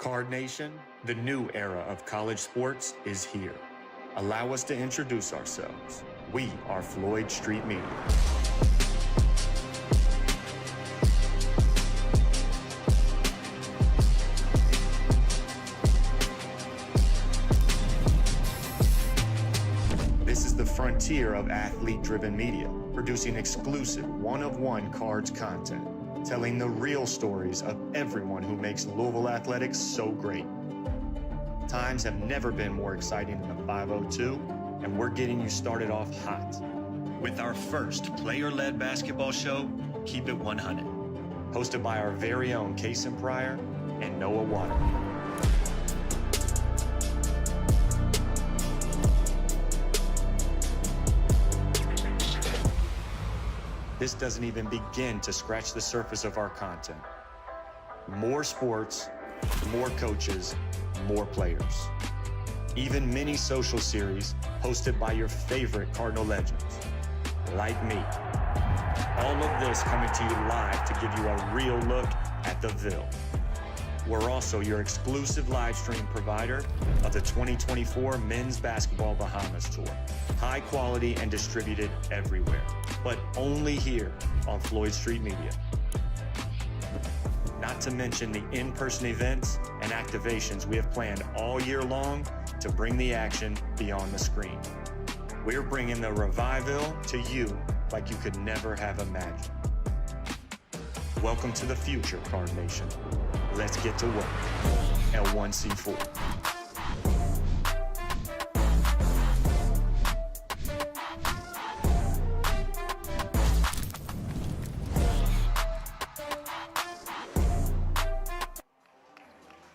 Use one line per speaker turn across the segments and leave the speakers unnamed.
Card Nation, the new era of college sports is here. Allow us to introduce ourselves. We are Floyd Street Media. This is the frontier of athlete-driven media, producing exclusive one-of-one cards content, telling the real stories of everyone who makes Louisville athletics so great. Times have never been more exciting than the 502, and we're getting you started off hot with our first player-led basketball show, Keep It 100, hosted by our very own Kelsey Pryor and Noah Waterman. This doesn't even begin to scratch the surface of our content. More sports, more coaches, more players. Even mini social series hosted by your favorite Cardinal legends, like me. All of this coming to you live to give you a real look at the Ville. We're also your exclusive live stream provider of the 2024 Men's Basketball Bahamas Tour. High quality and distributed everywhere, but only here on Floyd Street Media. Not to mention the in-person events and activations we have planned all year long to bring the action beyond the screen. We're bringing the revival to you like you could never have imagined. Welcome to the future, Card Nation. Let's get to work. L1C4.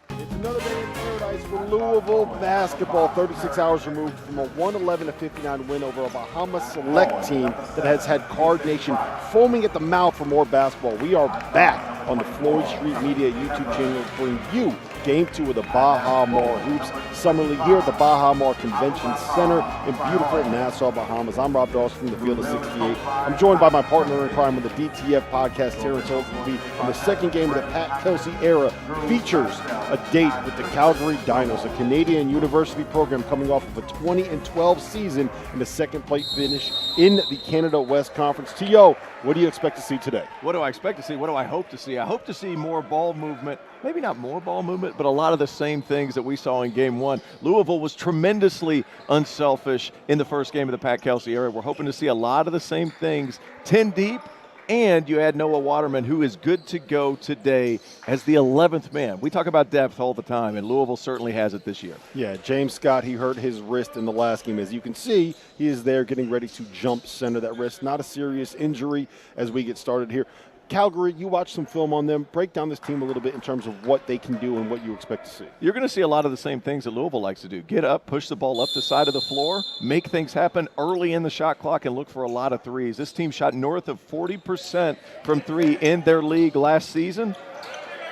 It's another day in paradise for Louisville basketball. 36 hours removed from a 111-59 win over a Bahamas Select team that has had Card Nation foaming at the mouth for more basketball. We are back on the Floyd Street Media YouTube channel to bring you Game 2 of the Baha Hoops Summer League here at the Baha Convention Center in beautiful Nassau, Bahamas. I'm Rob Dauster from the Field of 68. I'm joined by my partner in crime with the DTF podcast, Terrence Oglesby, and the second game of the Pat Kelsey era features a date with the Calgary Dinos, a Canadian university program coming off of a 20-12 season and a second-place finish in the Canada West Conference. T.O., what do you expect to see today?
What do I expect to see? What do I hope to see? I hope to see more ball movement. Maybe not more ball movement, but a lot of the same things that we saw in Game 1. Louisville was tremendously unselfish in the first game of the Pat Kelsey era. We're hoping to see a lot of the same things, 10 deep, and you add Noah Waterman, who is good to go today as the 11th man. We talk about depth all the time, and Louisville certainly has it this year.
Yeah, James Scott, he hurt his wrist in the last game. As you can see, he is there getting ready to jump center that wrist. Not a serious injury as we get started here. Calgary, you watch some film on them. Break down this team a little bit in terms of what they can do and what you expect to see.
You're going to see a lot of the same things that Louisville likes to do. Get up, push the ball up the side of the floor, make things happen early in the shot clock, and look for a lot of threes. This team shot north of 40% from three in their league last season,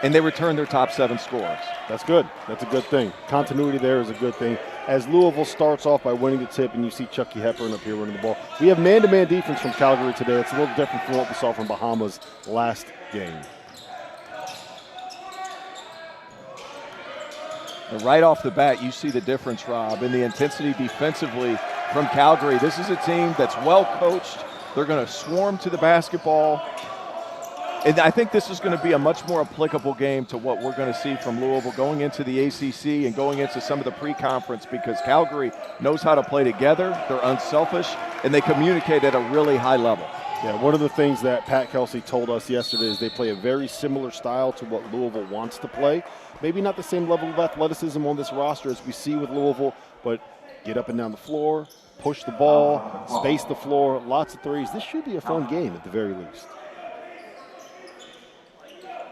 and they returned their top 7 scorers.
That's good. That's a good thing. Continuity there is a good thing. As Louisville starts off by winning the tip, and you see Chucky Hepburn up here running the ball, we have man-to-man defense from Calgary today. It's a little different from what we saw from Bahamas last game.
And right off the bat, you see the difference, Rob, in the intensity defensively from Calgary. This is a team that's well coached. They're going to swarm to the basketball. And I think this is going to be a much more applicable game to what we're going to see from Louisville going into the ACC and going into some of the pre-conference, because Calgary knows how to play together, they're unselfish, and they communicate at a really high level.
Yeah, one of the things that Pat Kelsey told us yesterday is they play a very similar style to what Louisville wants to play. Maybe not the same level of athleticism on this roster as we see with Louisville, but get up and down the floor, push the ball, space the floor, lots of threes. This should be a fun game at the very least.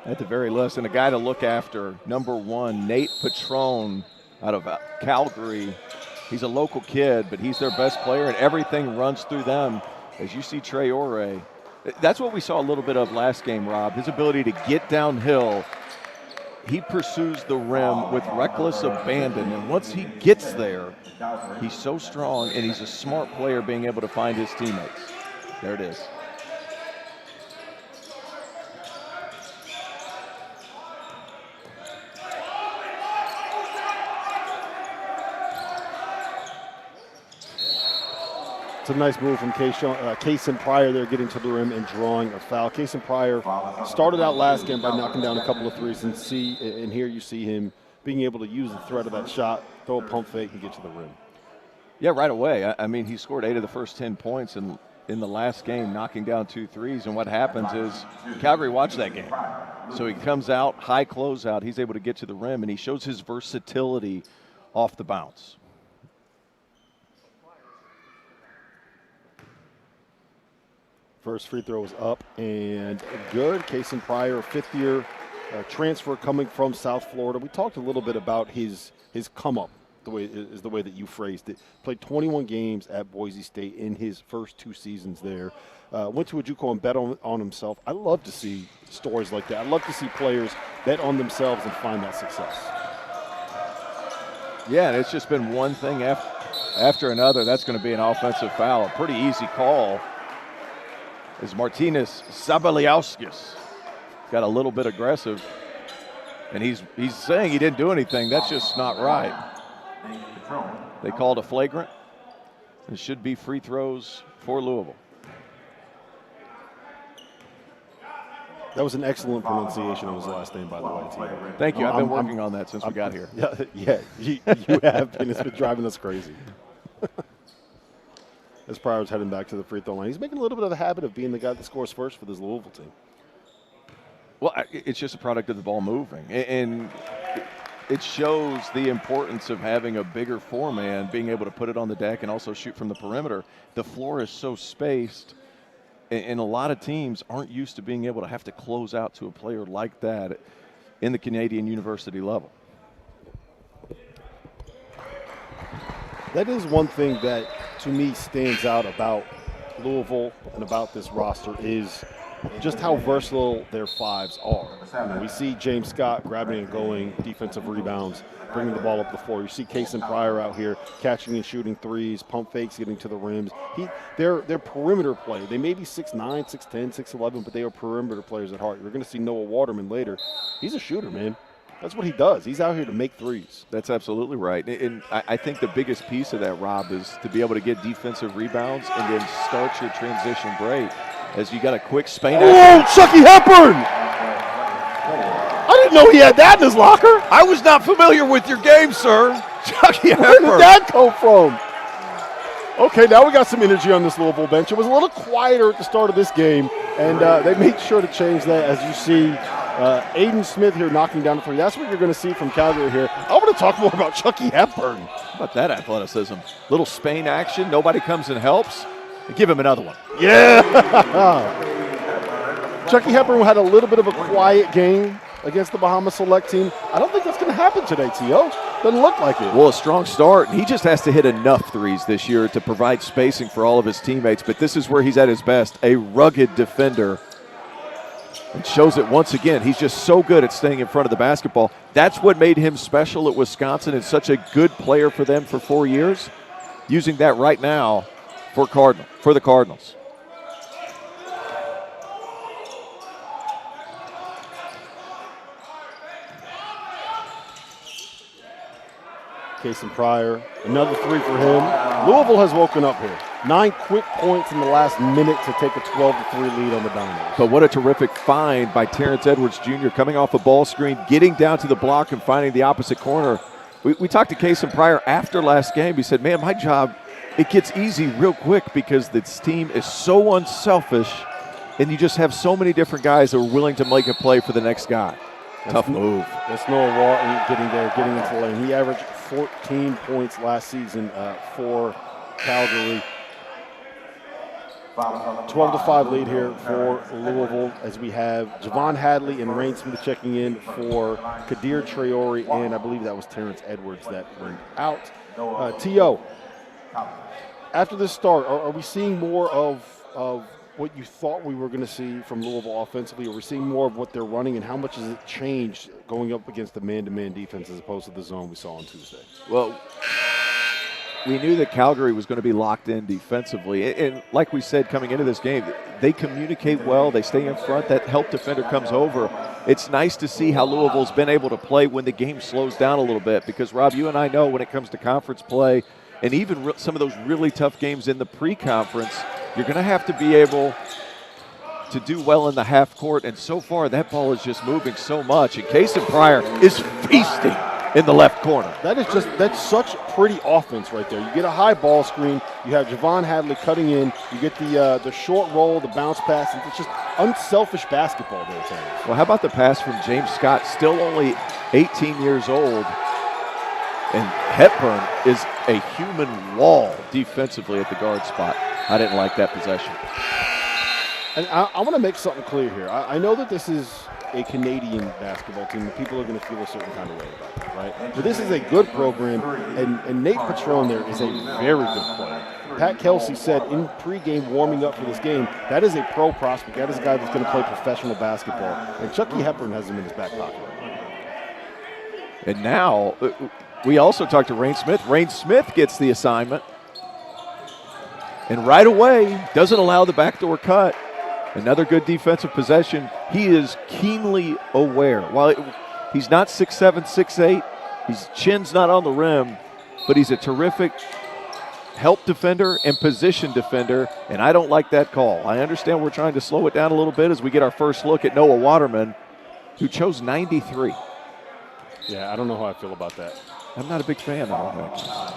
At the very least, and a guy to look after, number 1, Nate Petrone out of Calgary. He's a local kid, but he's their best player, and everything runs through them. As you see Trey Ore, that's what we saw a little bit of last game, Rob, his ability to get downhill. He pursues the rim with reckless abandon, and once he gets there, he's so strong, and he's a smart player being able to find his teammates. There it is.
It's a nice move from Cason Pryor there, getting to the rim and drawing a foul. Cason Pryor started out last game by knocking down a couple of threes, and here you see him being able to use the threat of that shot, throw a pump fake, and get to the rim.
Yeah, right away. I mean, he scored 8 of the first 10 points in the last game, knocking down 2 threes. And what happens is Calgary watched that game. So he comes out, high closeout. He's able to get to the rim, and he shows his versatility off the bounce.
First free throw is up and good. Cason Pryor, a fifth-year transfer coming from South Florida. We talked a little bit about his come-up, the way that you phrased it. Played 21 games at Boise State in his first 2 seasons there. Went to a JUCO and bet on himself. I love to see stories like that. I love to see players bet on themselves and find that success.
Yeah, and it's just been one thing after another. That's going to be an offensive foul. A pretty easy call. As Martinez Sabaliauskas got a little bit aggressive, and he's saying he didn't do anything. That's just not right. They called a flagrant. It should be free throws for Louisville.
That was an excellent pronunciation of his last name, by the way, T.
Thank you. I've been working on that since we got here.
Yeah, you have been. It's been driving us crazy. As Pryor's heading back to the free throw line, he's making a little bit of a habit of being the guy that scores first for this Louisville team.
Well, it's just a product of the ball moving. And it shows the importance of having a bigger four-man, being able to put it on the deck and also shoot from the perimeter. The floor is so spaced, and a lot of teams aren't used to being able to have to close out to a player like that in the Canadian University level.
That is one thing that, to me, stands out about Louisville and about this roster is just how versatile their fives are. We see James Scott grabbing and going, defensive rebounds, bringing the ball up the floor. You see Cason Pryor out here catching and shooting threes, pump fakes, getting to the rims. They're perimeter play. They may be 6'9", 6'10", 6'11", but they are perimeter players at heart. You're going to see Noah Waterman later. He's a shooter, man. That's what he does. He's out here to make threes.
That's absolutely right. And I think the biggest piece of that, Rob, is to be able to get defensive rebounds and then start your transition break as you got a quick Spain.
Oh, Chucky Hepburn! I didn't know he had that in his locker.
I was not familiar with your game, sir. Chucky Hepburn.
Where did that come from? Okay, now we got some energy on this Louisville bench. It was a little quieter at the start of this game, and they made sure to change that. As you see, Aiden Smith here knocking down the three. That's what you're going to see from Calgary here. I want to talk more about Chucky Hepburn.
How about that athleticism? Little Spain action. Nobody comes and helps. Give him another one.
Yeah. Chucky Hepburn had a little bit of a quiet game against the Bahamas Select team. I don't think that's going to happen today, T.O. Doesn't look like it.
Well, a strong start. He just has to hit enough threes this year to provide spacing for all of his teammates. But this is where he's at his best, a rugged defender. It shows it once again. He's just so good at staying in front of the basketball. That's what made him special at Wisconsin and such a good player for them for 4 years. Using that right now for the Cardinals.
Cason Pryor, another three for him. Louisville has woken up here. 9 quick points in the last minute to take a 12-3 lead on the Dinos.
But what a terrific find by Terrence Edwards Jr. coming off a ball screen, getting down to the block and finding the opposite corner. We talked to Cason Pryor after last game. He said, man, my job, it gets easy real quick because this team is so unselfish and you just have so many different guys that are willing to make a play for the next guy. Tough move.
That's Noah Walton getting into the lane. He averaged 14 points last season for Calgary. 12-5 lead here for Louisville as we have Javon Hadley and Rain Smith checking in for Kadir Traore, and I believe that was Terrence Edwards that went out. T.O., after this start, are we seeing more of what you thought we were going to see from Louisville offensively? Are we seeing more of what they're running, and how much has it changed going up against the man-to-man defense as opposed to the zone we saw on Tuesday?
Well, we knew that Calgary was going to be locked in defensively. And like we said coming into this game, they communicate well. They stay in front. That help defender comes over. It's nice to see how Louisville's been able to play when the game slows down a little bit because, Rob, you and I know when it comes to conference play, and even some of those really tough games in the pre-conference, you're going to have to be able to do well in the half court, and so far that ball is just moving so much. And Kason Pryor is feasting in the left corner.
That's such pretty offense right there. You get a high ball screen, you have Javon Hadley cutting in, you get the short roll, the bounce pass, and it's just unselfish basketball there, Terrence.
Well, how about the pass from James Scott, still only 18 years old, and Hepburn is a human wall defensively at the guard spot. I didn't like that possession.
And I want to make something clear here. I know that this is a Canadian basketball team, and people are going to feel a certain kind of way about that, right? But this is a good program, and Nate Patron there is a very good player. Pat Kelsey said in pregame warming up for this game, that is a pro prospect. That is a guy that's going to play professional basketball. And Chucky Hepburn has him in his back pocket.
And now we also talked to Rain Smith. Rain Smith gets the assignment, and right away doesn't allow the backdoor cut. Another good defensive possession. He is keenly aware. While he's not 6'7", 6'8", his chin's not on the rim, but he's a terrific help defender and position defender, and I don't like that call. I understand we're trying to slow it down a little bit as we get our first look at Noah Waterman, who chose 93.
Yeah, I don't know how I feel about that.
I'm not a big fan of that.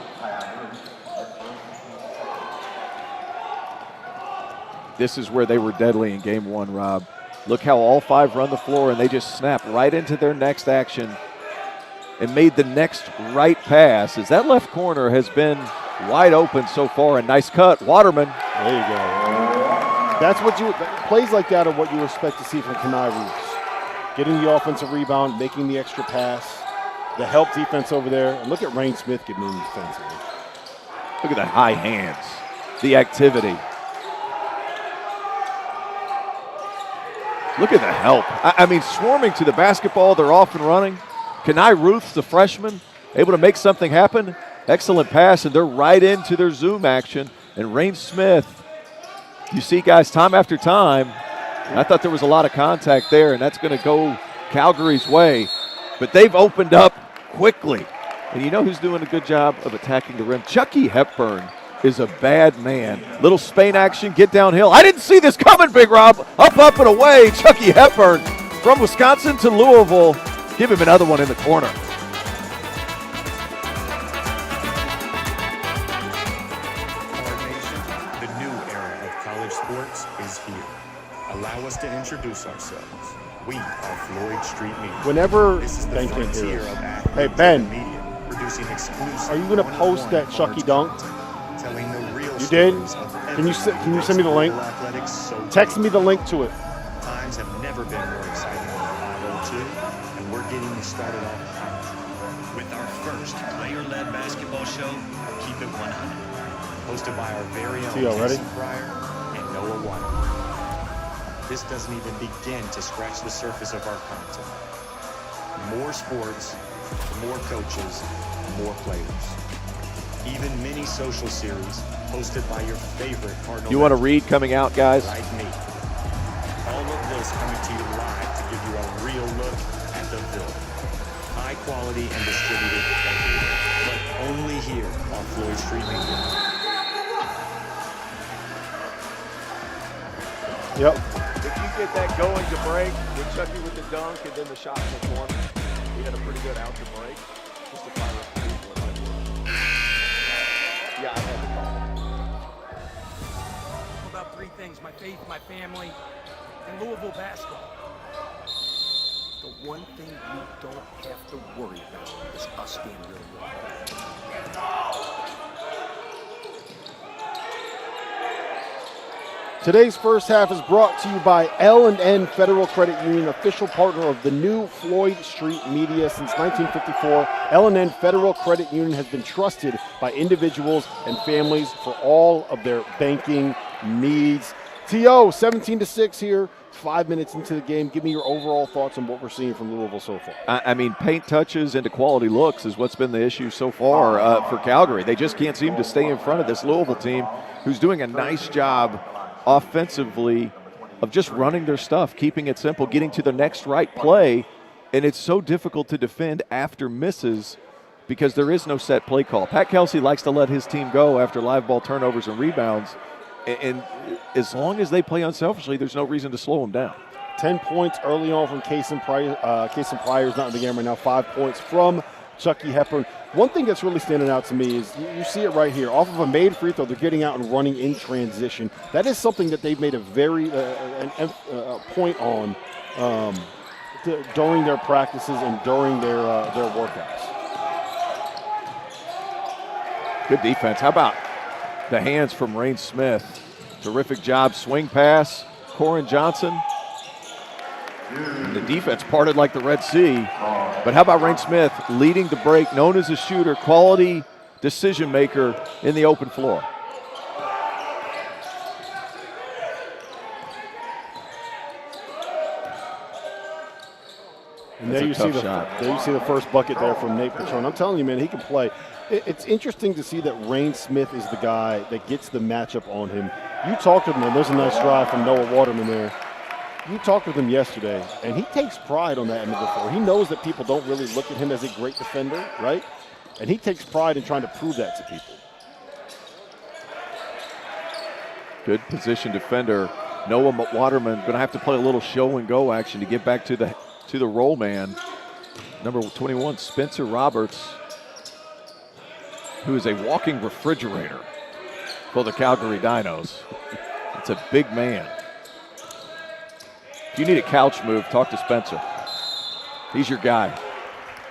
This is where they were deadly in game one, Rob. Look how all five run the floor, and they just snap right into their next action and made the next right pass, as that left corner has been wide open so far. A nice cut. Waterman.
There you go. That's what plays like that are what you expect to see from Kenai Roots. Getting the offensive rebound, making the extra pass, the help defense over there. And look at Rain Smith getting in defensively.
Look at the high hands, the activity. Look at the help. I mean, swarming to the basketball, they're off and running. Kenai Ruth's the freshman, able to make something happen. Excellent pass, and they're right into their zoom action. And Rain Smith, you see guys time after time. I thought there was a lot of contact there, and that's going to go Calgary's way. But they've opened up quickly. And you know who's doing a good job of attacking the rim? Chucky Hepburn is a bad man. Little Spain action, get downhill. I didn't see this coming, Big Rob. Up, and away. Chucky Hepburn from Wisconsin to Louisville. Give him another one in the corner.
The new era of college sports is here. Allow us to introduce ourselves. We are Floyd Street Media.
Whenever
this is the
Ben can
frontier
hear
of
us.
athletes
Hey, Ben.
and media, producing exclusive
Are you going to post that Chucky dunk?
Telling the real
You did?
stories of
Can you send me the link?
athletics so
Text me the link to it.
Times have never been more exciting than 502, and we're getting started off hot with our first player-led basketball show, Keep It 100, hosted by our very own
T.O., ready?
Kason Pryor and Noah Waterman. This doesn't even begin to scratch the surface of our content. More sports, more coaches, more players. Even mini social series hosted by your favorite Cardinal.
You want to read coming out, guys?
Like me. All of this coming to you live to give you a real look at the film. High quality and distributed everywhere, but only here on Floyd Street Media.
Yep.
If you get that going to break with Chucky with the dunk and then the shot in the corner, we had a pretty good out to break. Just to fire up the people in my world. Yeah, I had to call.
About three things: my faith, my family, and Louisville basketball. The one thing you don't have to worry about is us being really good.
Today's first half is brought to you by L&N Federal Credit Union, official partner of the new Floyd Street Media since 1954. L&N Federal Credit Union has been trusted by individuals and families for all of their banking needs. T.O., 17-6 here, 5 minutes into the game. Give me your overall thoughts on what we're seeing from Louisville so far.
I mean, paint touches into quality looks is what's been the issue so far for Calgary. They just can't seem to stay in front of this Louisville team, who's doing a nice job offensively of just running their stuff, keeping it simple, getting to the next right play, and it's so difficult to defend after misses because there is no set play call. Pat Kelsey likes to let his team go after live ball turnovers and rebounds, and as long as they play unselfishly, there's no reason to slow them down.
10 points early on from Kason Pryor. Kason Pryor's not in the game right now. 5 points from Chucky Hepburn. One thing that's really standing out to me is you see it right here. Off of a made free throw, they're getting out and running in transition. That is something that they've made a very point on during their practices and during their workouts.
Good defense. How about the hands from Rain Smith? Terrific job. Swing pass. Corin Johnson. The defense parted like the Red Sea. But how about Rain Smith leading the break, known as a shooter, quality decision maker in the open floor.
And there you see the first bucket there from Nate Patron. I'm telling you, man, he can play. It's interesting to see that Rain Smith is the guy that gets the matchup on him. You talked with him, and there's a nice drive from Noah Waterman there. You talked with him yesterday, and he takes pride on that end of the floor. He knows that people don't really look at him as a great defender, right? And he takes pride in trying to prove that to people.
Good position defender. Noah Waterman going to have to play a little show and go action to get back to the roll man. Number 21, Spencer Roberts, who is a walking refrigerator for the Calgary Dinos. It's a big man. If you need a couch move, talk to Spencer. He's your guy.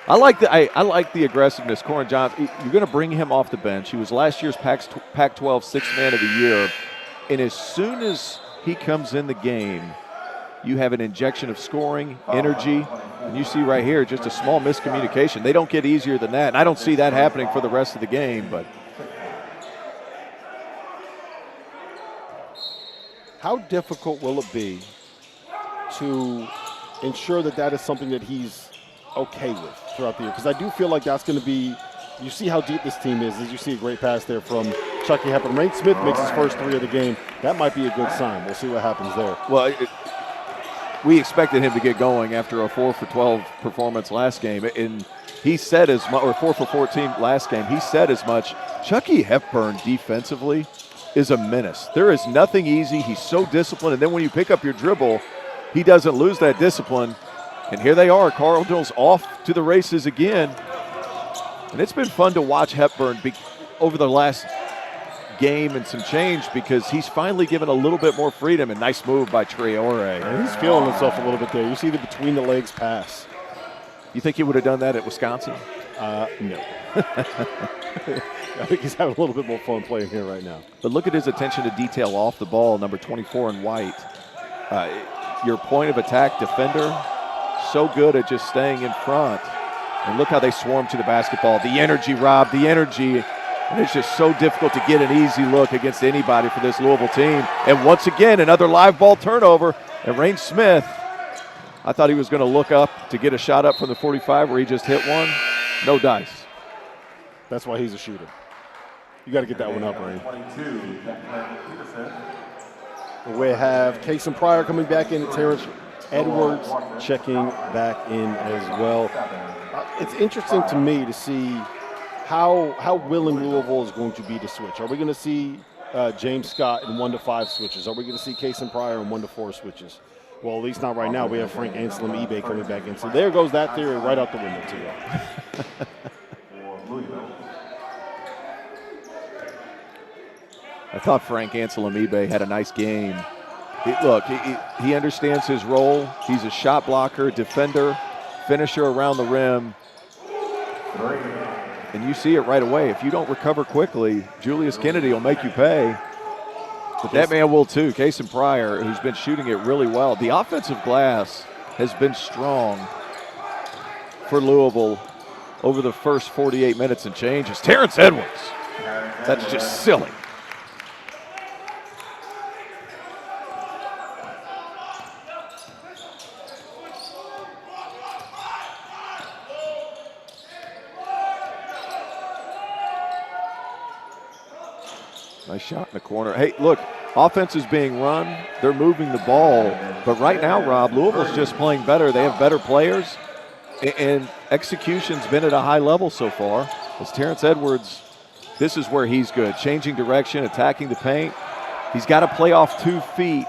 I like the aggressiveness. Corin Johnson, you're going to bring him off the bench. He was last year's Pac-12 Sixth Man of the Year. And as soon as he comes in the game, you have an injection of scoring, energy. And you see right here just a small miscommunication. They don't get easier than that. And I don't see that happening for the rest of the game. But
how difficult will it be to ensure that is something that he's okay with throughout the year? Because I do feel like that's going to be, you see how deep this team is. As you see a great pass there from Chucky Hepburn. Rain Smith makes his first three of the game. That might be a good sign. We'll see what happens there.
Well, we expected him to get going after a 4 for 12 performance last game. And he said as much, or 4 for 14 last game, he said as much. Chucky Hepburn defensively is a menace. There is nothing easy. He's so disciplined. And then when you pick up your dribble, he doesn't lose that discipline. And here they are, Cardinals off to the races again. And it's been fun to watch Hepburn over the last game and some change because he's finally given a little bit more freedom. And nice move by Traore.
And he's feeling himself a little bit there. You see the between the legs pass.
You think he would have done that at Wisconsin?
No. I think he's having a little bit more fun playing here right now.
But look at his attention to detail off the ball, number 24 in white. Your point of attack defender, so good at just staying in front. And look how they swarm to the basketball. The energy, Rob, the energy. And it's just so difficult to get an easy look against anybody for this Louisville team. And once again, another live ball turnover. And Rain Smith, I thought he was going to look up to get a shot up from the 45 where he just hit one. No dice.
That's why he's a shooter. You got to get that one up, Rain. We have Kason Pryor coming back in, Terrence Edwards checking back in as well. It's interesting to me to see how willing Louisville is going to be to switch. Are we going to see James Scott in 1-5 switches? Are we going to see Kason Pryor in 1-4 switches? Well, at least not right now. We have Frank Anselm eBay coming back in. So there goes that theory right out the window, too.
I thought Frank Anselm eBay had a nice game. He understands his role. He's a shot blocker, defender, finisher around the rim. And you see it right away. If you don't recover quickly, Julius Kennedy will make you pay. But that man will too. Kason Pryor, who's been shooting it really well. The offensive glass has been strong for Louisville over the first 48 minutes and change. It's Terrence Edwards. That's just silly. Nice shot in the corner. Hey, look, offense is being run. They're moving the ball. But right now, Rob, Louisville's just playing better. They have better players. And execution's been at a high level so far. As Terrence Edwards, this is where he's good. Changing direction, attacking the paint. He's got to play off 2 feet.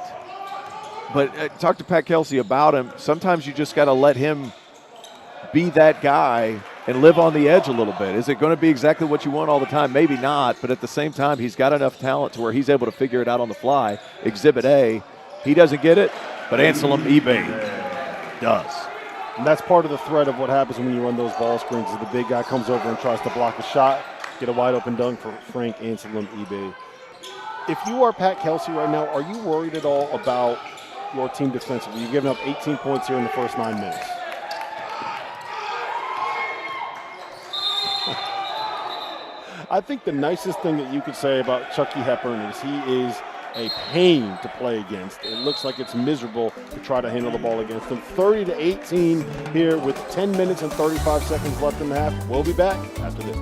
But talk to Pat Kelsey about him. Sometimes you just got to let him be that guy and live on the edge a little bit. Is it going to be exactly what you want all the time? Maybe not, but at the same time, he's got enough talent to where he's able to figure it out on the fly. Exhibit A, he doesn't get it, but Anselm Ebay does.
And that's part of the threat of what happens when you run those ball screens is the big guy comes over and tries to block a shot, get a wide open dunk for Frank Anselm Ebay. If you are Pat Kelsey right now, are you worried at all about your team defensively? You've given up 18 points here in the first 9 minutes. I think the nicest thing that you could say about Chucky Hepburn is he is a pain to play against. It looks like it's miserable to try to handle the ball against him. 30-18 here with 10 minutes and 35 seconds left in the half. We'll be back after this.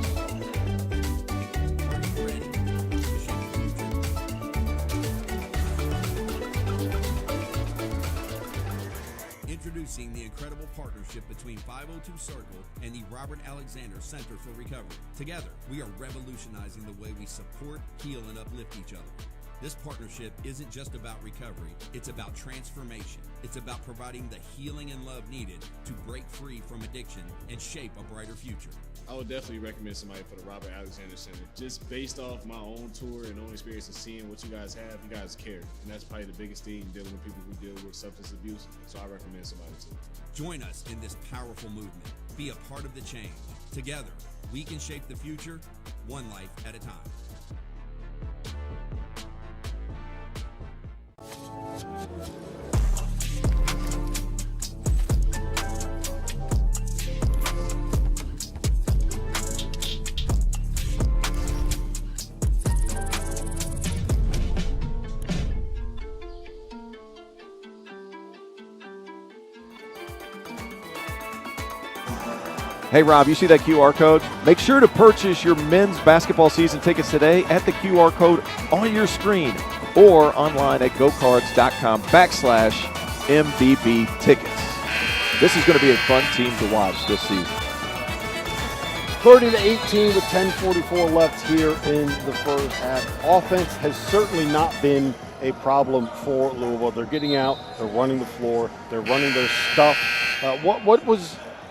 Introducing the incredible partnership between 502 Circle and the Robert Alexander Center for Recovery. Together, we are revolutionizing the way we support, heal, and uplift each other. This partnership isn't just about recovery, it's about transformation. It's about providing the healing and love needed to break free from addiction and shape a brighter future.
I would definitely recommend somebody for the Robert Alexander Center. Just based off my own tour and own experience and seeing what you guys have, you guys care. And that's probably the biggest thing, dealing with people who deal with substance abuse. So I recommend somebody too.
Join us in this powerful movement. Be a part of the change. Together, we can shape the future, one life at a time.
Hey, Rob, you see that QR code? Make sure to purchase your men's basketball season tickets today at the QR code on your screen or online at gocards.com/MBB tickets. This is going to be a fun team to watch this season.
30-18 with 10:44 left here in the first half. Offense has certainly not been a problem for Louisville. They're getting out, they're running the floor, they're running their stuff.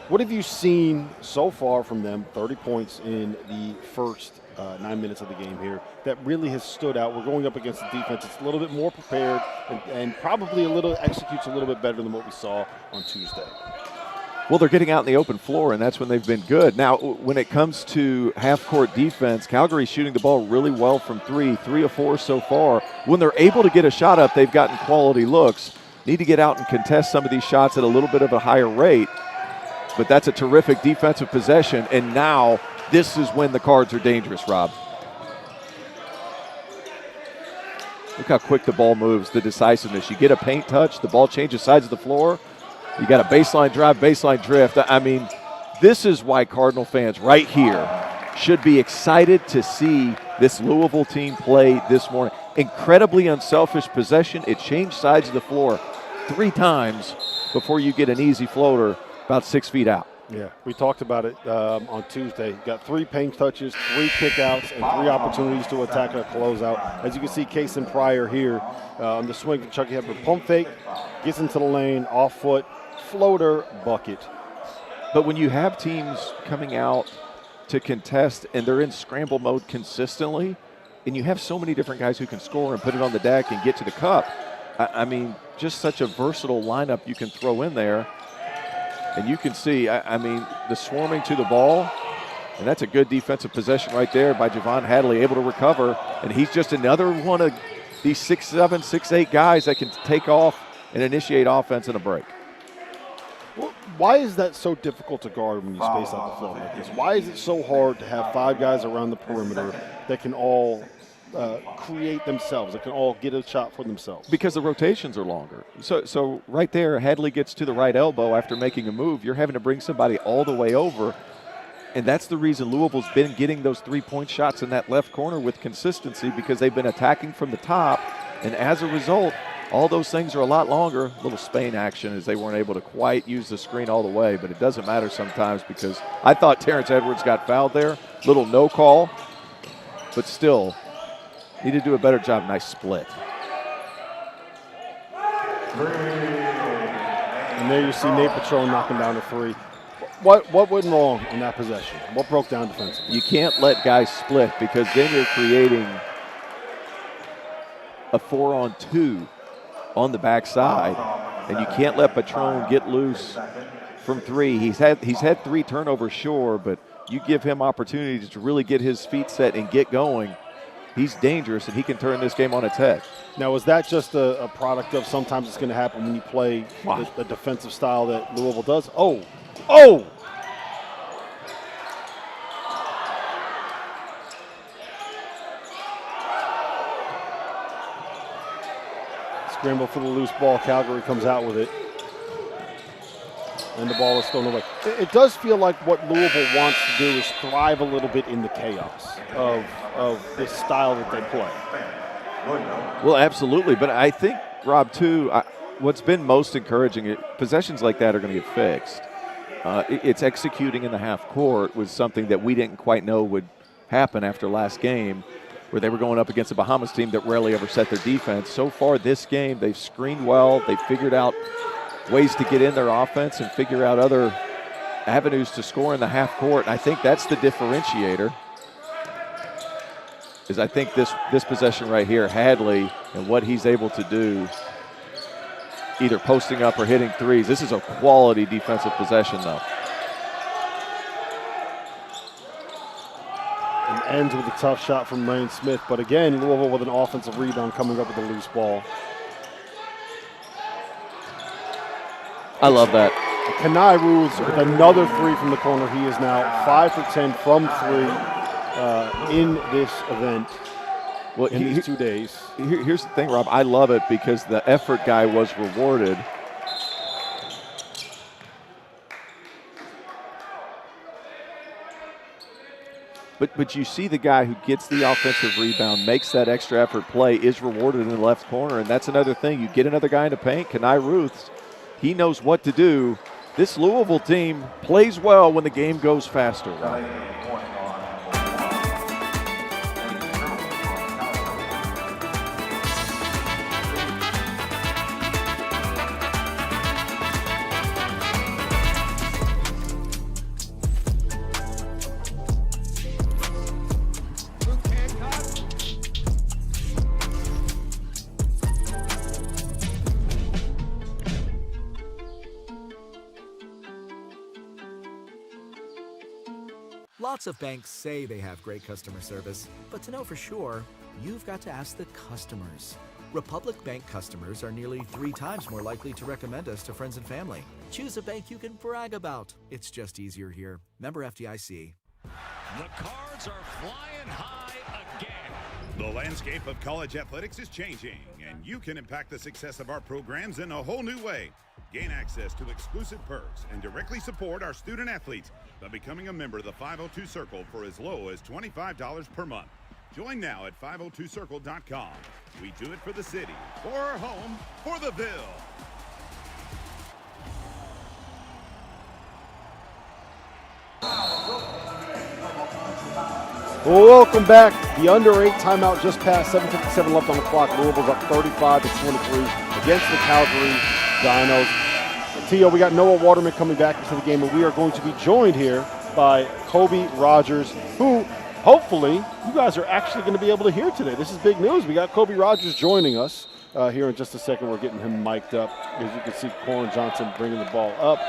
What have you seen so far from them? 30 points in the first 9 minutes of the game here that really has stood out. We're going up against a defense that's a little bit more prepared and probably executes a little bit better than what we saw on Tuesday.
Well, they're getting out in the open floor, and that's when they've been good. Now, when it comes to half-court defense, Calgary's shooting the ball really well from 3 of 4 so far. When they're able to get a shot up, they've gotten quality looks. Need to get out and contest some of these shots at a little bit of a higher rate. But that's a terrific defensive possession, and now this is when the Cards are dangerous, Rob. Look how quick the ball moves, the decisiveness. You get a paint touch, the ball changes sides of the floor. You got a baseline drive, baseline drift. I mean, this is why Cardinal fans right here should be excited to see this Louisville team play this morning. Incredibly unselfish possession. It changed sides of the floor 3 times before you get an easy floater about 6 feet out.
Yeah, we talked about it on Tuesday. Got 3 paint touches, 3 kickouts, and 3 opportunities to attack a closeout. As you can see, case in prior here on the swing from Chucky Hepburn. Pump fake, gets into the lane, off foot, floater, bucket.
But when you have teams coming out to contest and they're in scramble mode consistently, and you have so many different guys who can score and put it on the deck and get to the cup, I mean, just such a versatile lineup you can throw in there. And you can see, I mean, the swarming to the ball, and that's a good defensive possession right there by Javon Hadley, able to recover. And he's just another one of these 6'7", 6'8" guys that can take off and initiate offense in a break.
Well, why is that so difficult to guard when you space out the floor like this? Why is it so hard to have 5 guys around the perimeter that can all create themselves, that can all get a shot for themselves?
Because the rotations are longer. So right there, Hadley gets to the right elbow after making a move. You're having to bring somebody all the way over, and that's the reason Louisville's been getting those 3-point shots in that left corner with consistency, because they've been attacking from the top, and as a result, all those things are a lot longer. A little Spain action as they weren't able to quite use the screen all the way, but it doesn't matter sometimes because I thought Terrence Edwards got fouled there. Little no call, but still need to do a better job. Nice split.
And there you see Nate Patron knocking down a three. What went wrong in that possession? What broke down defensively?
You can't let guys split because then you're creating a 4-on-2 on the backside, and you can't let Patron get loose from three. He's had 3 turnovers, sure, but you give him opportunities to really get his feet set and get going. He's dangerous, and he can turn this game on its head.
Now, is that just a product of sometimes it's going to happen when you play the defensive style that Louisville does? Oh! Scramble for the loose ball. Calgary comes out with it. And the ball is thrown away. It does feel like what Louisville wants to do is thrive a little bit in the chaos of the style that they play.
Well, absolutely. But I think, Rob, too, what's been most encouraging, possessions like that are going to get fixed. It's executing in the half court was something that we didn't quite know would happen after last game, where they were going up against a Bahamas team that rarely ever set their defense. So far this game, they've screened well. They've figured out ways to get in their offense and figure out other avenues to score in the half court. And I think that's the differentiator. Is I think this possession right here, Hadley, and what he's able to do, either posting up or hitting threes. This is a quality defensive possession, though.
And ends with a tough shot from Rain Smith. But again, Louisville with an offensive rebound coming up with a loose ball.
I love that.
Kenai Ruth with another three from the corner. He is now 5 for 10 from three in this event.
Well,
in these 2 days.
Here's the thing, Rob. I love it because the effort guy was rewarded. But you see the guy who gets the offensive rebound, makes that extra effort play, is rewarded in the left corner, and that's another thing. You get another guy in the paint, Kenai Ruth, he knows what to do. This Louisville team plays well when the game goes faster, Rob.
Lots of banks say they have great customer service, but to know for sure, you've got to ask the customers. Republic Bank customers are nearly 3 times more likely to recommend us to friends and family. Choose a bank you can brag about. It's just easier here. Member FDIC.
The Cards are flying high again. The landscape of college athletics is changing, and you can impact the success of our programs in a whole new way. Gain access to exclusive perks and directly support our student athletes by becoming a member of the 502 Circle for as low as $25 per month. Join now at 502circle.com. We do it for the city, for our home, for the Ville.
Welcome back. The under 8 timeout just passed. 7:57 left on the clock. Louisville's up 35-23 against the Calgary Dinos. Tio, we got Noah Waterman coming back into the game, and we are going to be joined here by Kobe Rogers, who hopefully you guys are actually going to be able to hear today. This is big news. We got Kobe Rogers joining us here in just a second. We're getting him mic'd up. As you can see, Corin Johnson bringing the ball up.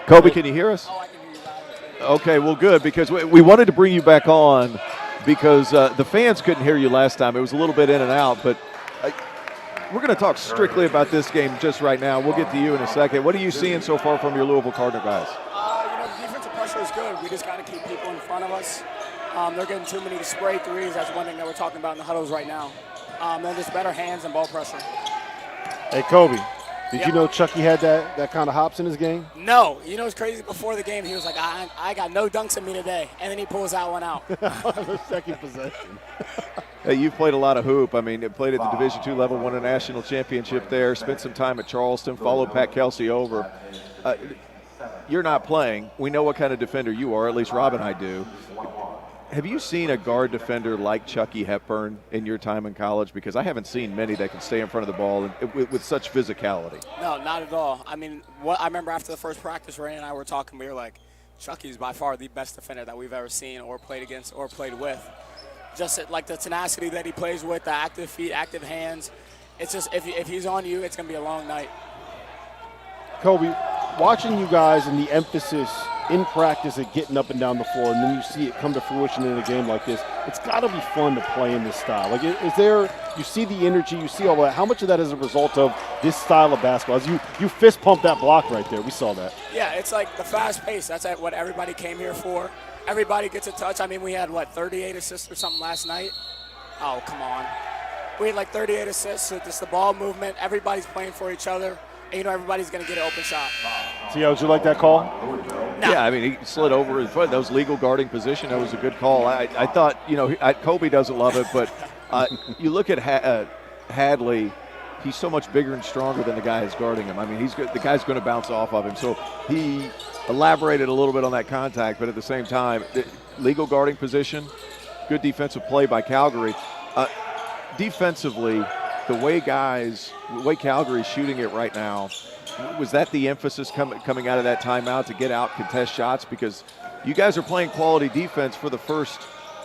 Kobe, can you hear us? Oh, I can hear you loud. Okay, well, good, because we wanted to bring you back on because the fans couldn't hear you last time. It was a little bit in and out, but we're going to talk strictly about this game just right now. We'll get to you in a second. What are you seeing so far from your Louisville Cardinal guys?
The defensive pressure is good. We just got to keep people in front of us. They're getting too many spray threes. That's one thing that we're talking about in the huddles right now. Then just better hands and ball pressure.
Hey, Kobe, Did you know Chucky had that kind of hops in his game?
No. You know what's crazy? Before the game, he was like, I got no dunks in me today. And then he pulls that one out.
The second possession.
Hey, you've played a lot of hoop. I mean, you played at the Division II level, won a national championship there, spent some time at Charleston, followed Pat Kelsey over. You're not playing. We know what kind of defender you are, at least Rob and I do. Have you seen a guard defender like Chucky Hepburn in your time in college? Because I haven't seen many that can stay in front of the ball with such physicality.
No, not at all. I mean, I remember after the first practice, Ray and I were talking, we were like, Chucky's by far the best defender that we've ever seen or played against or played with. Just like the tenacity that he plays with, the active feet, active hands. It's just, if he's on you, it's going to be a long night.
Kobe, watching you guys and the emphasis in practice at getting up and down the floor, and then you see it come to fruition in a game like this, it's got to be fun to play in this style. Like, is there, you see the energy, you see all that, how much of that is a result of this style of basketball? As you fist pump that block right there, we saw that.
Yeah, it's like the fast pace. That's what everybody came here for. Everybody gets a touch. I mean, we had, 38 assists or something last night? Oh, come on. We had 38 assists, so just the ball movement. Everybody's playing for each other. And, everybody's going to get an open shot.
T.O., did you like that call?
No.
Yeah, I mean, he slid over his foot. That was legal guarding position. That was a good call. I thought, Kobe doesn't love it, but you look at Hadley, he's so much bigger and stronger than the guy who's guarding him. I mean, the guy's going to bounce off of him. So he elaborated a little bit on that contact, but at the same time, legal guarding position, good defensive play by Calgary. Defensively, the way Calgary's shooting it right now, was that the emphasis coming out of that timeout to get out, contest shots? Because you guys are playing quality defense for the first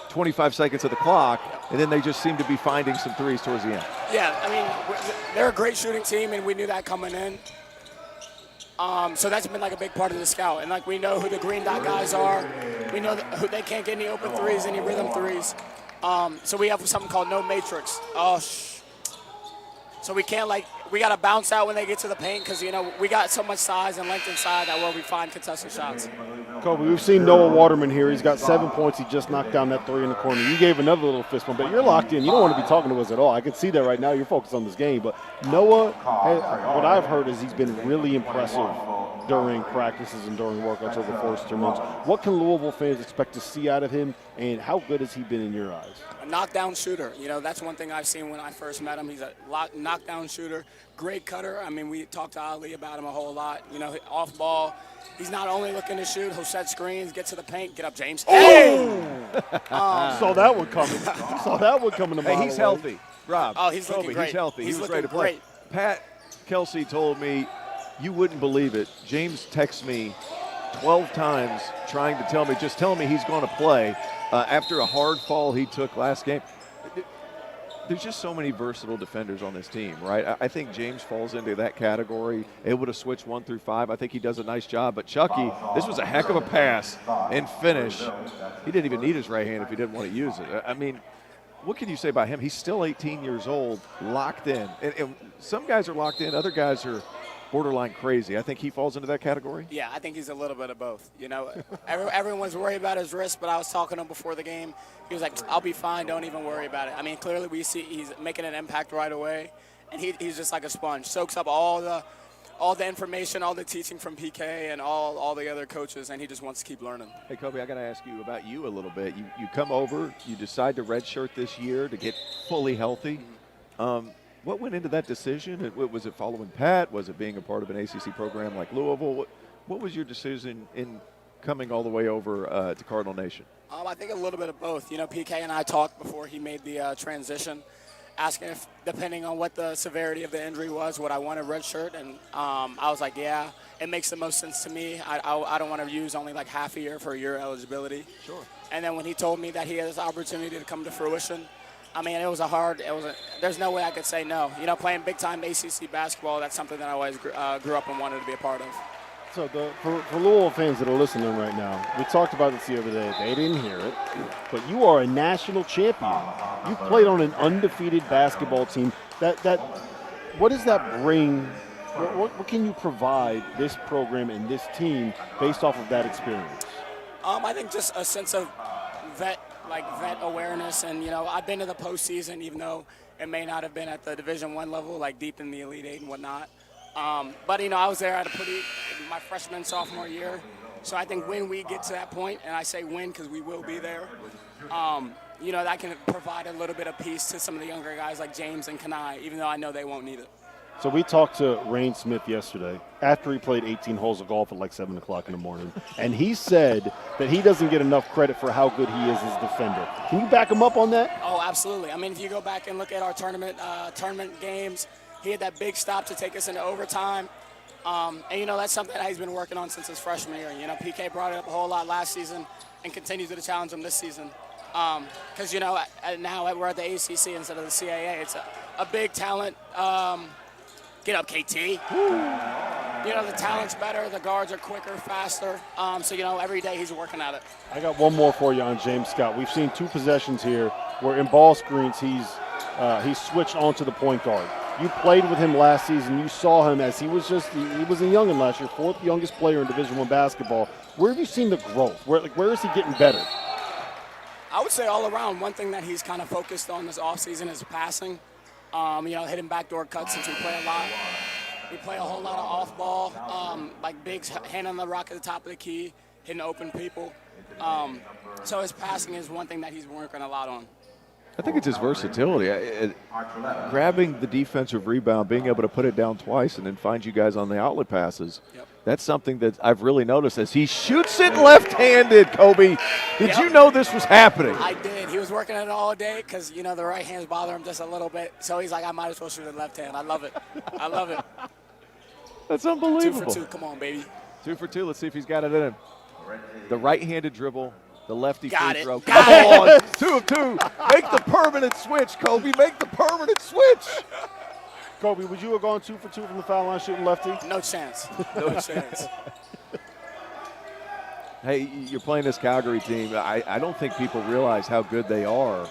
25 seconds of the clock, and then they just seem to be finding some threes towards the end.
Yeah, I mean, they're a great shooting team, and we knew that coming in. So that's been a big part of the scout. And we know who the green dot guys are. We know who they can't get any open threes, any rhythm threes. So we have something called no matrix. So we can't we got to bounce out when they get to the paint because, we got so much size and length inside that where we find contested shots.
Kobe, we've seen Noah Waterman here. He's got 7 points. He just knocked down that three in the corner. You gave another little fist bump, but you're locked in. You don't want to be talking to us at all. I can see that right now. You're focused on this game. But Noah, what I've heard is he's been really impressive during practices and during workouts over the first 2 months. What can Louisville fans expect to see out of him, and how good has he been in your eyes?
A knockdown shooter. That's one thing I've seen when I first met him. He's a knockdown shooter, great cutter. I mean, we talked to Ali about him a whole lot. Off ball, he's not only looking to shoot, he'll set screens, get to the paint, get up, James. Hey!
Saw that one coming. Saw that one coming.
Hey, he's healthy, Rob.
Oh, he's
Kobe,
looking great.
He's healthy.
He's
he was
looking
ready to play.
great.
Pat Kelsey told me, you wouldn't believe it. James texts me 12 times trying to tell me he's going to play after a hard fall he took last game. There's just so many versatile defenders on this team, right? I think James falls into that category, able to switch 1 through 5. I think he does a nice job. But Chucky, this was a heck of a pass and finish. He didn't even need his right hand if he didn't want to use it. I mean, what can you say about him? He's still 18 years old, locked in. And some guys are locked in. Other guys are borderline crazy. I think he falls into that category.
Yeah, I think he's a little bit of both. Everyone's worried about his wrist, but I was talking to him before the game. He was like, I'll be fine. Don't even worry about it. I mean, clearly we see he's making an impact right away, and he's just like a sponge. Soaks up all the information, all the teaching from PK and all the other coaches, and he just wants to keep learning.
Hey, Kobe, I got to ask you about you a little bit. You come over, you decide to redshirt this year to get fully healthy. What went into that decision? Was it following Pat? Was it being a part of an ACC program like Louisville? What was your decision in coming all the way over to Cardinal Nation?
I think a little bit of both. PK and I talked before he made the transition, asking if, depending on what the severity of the injury was, would I want a red shirt? And I was like, yeah, it makes the most sense to me. I don't want to use only half a year for a year eligibility.
Sure.
And then when he told me that he had this opportunity to come to fruition, I mean, there's no way I could say no. Playing big-time ACC basketball, that's something that I always grew up and wanted to be a part of.
So for Louisville fans that are listening right now, we talked about this the other day. They didn't hear it, but you are a national champion. You played on an undefeated basketball team. What does that bring? What can you provide this program and this team based off of that experience?
I think just a sense of vet awareness, and I've been to the postseason, even though it may not have been at the Division I level, deep in the Elite Eight and whatnot. But, I was there at my freshman and sophomore year. So I think when we get to that point, and I say when because we will be there, that can provide a little bit of peace to some of the younger guys like James and Kanai, even though I know they won't need it.
So we talked to Rain Smith yesterday after he played 18 holes of golf at like 7 o'clock in the morning, and he said that he doesn't get enough credit for how good he is as a defender. Can you back him up on that?
Oh, absolutely. I mean, if you go back and look at our tournament games, he had that big stop to take us into overtime. And, that's something that he's been working on since his freshman year. PK brought it up a whole lot last season and continues to challenge him this season. Because, now we're at the ACC instead of the CAA. It's a big talent. Get up, KT. The talent's better. The guards are quicker, faster. So, every day he's working at it.
I got one more for you on James Scott. We've seen 2 possessions here where in ball screens he's switched onto the point guard. You played with him last season. You saw him as he was a youngin' last year, 4th youngest player in Division I basketball. Where have you seen the growth? Where is he getting better?
I would say all around. One thing that he's kind of focused on this offseason is passing. Hitting backdoor cuts since we play a lot. We play a whole lot of off ball, like bigs hand on the rock at the top of the key, hitting open people. So his passing is one thing that he's working a lot on.
I think it's his versatility. Grabbing the defensive rebound, being able to put it down twice and then find you guys on the outlet passes.
Yep.
That's something that I've really noticed as he shoots it left-handed, Kobe. Did you know this was happening?
I did. He was working it all day because, the right hands bother him just a little bit. So he's like, I might as well shoot it left hand. I love it. I love it.
That's unbelievable.
2 for 2. Come on, baby.
2 for 2. Let's see if he's got it in him. The right-handed dribble. The lefty free throw.
Got
Come
it.
on. 2 of 2. Make the permanent switch, Kobe. Make the permanent switch.
Kobe, would you have gone 2 for 2 from the foul line shooting lefty?
No chance. No chance.
Hey, you're playing this Calgary team. I don't think people realize how good they are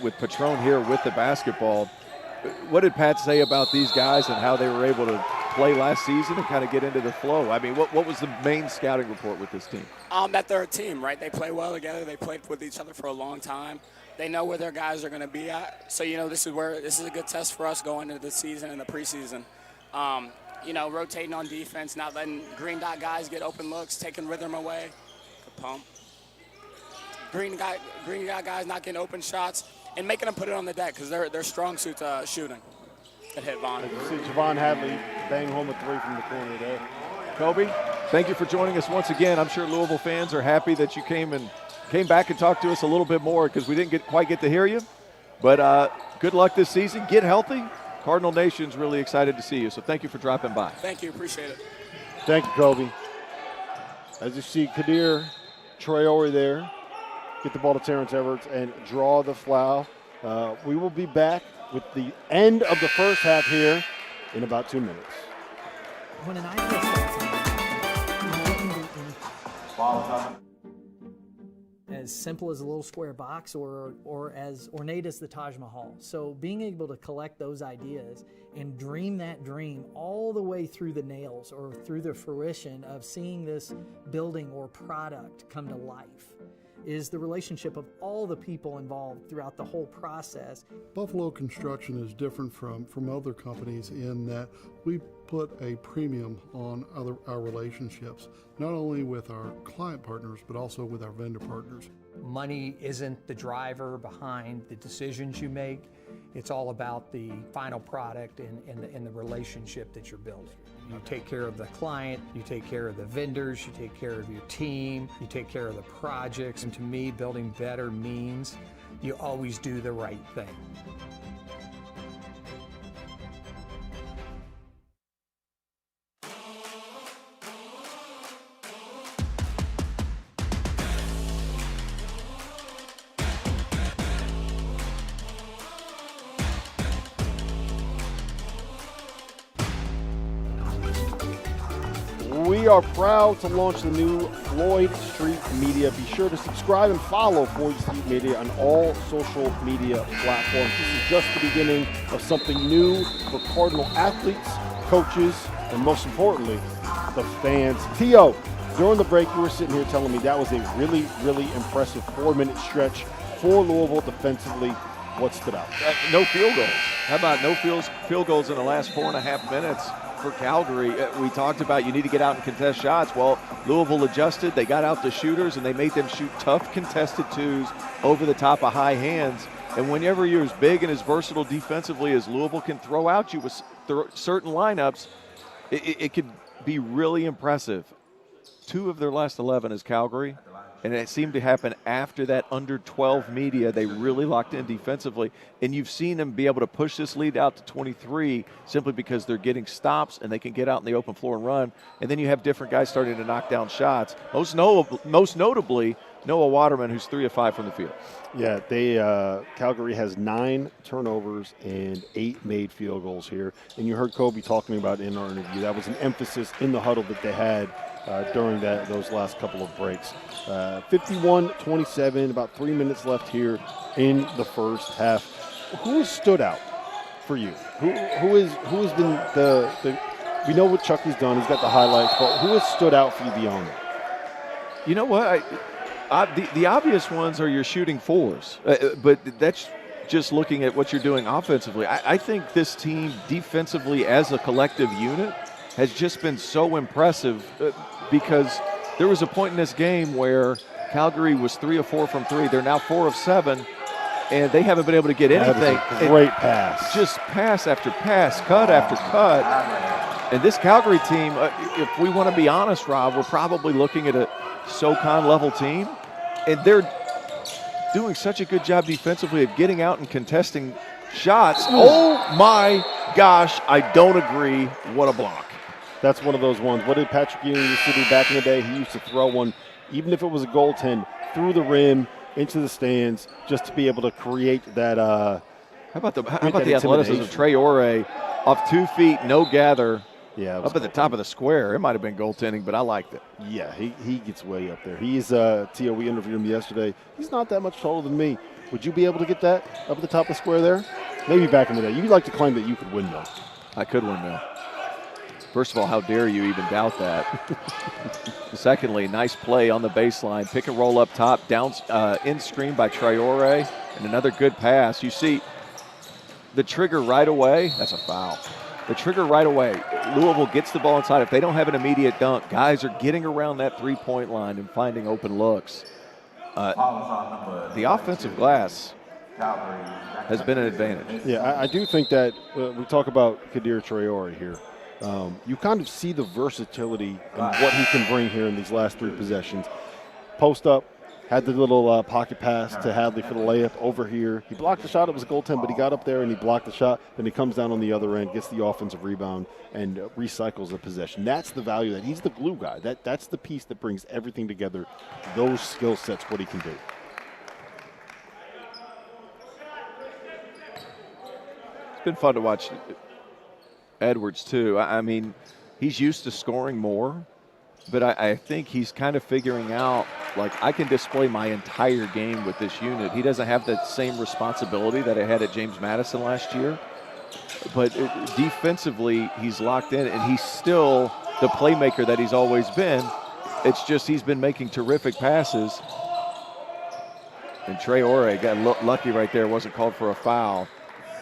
with Patron here with the basketball. What did Pat say about these guys and how they were able to play last season and kind of get into the flow? I mean, what was the main scouting report with this team?
That they're a team, right? They play well together. They played with each other for a long time. They know where their guys are going to be at. So, this is a good test for us going into the season and the preseason. Rotating on defense, not letting green dot guys get open looks, taking rhythm away. Good pump. Green dot guys not getting open shots and making them put it on the deck because their strong suit's shooting. Good hit, Vaughn.
See Javon Hadley bang home a 3 from the corner there.
Kobe, thank you for joining us once again. I'm sure Louisville fans are happy that you came back and talked to us a little bit more because we didn't quite get to hear you. But good luck this season. Get healthy. Cardinal Nation's really excited to see you, so thank you for dropping by.
Thank you. Appreciate it.
Thank you, Kobe. As you see, Kadir Traore there get the ball to Terrence Everett and draw the foul. We will be back with the end of the first half here in about 2 minutes.
When an idea starts, as simple as a little square box or as ornate as the Taj Mahal. So being able to collect those ideas and dream that dream all the way through the nails or through the fruition of seeing this building or product come to life is the relationship of all the people involved throughout the whole process.
Buffalo Construction is different from other companies in that we put a premium on our relationships, not only with our client partners, but also with our vendor partners.
Money isn't the driver behind the decisions you make. It's all about the final product and the relationship that you're building. You take care of the client, you take care of the vendors, you take care of your team, you take care of the projects. And to me, building better means you always do the right thing.
We are proud to launch the new Floyd Street Media. Be sure to subscribe and follow Floyd Street Media on all social media platforms. This is just the beginning of something new for Cardinal athletes, coaches, and most importantly, the fans. Tio, during the break, you were sitting here telling me that was a really, really impressive 4-minute stretch for Louisville defensively. what stood out?
No field goals. How about no field goals in the last 4.5 minutes for Calgary? We talked about you need to get out and contest shots. Well, Louisville adjusted. They got out the shooters, and they made them shoot tough contested twos over the top of high hands. And whenever you're as big and as versatile defensively as Louisville can throw out you with certain lineups, it could be really impressive. 2 of their last 11 is Calgary, and it seemed to happen after that under 12 media. They really locked in defensively, and you've seen them be able to push this lead out to 23 simply because they're getting stops and they can get out in the open floor and run. And then you have different guys starting to knock down shots. Most notably, Noah Waterman, who's 3 of 5 from the field.
Yeah, Calgary has 9 turnovers and 8 made field goals here. And you heard Kobe talking about it in our interview. That was an emphasis in the huddle that they had during those last couple of breaks. 51-27, about 3 minutes left here in the first half. Who has stood out for you? Who has been the we know what Chucky's done. He's got the highlights, but who has stood out for you beyond that?
You know what? The obvious ones are your shooting 4s, but that's just looking at what you're doing offensively. I think this team defensively as a collective unit has just been so impressive because there was a point in this game where Calgary was 3 of 4 from 3. They're now 4 of 7, and they haven't been able to get anything.
That is a great pass.
Just pass after pass, cut after cut. And this Calgary team, if we want to be honest, Rob, we're probably looking at a SoCon level team, and they're doing such a good job defensively of getting out and contesting shots. Oh my gosh, I don't agree. What a block.
That's one of those ones. What did Patrick Ewing used to do back in the day? He used to throw one, even if it was a goaltend, through the rim into the stands, just to be able to create that. How
about the athleticism of Trey Ore off 2 feet, no gather.
Yeah,
up at the top of the square. It might have been goaltending, but I liked it.
Yeah, he gets way up there. He's Tio, we interviewed him yesterday. He's not that much taller than me. Would you be able to get that up at the top of the square there? Maybe back in the day. You'd like to claim that you could windmill.
I could windmill. First of all, how dare you even doubt that? Secondly, nice play on the baseline. Pick and roll up top, down in screen by Traore, and another good pass. You see the trigger right away. That's a foul. The trigger right away. Louisville gets the ball inside. If they don't have an immediate dunk, guys are getting around that three-point line and finding open looks. The offensive glass has been an advantage.
Yeah, I do think that we talk about Kadir Traore here. You kind of see the versatility and what he can bring here in these last 3 possessions. Post up, had the little pocket pass to Hadley for the layup over here. He blocked the shot. It was a goaltend, but he got up there and he blocked the shot. Then he comes down on the other end, gets the offensive rebound, and recycles the possession. That's the value. That he's the glue guy. That's the piece that brings everything together. Those skill sets, what he can do.
It's been fun to watch Edwards, too. I mean, he's used to scoring more, but I think he's kind of figuring out, like, I can display my entire game with this unit. He doesn't have that same responsibility that I had at James Madison last year, but defensively, he's locked in, and he's still the playmaker that he's always been. It's just he's been making terrific passes. And Traore got lucky right there. Wasn't called for a foul.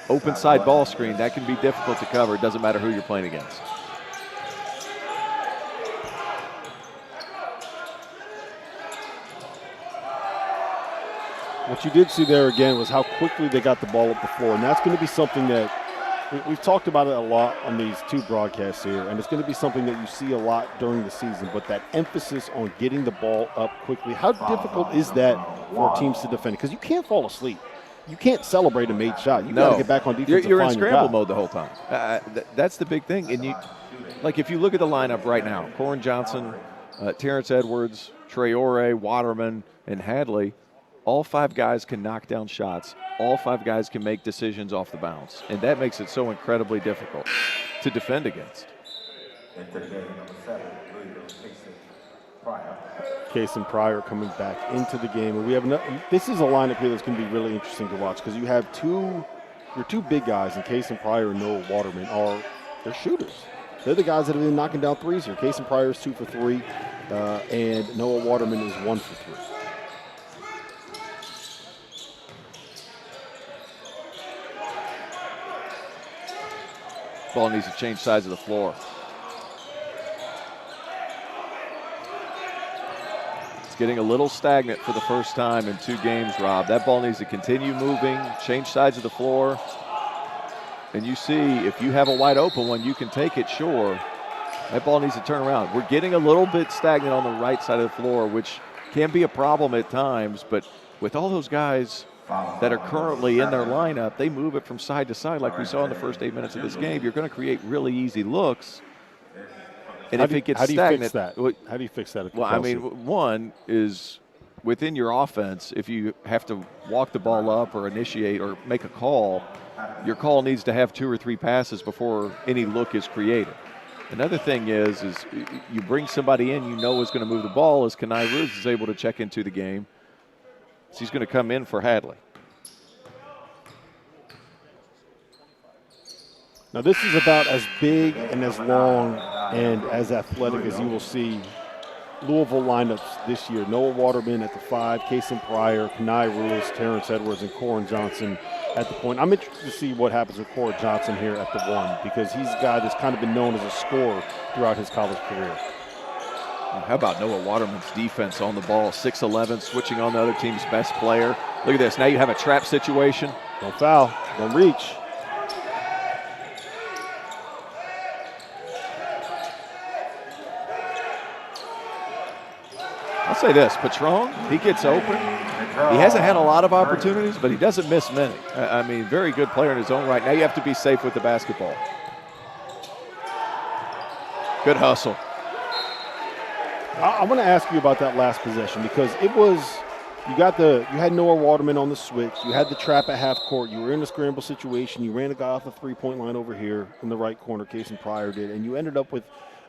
Open side ball screen, that can be difficult to cover. It doesn't matter who you're playing against.
What you did see there again was how quickly they got the ball up the floor, and that's going to be something that we've talked about it a lot on these 2 broadcasts here, and it's going to be something that you see a lot during the season, but that emphasis on getting the ball up quickly. How difficult is that for teams to defend? Because you can't fall asleep. You can't celebrate a made shot. You got to get back on defense.
You're in scramble mode the whole time. That's the big thing. And if you look at the lineup right now, Corin Johnson, Terrence Edwards, Traore, Waterman, and Hadley, all 5 guys can knock down shots. All 5 guys can make decisions off the bounce. And that makes it so incredibly difficult to defend against.
Kason Pryor coming back into the game. And we have this is a lineup here that's going to be really interesting to watch because you have your 2 big guys, and Kason Pryor and Noah Waterman they're shooters. They're the guys that have been knocking down threes here. Kason Pryor is 2 for 3, and Noah Waterman is 1 for 3.
Ball needs to change sides of the floor. It's getting a little stagnant for the first time in 2 games, Rob. That ball needs to continue moving, change sides of the floor. And you see, if you have a wide open one, you can take it, sure. That ball needs to turn around. We're getting a little bit stagnant on the right side of the floor, which can be a problem at times, but with all those guys that are currently in their lineup, they move it from side to side like we saw in the first 8 minutes of this game. You're going to create really easy looks. And if it gets stagnant,
how do you fix that?
Well, I mean, one is within your offense, if you have to walk the ball up or initiate or make a call, your call needs to have 2 or 3 passes before any look is created. Another thing is you bring somebody in you know is going to move the ball, as Kenai Rhodes is able to check into the game. So he's going to come in for Hadley.
Now this is about as big and as long and as athletic as you will see Louisville lineups this year. Noah Waterman at the 5, Kason Pryor, Kenai Rhodes, Terrence Edwards, and Corin Johnson at the point. I'm interested to see what happens with Corin Johnson here at the 1 because he's a guy that's kind of been known as a scorer throughout his college career.
How about Noah Waterman's defense on the ball? 6'11", switching on the other team's best player. Look at this. Now you have a trap situation.
Don't foul. Don't reach.
I'll say this. Patron, he gets open. He hasn't had a lot of opportunities, but he doesn't miss many. I mean, very good player in his own right. Now you have to be safe with the basketball. Good hustle.
I want to ask you about that last possession because it was you had Noah Waterman on the switch, you had the trap at half court, you were in a scramble situation, you ran a guy off the 3-point line over here in the right corner, Kason Pryor did, and you ended up with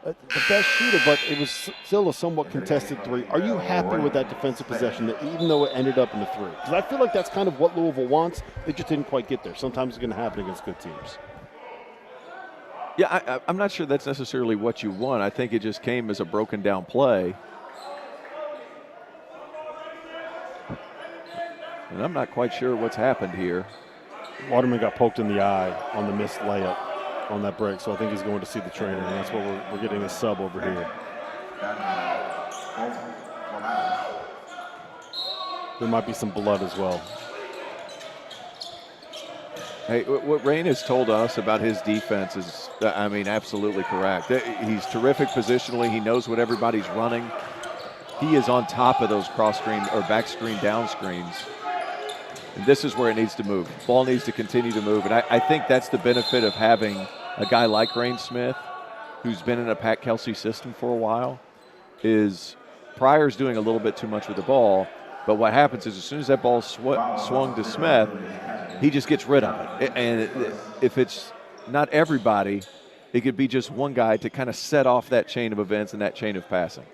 the best shooter, but it was still a somewhat contested 3. Are you happy with that defensive possession, that even though it ended up in the 3? Because I feel like that's kind of what Louisville wants. They just didn't quite get there. Sometimes it's going to happen against good teams.
Yeah, I'm not sure that's necessarily what you want. I think it just came as a broken down play. And I'm not quite sure what's happened here.
Waterman got poked in the eye on the missed layup on that break, so I think he's going to see the trainer, and that's what we're getting a sub over here. There might be some blood as well.
Hey, what Rain has told us about his defense is, I mean, absolutely correct. He's terrific positionally. He knows what everybody's running. He is on top of those cross screen or back screen down screens. And this is where it needs to move. Ball needs to continue to move. And I think that's the benefit of having a guy like Rain Smith, who's been in a Pat Kelsey system for a while, is Pryor's doing a little bit too much with the ball. But what happens is as soon as that ball swung to Smith, he just gets rid of it. And if it's not everybody, it could be just one guy to kind of set off that chain of events and that chain of passing.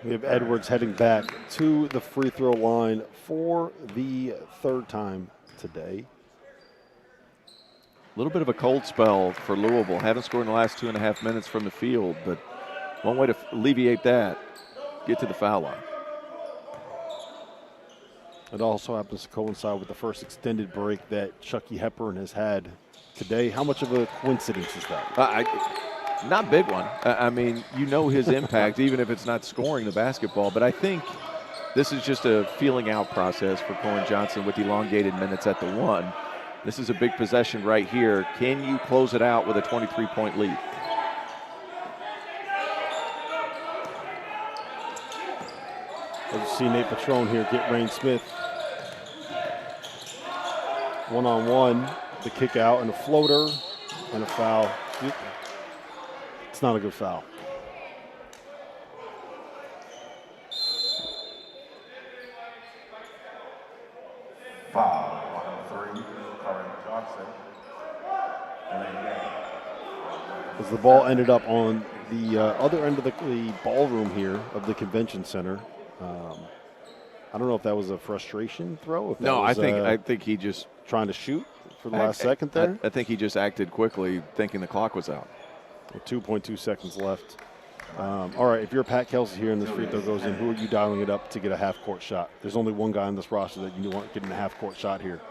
We have Edwards heading back to the free throw line for the 3rd time today.
A little bit of a cold spell for Louisville. Haven't scored in the last 2.5 minutes from the field, but one way to alleviate that, get to the foul line.
It also happens to coincide with the first extended break that Chucky Hepburn has had today. How much of a coincidence is that?
Not big one. I mean, you know his impact, even if it's not scoring the basketball. But I think this is just a feeling out process for Corin Johnson with elongated minutes at the 1. This is a big possession right here. Can you close it out with a 23-point lead?
As you see Nate Patron here get Rain Smith one-on-one, the kick out and a floater and a foul. It's not a good foul.
Foul, 103, Corin Johnson.
As the ball ended up on the other end of the ballroom here of the convention center. I don't know if that was a frustration throw. If
No,
was,
I think he just
trying to shoot for the last second there.
I think he just acted quickly, thinking the clock was out.
With 2.2 seconds left. All right, if you're Pat Kelsey here and this free throw goes in, who are you dialing it up to get a half-court shot? There's only one guy on this roster that you want getting a half-court shot here.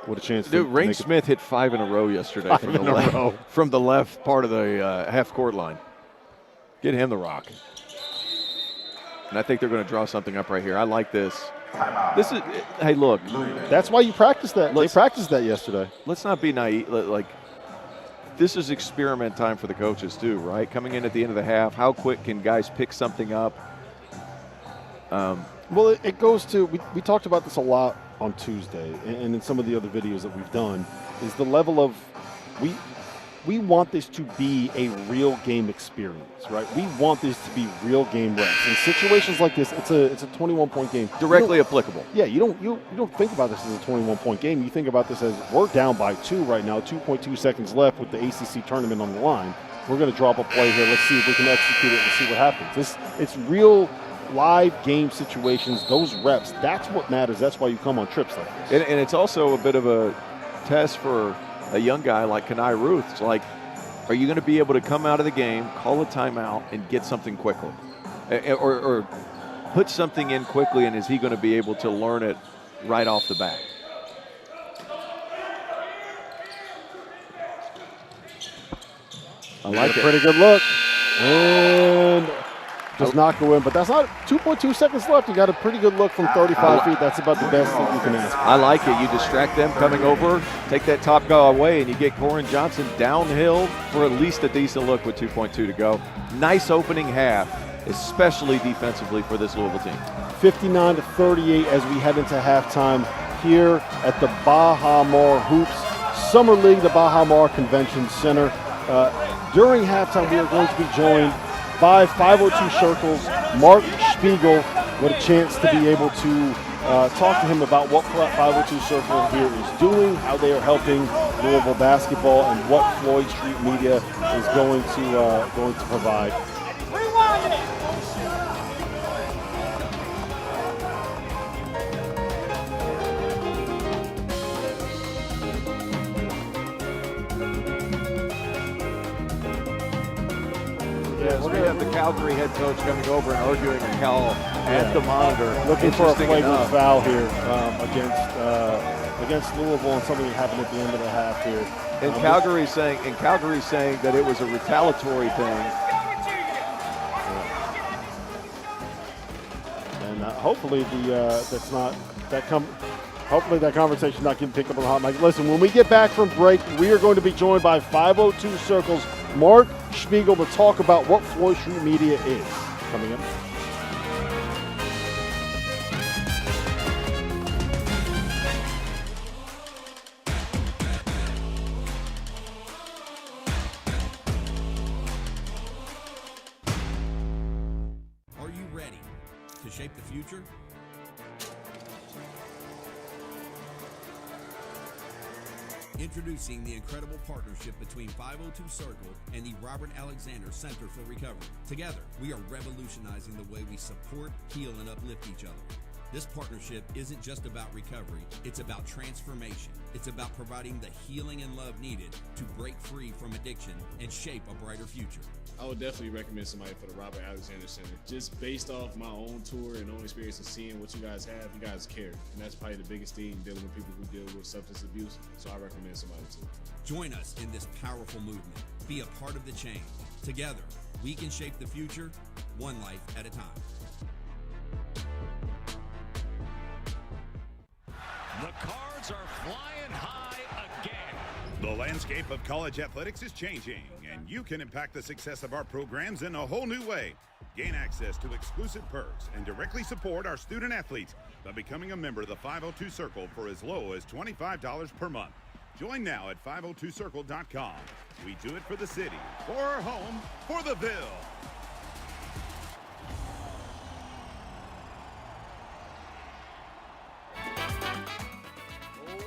with a chance
Dude,
to
Rain
make
Smith hit 5 in a row yesterday from the left part of the half-court line. Get him the rock. And I think they're going to draw something up right here. I like this. This is, hey, look.
That's why you practiced that. They practiced that yesterday.
Let's not be naive. Like, this is experiment time for the coaches too, right? Coming in at the end of the half, how quick can guys pick something up?
Well, it goes to, we talked about this a lot on Tuesday and in some of the other videos that we've done, is the level of, we want this to be a real game experience, right? We want this to be real game reps. In situations like this, it's a 21-point game.
Directly applicable.
Yeah, you don't think about this as a 21-point game. You think about this as we're down by 2 right now, 2.2 seconds left with the ACC tournament on the line. We're going to drop a play here. Let's see if we can execute it and see what happens. It's real live game situations, those reps. That's what matters. That's why you come on trips like this.
And it's also a bit of a test for a young guy like Kenai Ruth. It's like, are you going to be able to come out of the game, call a timeout, and get something quickly? Or put something in quickly, and is he going to be able to learn it right off the bat?
I like it. Pretty good look. And does not go in, but that's not 2.2 seconds left. You got a pretty good look from 35 feet. That's about the best that you can ask for.
I like it. You distract them coming over, take that top guy away, and you get Corin Johnson downhill for at least a decent look with 2.2 to go. Nice opening half, especially defensively for this Louisville team. 59-38 as we head into halftime here at the Bahamas Hoops Summer League, the Bahamas Convention Center. During halftime, we are going to be joined by 502 Circles, Mark Spiegel, with a chance to be able to talk to him about what 502 Circle here is doing, how they are helping Louisville basketball, and what Floyd Street Media is going to provide. We're going to have the Calgary head coach coming over and arguing with Cal at the monitor.
Looking for a flagrant foul here against Louisville, and something that happened at the end of the half here.
And Calgary's saying that it was a retaliatory thing.
And hopefully hopefully that conversation not getting picked up on the hot mic. Listen, when we get back from break, we are going to be joined by 502 Circles, Mark Spiegel, to talk about what Floyd Street Media is. Coming up.
Are you ready to shape the future? Introducing the incredible partnership between 502 Circle and the Robert Alexander Center for Recovery. Together, we are revolutionizing the way we support, heal, and uplift each other. This partnership isn't just about recovery, it's about transformation. It's about providing the healing and love needed to break free from addiction and shape a brighter future.
I would definitely recommend somebody for the Robert Alexander Center. Just based off my own tour and own experience of seeing what you guys have, you guys care. And that's probably the biggest thing dealing with people who deal with substance abuse. So I recommend somebody too.
Join us in this powerful movement. Be a part of the change. Together, we can shape the future, one life at a time.
The cards are flying high again. The landscape of college athletics is changing, and you can impact the success of our programs in a whole new way. Gain access to exclusive perks and directly support our student athletes by becoming a member of the 502 Circle for as low as $25 per month. Join now at 502circle.com. We do it for the city, for our home, for the Ville.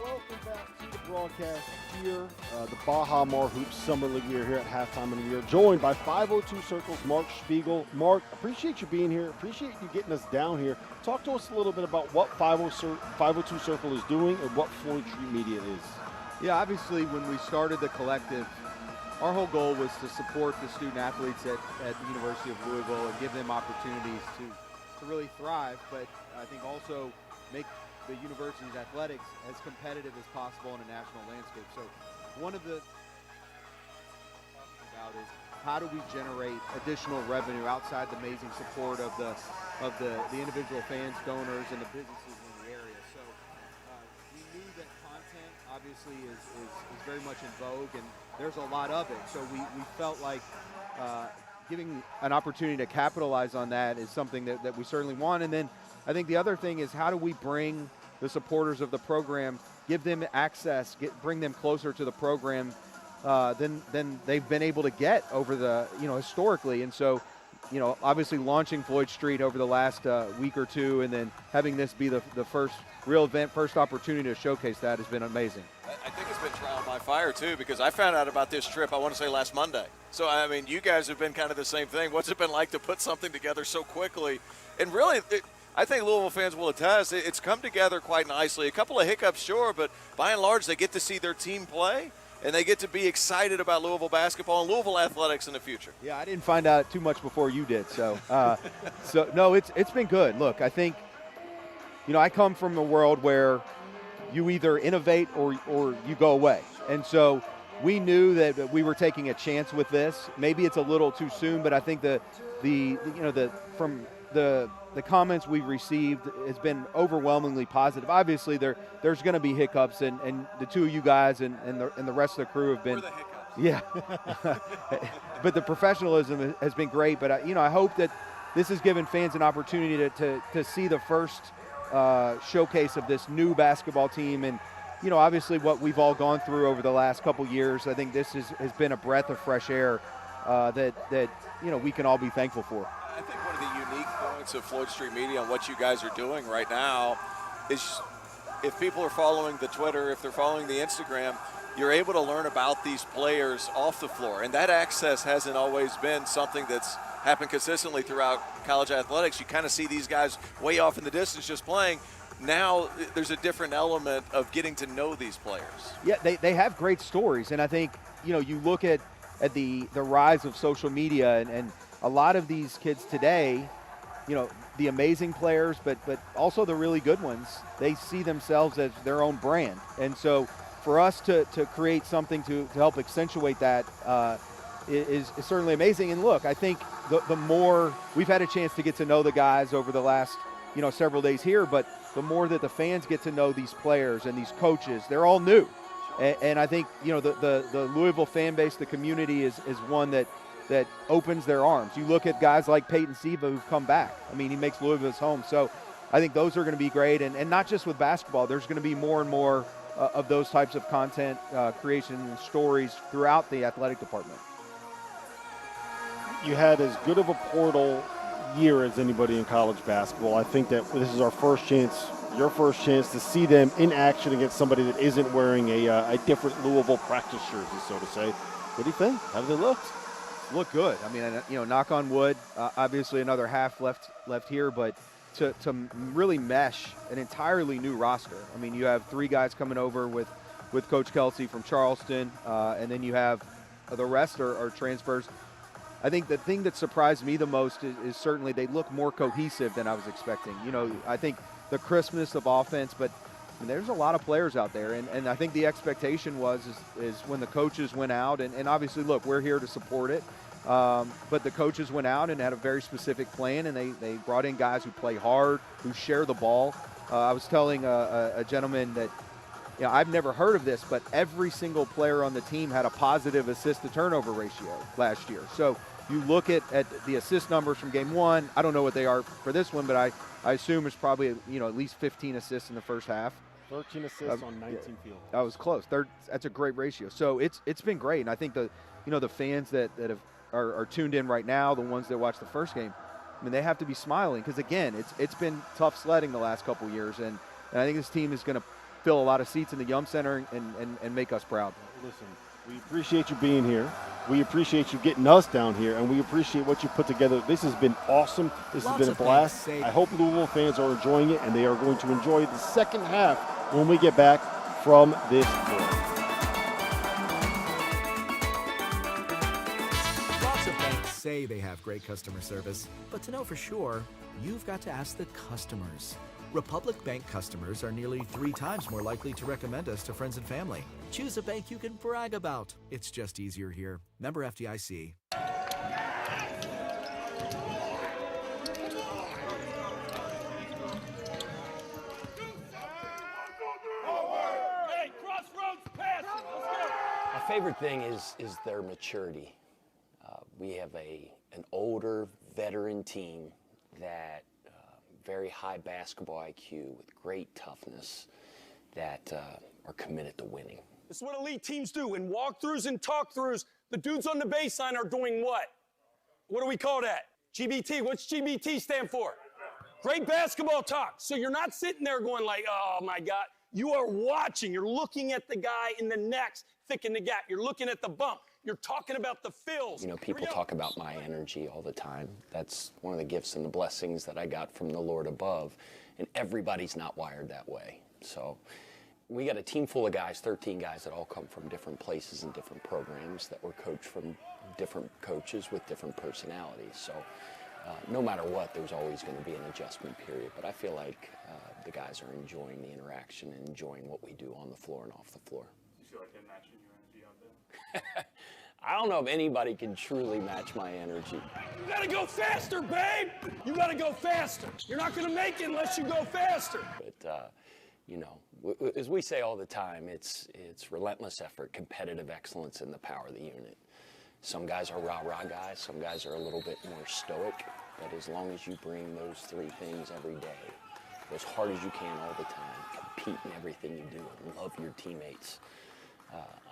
Welcome back to the broadcast here, the Bahamas Hoops Summer League. We are here at halftime, and we are joined by 502 Circles, Mark Spiegel. Mark, appreciate you being here. Appreciate you getting us down here. Talk to us a little bit about what 502 Circle is doing and what Floyd Street Media is.
Yeah, obviously when we started the collective, our whole goal was to support the student athletes at the University of Louisville and give them opportunities to really thrive, but I think also make the university's athletics as competitive as possible in a national landscape. So one of the about is how do we generate additional revenue outside the amazing support of the individual fans, donors, and the businesses in the area. So we knew that content obviously is very much in vogue, and there's a lot of it. So we felt like giving an opportunity to capitalize on that is something that we certainly want. And then I think the other thing is, how do we bring the supporters of the program, give them access, bring them closer to the program than they've been able to get over the, historically. And so, obviously launching Floyd Street over the last week or two, and then having this be the first real event, first opportunity to showcase that has been amazing.
I think it's been trial by fire, too, because I found out about this trip, I want to say last Monday. So, I mean, you guys have been kind of the same thing. What's it been like to put something together so quickly? And really, I think Louisville fans will attest, it's come together quite nicely. A couple of hiccups, sure, but by and large, they get to see their team play, and they get to be excited about Louisville basketball and Louisville athletics in the future.
Yeah, I didn't find out too much before you did. So, no, it's been good. Look, I think, I come from a world where you either innovate or you go away. And so we knew that we were taking a chance with this. Maybe it's a little too soon, but I think from the comments we've received has been overwhelmingly positive. Obviously, there's going to be hiccups, and the two of you guys and the rest of the crew have been.
We're the hiccups.
Yeah, but the professionalism has been great. But I hope that this has given fans an opportunity to see the first showcase of this new basketball team, and obviously what we've all gone through over the last couple years. I think this has been a breath of fresh air that we can all be thankful for.
I think one of the unique points of Floyd Street Media and what you guys are doing right now is, if people are following the Twitter, if they're following the Instagram, you're able to learn about these players off the floor. And that access hasn't always been something that's happened consistently throughout college athletics. You kind of see these guys way off in the distance just playing. Now there's a different element of getting to know these players.
Yeah, they have great stories. And I think, you look at the rise of social media, and a lot of these kids today, the amazing players, but also the really good ones, they see themselves as their own brand. And so for us to create something to help accentuate that is certainly amazing. And look, I think the more we've had a chance to get to know the guys over the last, several days here, but the more that the fans get to know these players and these coaches, they're all new. And I think, the Louisville fan base, the community is one that opens their arms. You look at guys like Peyton Siva who've come back. I mean, he makes Louisville his home. So I think those are going to be great. And not just with basketball, there's going to be more and more of those types of content creation and stories throughout the athletic department.
You had as good of a portal year as anybody in college basketball. I think that this is your first chance to see them in action against somebody that isn't wearing a different Louisville practice jersey, so to say. What do you think? How does it look?
Look good. I mean, knock on wood. Obviously, another half left here, but to really mesh an entirely new roster. I mean, you have 3 guys coming over with Coach Kelsey from Charleston, and then you have the rest are transfers. I think the thing that surprised me the most is certainly they look more cohesive than I was expecting. I think the crispness of offense, but there's a lot of players out there, and I think the expectation is when the coaches went out, and obviously, look, we're here to support it, but the coaches went out and had a very specific plan, and they brought in guys who play hard, who share the ball. I was telling a gentleman that, I've never heard of this, but every single player on the team had a positive assist-to-turnover ratio last year. So you look at the assist numbers from game 1. I don't know what they are for this one, but I assume it's probably at least 15 assists in the first half.
13 assists on 19 field.
That was close. That's a great ratio. So it's been great, and I think the fans that are tuned in right now, the ones that watched the first game, I mean, they have to be smiling because, again, it's been tough sledding the last couple of years, and I think this team is going to fill a lot of seats in the Yum Center and make us proud.
Listen, we appreciate you being here. We appreciate you getting us down here, and we appreciate what you put together. This has been awesome. This has been a blast. I hope Louisville fans are enjoying it, and they are going to enjoy the second half when we get back from this break.
Lots of banks say they have great customer service, but to know for sure, you've got to ask the customers. Republic Bank customers are nearly 3 times more likely to recommend us to friends and family. Choose a bank you can brag about. It's just easier here. Member FDIC.
My favorite thing is their maturity. We have an older veteran team that very high basketball IQ with great toughness that are committed to winning.
This is what elite teams do. In walkthroughs and talkthroughs, the dudes on the baseline are doing what? What do we call that? GBT. What's GBT stand for? Great basketball talk. So you're not sitting there going like, oh my God. You are watching. You're looking at the guy in the next, thick in the gap. You're looking at the bump. You're talking about the fills.
You know, people talk about my energy all the time. That's one of the gifts and the blessings that I got from the Lord above. And everybody's not wired that way. So we got a team full of guys, 13 guys that all come from different places and different programs that were coached from different coaches with different personalities. So no matter what, there's always going to be an adjustment period. But I feel like the guys are enjoying the interaction and enjoying what we do on the floor and off the floor.
You feel like they're matching your energy out there?
I don't know if anybody can truly match my energy.
You gotta go faster, babe! You gotta go faster. You're not gonna make it unless you go faster.
But, you know, as we say all the time, it's relentless effort, competitive excellence, and the power of the unit. Some guys are rah-rah guys, some guys are a little bit more stoic, but as long as you bring those 3 things every day, go as hard as you can all the time, compete in everything you do, and love your teammates.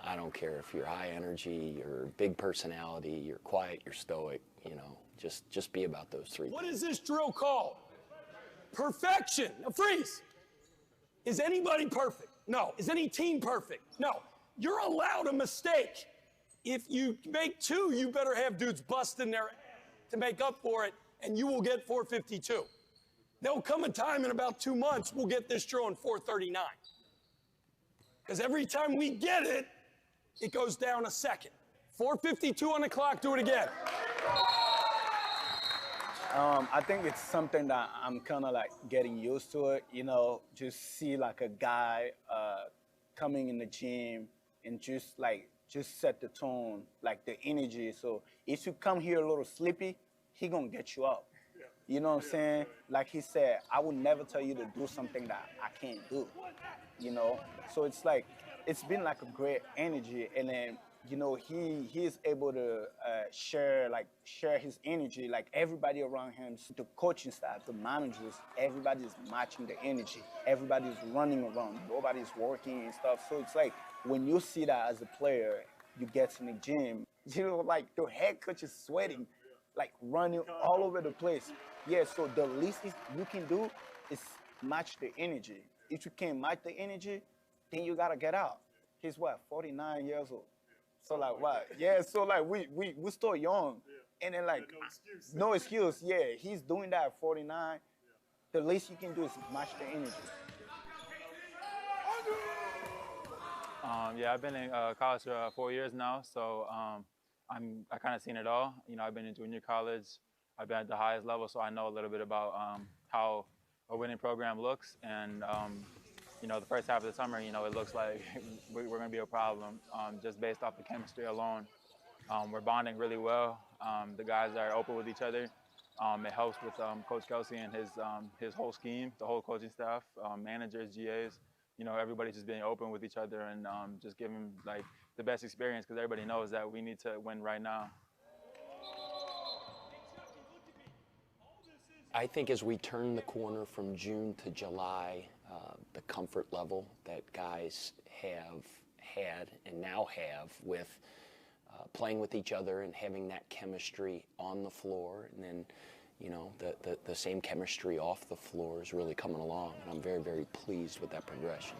I don't care if you're high energy, you're big personality, you're quiet, you're stoic, you know, just be about those 3
What
things.
is this drill called? Perfection. Now freeze. Is anybody perfect? No. Is any team perfect? No. You're allowed a mistake. If you make 2, you better have dudes busting their to make up for it, and you will get 452. There'll come a time in about 2 months we'll get this drill in 439. Because every time we get it, it goes down a second. 4:52 on the clock, do it again.
I think it's something that I'm kind of like getting used to it, you know, just see like a guy coming in the gym and just set the tone, like the energy. So if you come here a little sleepy, he gonna get you up. You know what I'm saying? Like he said, I would never tell you to do something that I can't do, you know? So it's like, it's been like a great energy. And then, you know, he is able to share his energy, like everybody around him, the coaching staff, the managers, everybody's matching the energy. Everybody's running around, nobody's working and stuff. So it's like, when you see that as a player, you get in the gym, you know, like the head coach is sweating, like running all over the place. Yeah, so the least you can do is match the energy. If you can't match the energy, then you gotta get out. He's what, 49 years old? So like what? Yeah, so like we still young. And then like, no excuse. Yeah, he's doing that at 49. The least you can do is match the energy.
Yeah, I've been in college for 4 years now, so I kind of seen it all. You know, I've been in junior college. I've been at the highest level, so I know a little bit about how a winning program looks. And you know, the first half of the summer, you know, it looks like we're going to be a problem just based off the chemistry alone. We're bonding really well. The guys are open with each other. It helps with Coach Kelsey and his whole scheme, the whole coaching staff, managers, GAs. You know, everybody's just being open with each other and just giving like the best experience because everybody knows that we need to win right now.
I think as we turn the corner from June to July, the comfort level that guys have had and now have with playing with each other and having that chemistry on the floor, and then, you know, the same chemistry off the floor is really coming along, and I'm very, very pleased with that progression.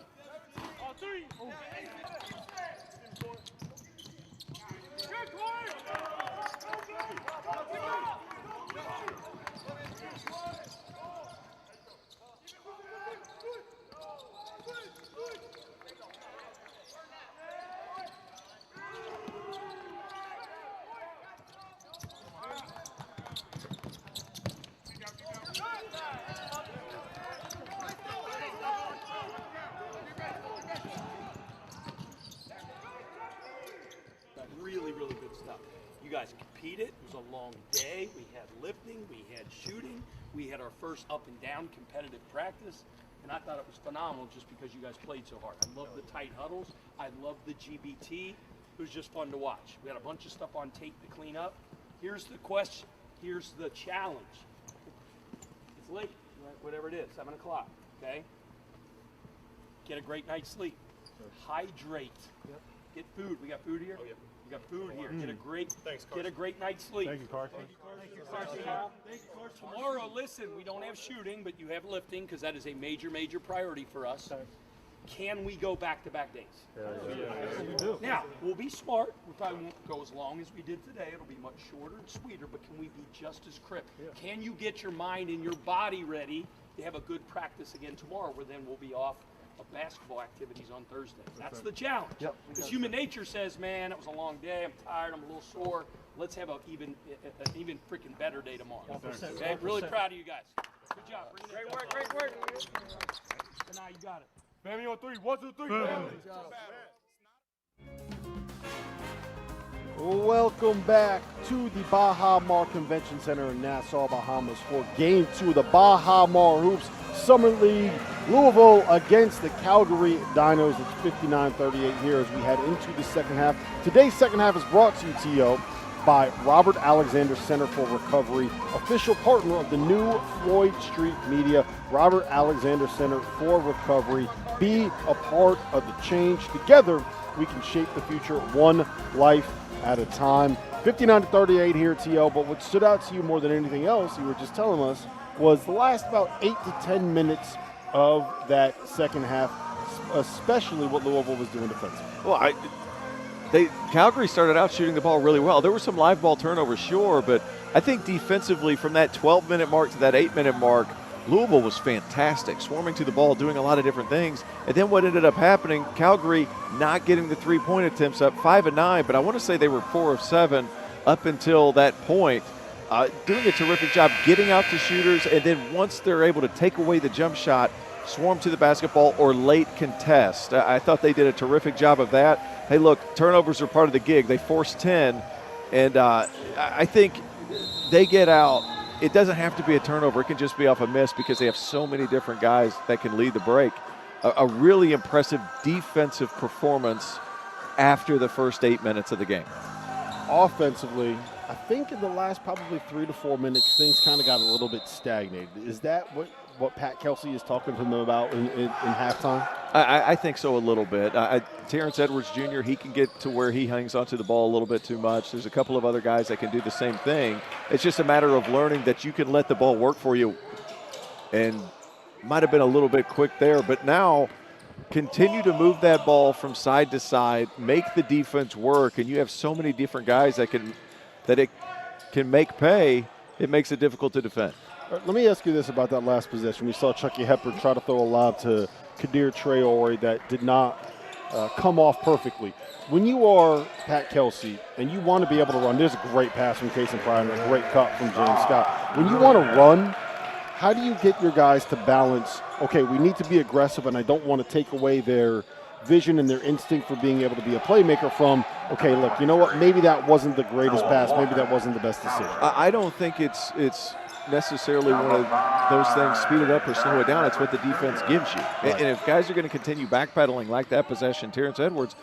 guys competed. It was a long day. We had lifting, we had shooting, we had our first up and down competitive practice, and I thought it was phenomenal just because you guys played so hard. I love the tight huddles. I love the GBT. It was just fun to watch. We had a bunch of stuff on tape to clean up. Here's the question. Here's the challenge. It's late, right? Whatever it is, 7 o'clock, okay? Get a great night's sleep. Hydrate. Yep. Get food. We got food here? Oh, yeah. We got food here. Get a great night's sleep.
Thank you, Carson.
Thank you, Carson. Tomorrow, listen, we don't have shooting, but you have lifting because that is a major, major priority for us. Can we go back-to-back days?
Yeah.
Now, we'll be smart. We probably won't go as long as we did today. It'll be much shorter and sweeter, but can we be just as crisp? Yeah. Can you get your mind and your body ready to have a good practice again tomorrow, where then we'll be off of basketball activities on Thursday? That's the challenge. Yep. Because human nature says, man, it was a long day. I'm tired. I'm a little sore. Let's have an even freaking better day tomorrow. Okay? Really proud of you guys. Good job. Great work. Great work. Now you got it.
Family on 3. 1, 2, 3. Welcome back to the Baha Mar Convention Center in Nassau, Bahamas for Game 2 of the Baha Mar Hoops Summer League. Louisville against the Calgary Dinos. It's 59-38 here as we head into the second half. Today's second half is brought to you, T.O., by Robert Alexander Center for Recovery, official partner of the new Floyd Street Media. Robert Alexander Center for Recovery. Be a part of the change. Together, we can shape the future one life at a time. 59-38 here, T.O., but what stood out to you more than anything else, you were just telling us, was the last about 8 to 10 minutes of that second half, especially what Louisville was doing defensively.
Well, Calgary started out shooting the ball really well. There were some live ball turnovers, sure, but I think defensively from that 12-minute mark to that 8-minute mark, Louisville was fantastic, swarming to the ball, doing a lot of different things. And then what ended up happening, Calgary not getting the three-point attempts up, 5 of 9, but I want to say they were 4 of 7 up until that point. Doing a terrific job getting out to shooters, and then once they're able to take away the jump shot, swarm to the basketball or late contest. I thought they did a terrific job of that. Hey, look, turnovers are part of the gig. They forced 10, and I think they get out. It doesn't have to be a turnover. It can just be off a miss because they have so many different guys that can lead the break. A really impressive defensive performance after the first 8 minutes of the game.
Offensively, I think in the last probably 3 to 4 minutes, things kind of got a little bit stagnated. Is that what Pat Kelsey is talking to them about in halftime?
I think so a little bit. Terrence Edwards Jr., he can get to where he hangs onto the ball a little bit too much. There's a couple of other guys that can do the same thing. It's just a matter of learning that you can let the ball work for you, and might have been a little bit quick there, but now continue to move that ball from side to side, make the defense work, and you have so many different guys that it can make pay. It makes it difficult to defend.
Let me ask you this about that last possession. We saw Chucky Hepburn try to throw a lob to Kadir Traore that did not come off perfectly. When you are Pat Kelsey and you want to be able to run, there's a great pass from Casey Pryor and a great cut from James Scott. When you want to run, how do you get your guys to balance, okay, we need to be aggressive and I don't want to take away their vision and their instinct for being able to be a playmaker from, okay, look, you know what, maybe that wasn't the greatest pass, maybe that wasn't the best decision.
I don't think it's necessarily one of those things, speed it up or slow it down. It's what the defense gives you. Right. And if guys are going to continue backpedaling like that possession, Terrence Edwards,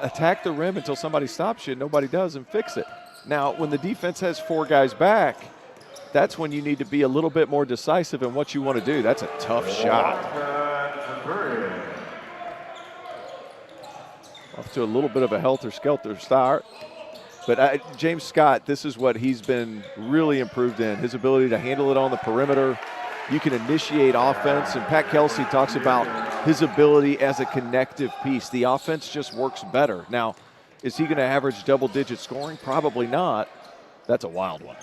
attack the rim until somebody stops you, nobody does, and fix it. Now, when the defense has 4 guys back, that's when you need to be a little bit more decisive in what you want to do. That's a tough shot. Off to a little bit of a helter-skelter start. But James Scott, this is what he's been really improved in, his ability to handle it on the perimeter. You can initiate offense, and Pat Kelsey talks about his ability as a connective piece. The offense just works better. Now, is he going to average double-digit scoring? Probably not. That's a wild one.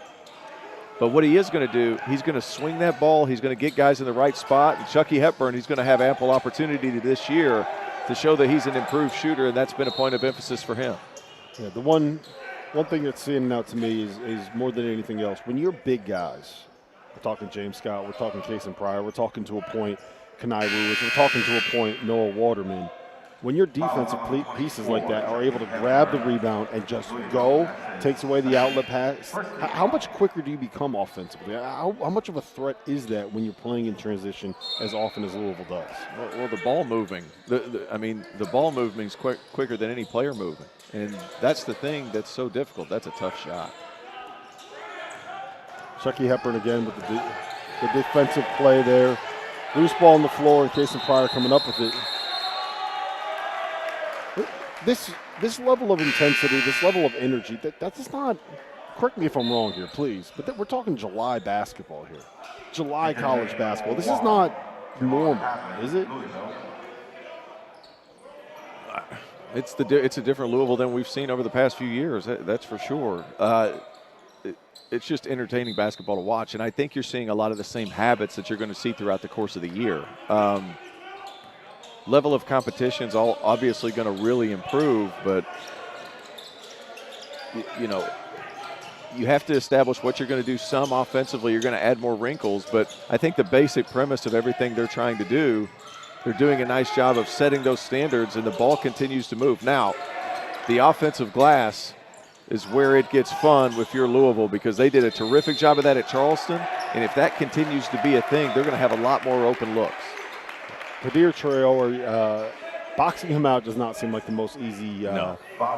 But what he is going to do, he's going to swing that ball. He's going to get guys in the right spot. And Chucky Hepburn, he's going to have ample opportunity this year to show that he's an improved shooter, and that's been a point of emphasis for him.
Yeah, the one thing that's standing out to me is more than anything else, when you're big guys, we're talking James Scott, we're talking Casey Pryor, we're talking to a point Kenai Lewis, we're talking to a point Noah Waterman, when your defensive pieces like that are able to grab the rebound and just go, takes away the outlet pass, how much quicker do you become offensively? How much of a threat is that when you're playing in transition as often as Louisville does?
Well, the ball moving. The ball moving is quicker than any player moving. And that's the thing that's so difficult. That's a tough shot.
Chucky Hepburn again with the defensive play there. Loose ball on the floor and Kason Pryor coming up with it. This level of intensity, this level of energy, that's not, correct me if I'm wrong here, please, but we're talking July basketball here. July college basketball. This is not normal, is it?
It's a different Louisville than we've seen over the past few years, that's for sure. It's just entertaining basketball to watch, and I think you're seeing a lot of the same habits that you're going to see throughout the course of the year. Level of competition is all obviously going to really improve, but you have to establish what you're going to do. Some offensively, you're going to add more wrinkles, but I think the basic premise of everything they're trying to do, they're doing a nice job of setting those standards, and the ball continues to move. Now, the offensive glass is where it gets fun with your Louisville, because they did a terrific job of that at Charleston, and if that continues to be a thing, they're going to have a lot more open looks.
Kadir Traore, boxing him out does not seem like the most easy,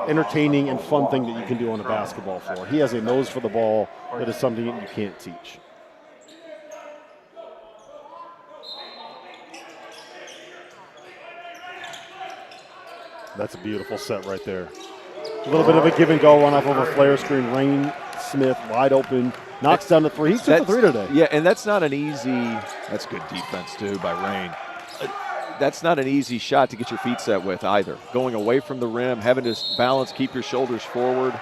entertaining and fun thing that you can do on a basketball floor. He has a nose for the ball that is something that you can't teach. That's a beautiful set right there. A little bit of a give and go run off of a flare screen. Rain Smith wide open, knocks down the three. He took the three today.
Yeah, and that's not an easy, that's good defense too by Rain. That's not an easy shot to get your feet set with either. Going away from the rim, having to balance, keep your shoulders forward.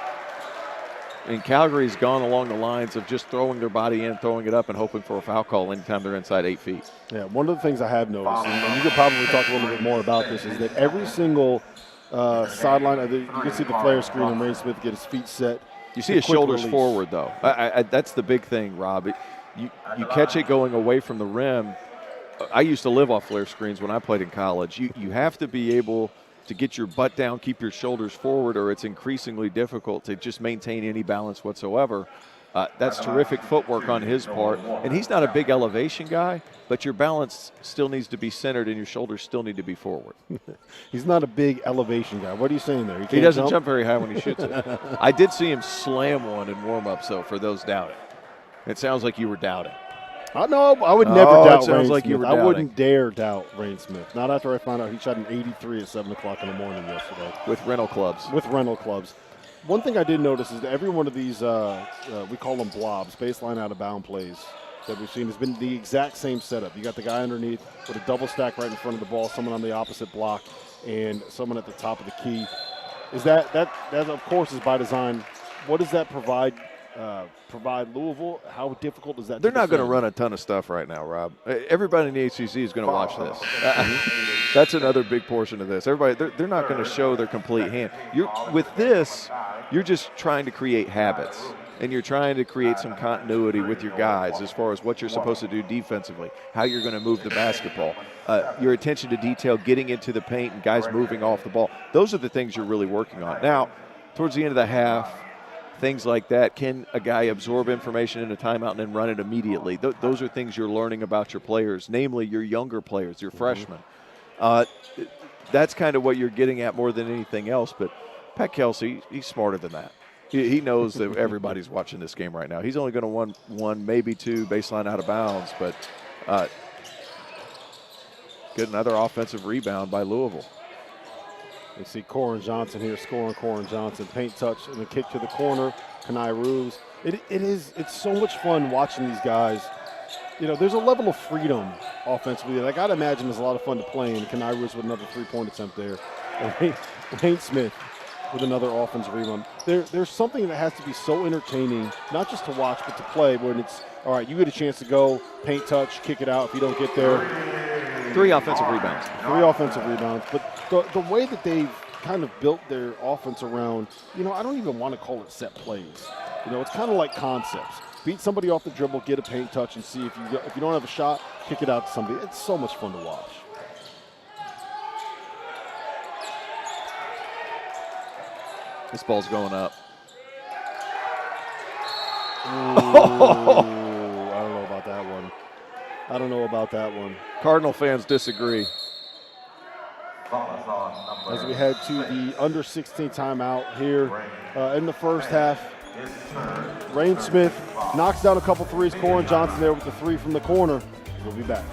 And Calgary's gone along the lines of just throwing their body in, throwing it up, and hoping for a foul call anytime they're inside 8 feet.
Yeah, one of the things I have noticed, and you could probably talk a little bit more about this, is that every single sideline, you can see the flare screen and Rain Smith get his feet set.
You see his shoulders forward, though. That's the big thing, Rob. You catch it going away from the rim. I used to live off flare screens when I played in college. You have to be able to get your butt down, keep your shoulders forward, or it's increasingly difficult to just maintain any balance whatsoever. That's terrific footwork on his part. And he's not a big elevation guy, but your balance still needs to be centered and your shoulders still need to be forward.
He's not a big elevation guy. What are you saying there?
He doesn't jump very high when he shoots it. I did see him slam one in warm-ups, though, for those doubting. It sounds like you were doubting.
No, I would never doubt Rain
like
Smith. I wouldn't dare doubt Rain Smith. Not after I found out he shot an 83 at 7 o'clock in the morning yesterday.
With rental clubs.
With rental clubs. One thing I did notice is that every one of these, we call them blobs, baseline out of bound plays that we've seen has been the exact same setup. You got the guy underneath with a double stack right in front of the ball, someone on the opposite block, and someone at the top of the key. Is that of course is by design. What does that provide Louisville? How difficult is that?
They're not going to run a ton of stuff right now, Rob. Everybody in the ACC is going to watch this. That's another big portion of this. Everybody, they're not going to show their complete hand. With this, you're just trying to create habits, and you're trying to create some continuity with your guys as far as what you're supposed to do defensively, how you're going to move the basketball, your attention to detail, getting into the paint, and guys moving off the ball. Those are the things you're really working on. Now, towards the end of the half, things like that. Can a guy absorb information in a timeout and then run it immediately? Those are things you're learning about your players, namely your younger players, your freshmen. That's kind of what you're getting at more than anything else. But Pat Kelsey, he's smarter than that. He knows that everybody's watching this game right now. He's only going to win one, maybe two baseline out of bounds, but get another offensive rebound by Louisville.
You see Corin Johnson here scoring. Corin Johnson, paint touch and a kick to the corner. Kanai Ruse. It's so much fun watching these guys. You know, there's a level of freedom offensively that I got to imagine is a lot of fun to play. And Kanai Ruse with another three-point attempt there. And Wayne Smith with another offensive rebound. There's something that has to be so entertaining, not just to watch, but to play, when it's, all right, you get a chance to go, paint touch, kick it out if you don't get there.
3 offensive rebounds.
3 offensive rebounds. But the way that they've kind of built their offense around, you know, I don't even want to call it set plays. You know, it's kind of like concepts. Beat somebody off the dribble, get a paint touch, and see if you don't have a shot, kick it out to somebody. It's so much fun to watch.
This ball's going up.
Ooh, I don't know about that one. I don't know about that one.
Cardinal fans disagree.
As we head to the under 16 timeout here in the first half, Rain Smith knocks down a couple threes. Corin Johnson there with the three from the corner. We'll be back.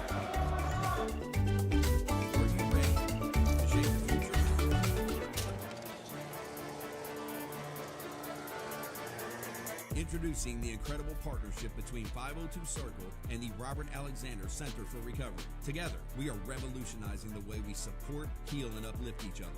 Introducing the incredible partnership between 502 Circle and the Robert Alexander Center for Recovery. Together, we are revolutionizing the way we support, heal, and uplift each other.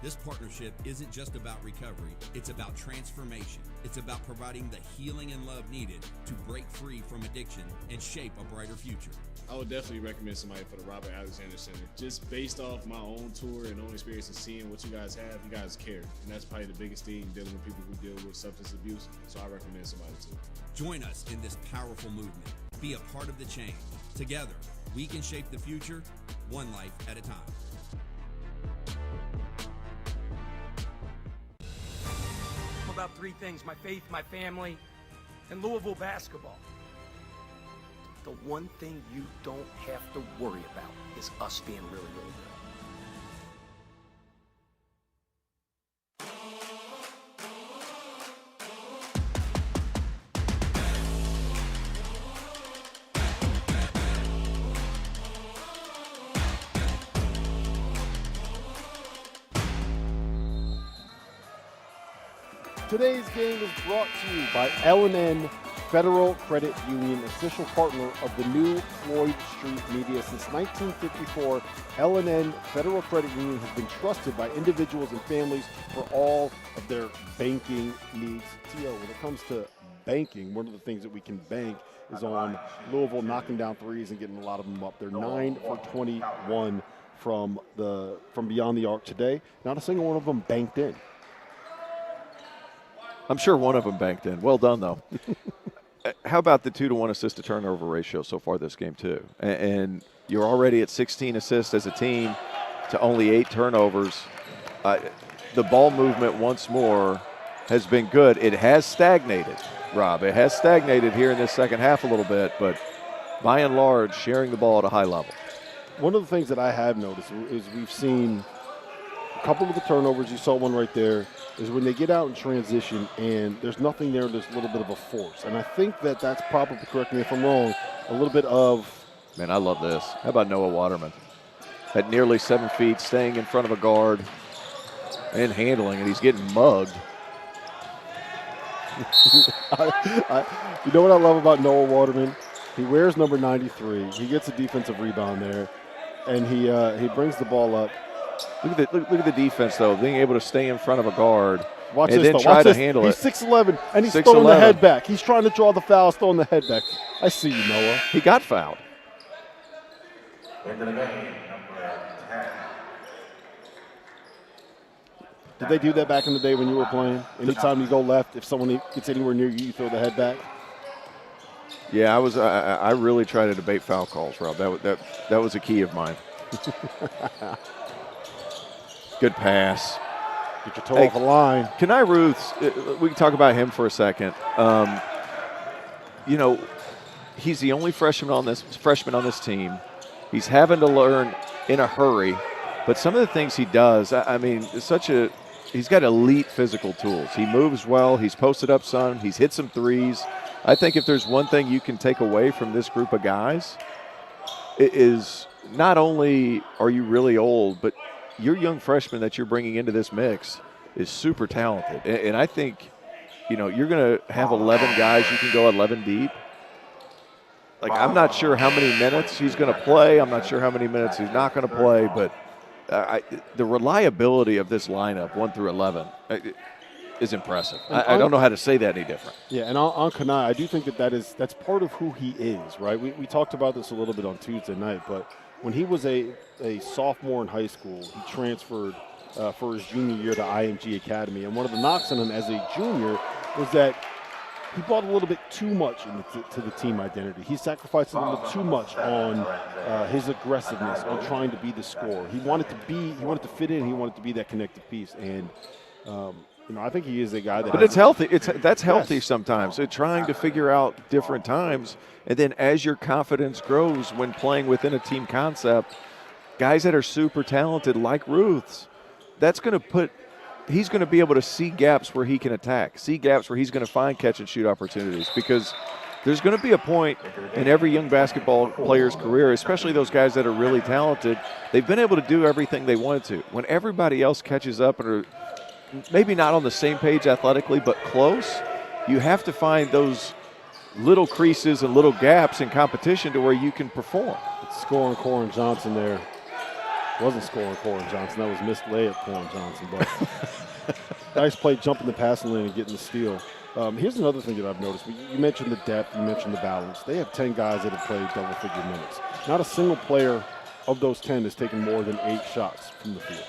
This partnership isn't just about recovery, it's about transformation. It's about providing the healing and love needed to break free from addiction and shape a brighter future.
I would definitely recommend somebody for the Robert Alexander Center. Just based off my own tour and own experience and seeing what you guys have, you guys care. And that's probably the biggest thing dealing with people who deal with substance abuse. So I recommend somebody too.
Join us in this powerful movement. Be a part of the change. Together, we can shape the future, one life at a time.
I'm about three things: my faith, my family, and Louisville basketball. The one thing you don't have to worry about is us being really, really good.
Today's game is brought to you by L&N Federal Credit Union, official partner of the new Floyd Street Media. Since 1954, L&N Federal Credit Union has been trusted by individuals and families for all of their banking needs. T.O., when it comes to banking, one of the things that we can bank is on Louisville knocking down threes and getting a lot of them up. They're 9 for 21 from beyond the arc today. Not a single one of them banked in.
I'm sure one of them banked in. Well done, though. How about the 2-to-1 assist to turnover ratio so far this game, too? And you're already at 16 assists as a team to only 8 turnovers. The ball movement, once more, has been good. It has stagnated, Rob. It has stagnated here in this second half a little bit, but by and large, sharing the ball at a high level.
One of the things that I have noticed is we've seen a couple of the turnovers. You saw one right there. Is when they get out in transition and there's nothing there, there's a little bit of a force. And I think that that's probably, correct me if I'm wrong, a little bit of...
Man, I love this. How about Noah Waterman? At nearly 7 feet, staying in front of a guard and handling it. He's getting mugged.
You know what I love about Noah Waterman? He wears number 93. He gets a defensive rebound there, and he brings the ball up.
Look at the defense, though, being able to stay in front of a guard
Watch
and
this,
then
though.
try
Watch
to
this.
handle
He's
it.
6'11", and he's
6'11".
throwing the head back. He's trying to draw the foul, throwing the head back. I see you, Noah.
He got fouled.
Into the game, number 10.
Did they do that back in the day when you were playing? Anytime you go left, if someone gets anywhere near you, you throw the head back?
Yeah, I really try to debate foul calls, Rob. That was a key of mine. Good pass.
Get your toe off the line.
Kenai Ruths, we can talk about him for a second. He's the only freshman on this team. He's having to learn in a hurry, but some of the things he does, he's got elite physical tools. He moves well. He's posted up some. He's hit some threes. I think if there's one thing you can take away from this group of guys, it is not only are you really old, but your young freshman that you're bringing into this mix is super talented. And I think, you're going to have 11 guys. You can go 11 deep. Like, I'm not sure how many minutes he's going to play. I'm not sure how many minutes he's not going to play. But the reliability of this lineup, 1 through 11, is impressive. I don't know how to say that any different.
Yeah, and on Kenai, I do think that's part of who he is, right? We talked about this a little bit on Tuesday night, but when he was a sophomore in high school, he transferred for his junior year to IMG Academy. And one of the knocks on him as a junior was that he brought a little bit too much to the team identity. He sacrificed a little bit too much on his aggressiveness, on trying to be the scorer. He wanted to fit in. He wanted to be that connective piece. And I think he is a guy that.
But it's healthy. That's healthy sometimes. So trying to figure out different times, and then as your confidence grows when playing within a team concept, guys that are super talented like Ruth's, that's going to put. He's going to be able to see gaps where he can attack, see gaps where he's going to find catch and shoot opportunities, because there's going to be a point in every young basketball player's career, especially those guys that are really talented. They've been able to do everything they wanted to. When everybody else catches up and are maybe not on the same page athletically, but close, you have to find those little creases and little gaps in competition to where you can perform.
It's scoring Corin Johnson there. Wasn't scoring Corin Johnson. That was missed layup Corin Johnson. But nice play, jumping the passing lane and getting the steal. Here's another thing that I've noticed. You mentioned the depth. You mentioned the balance. They have 10 guys that have played double-figure minutes. Not a single player of those 10 has taken more than 8 shots from the field.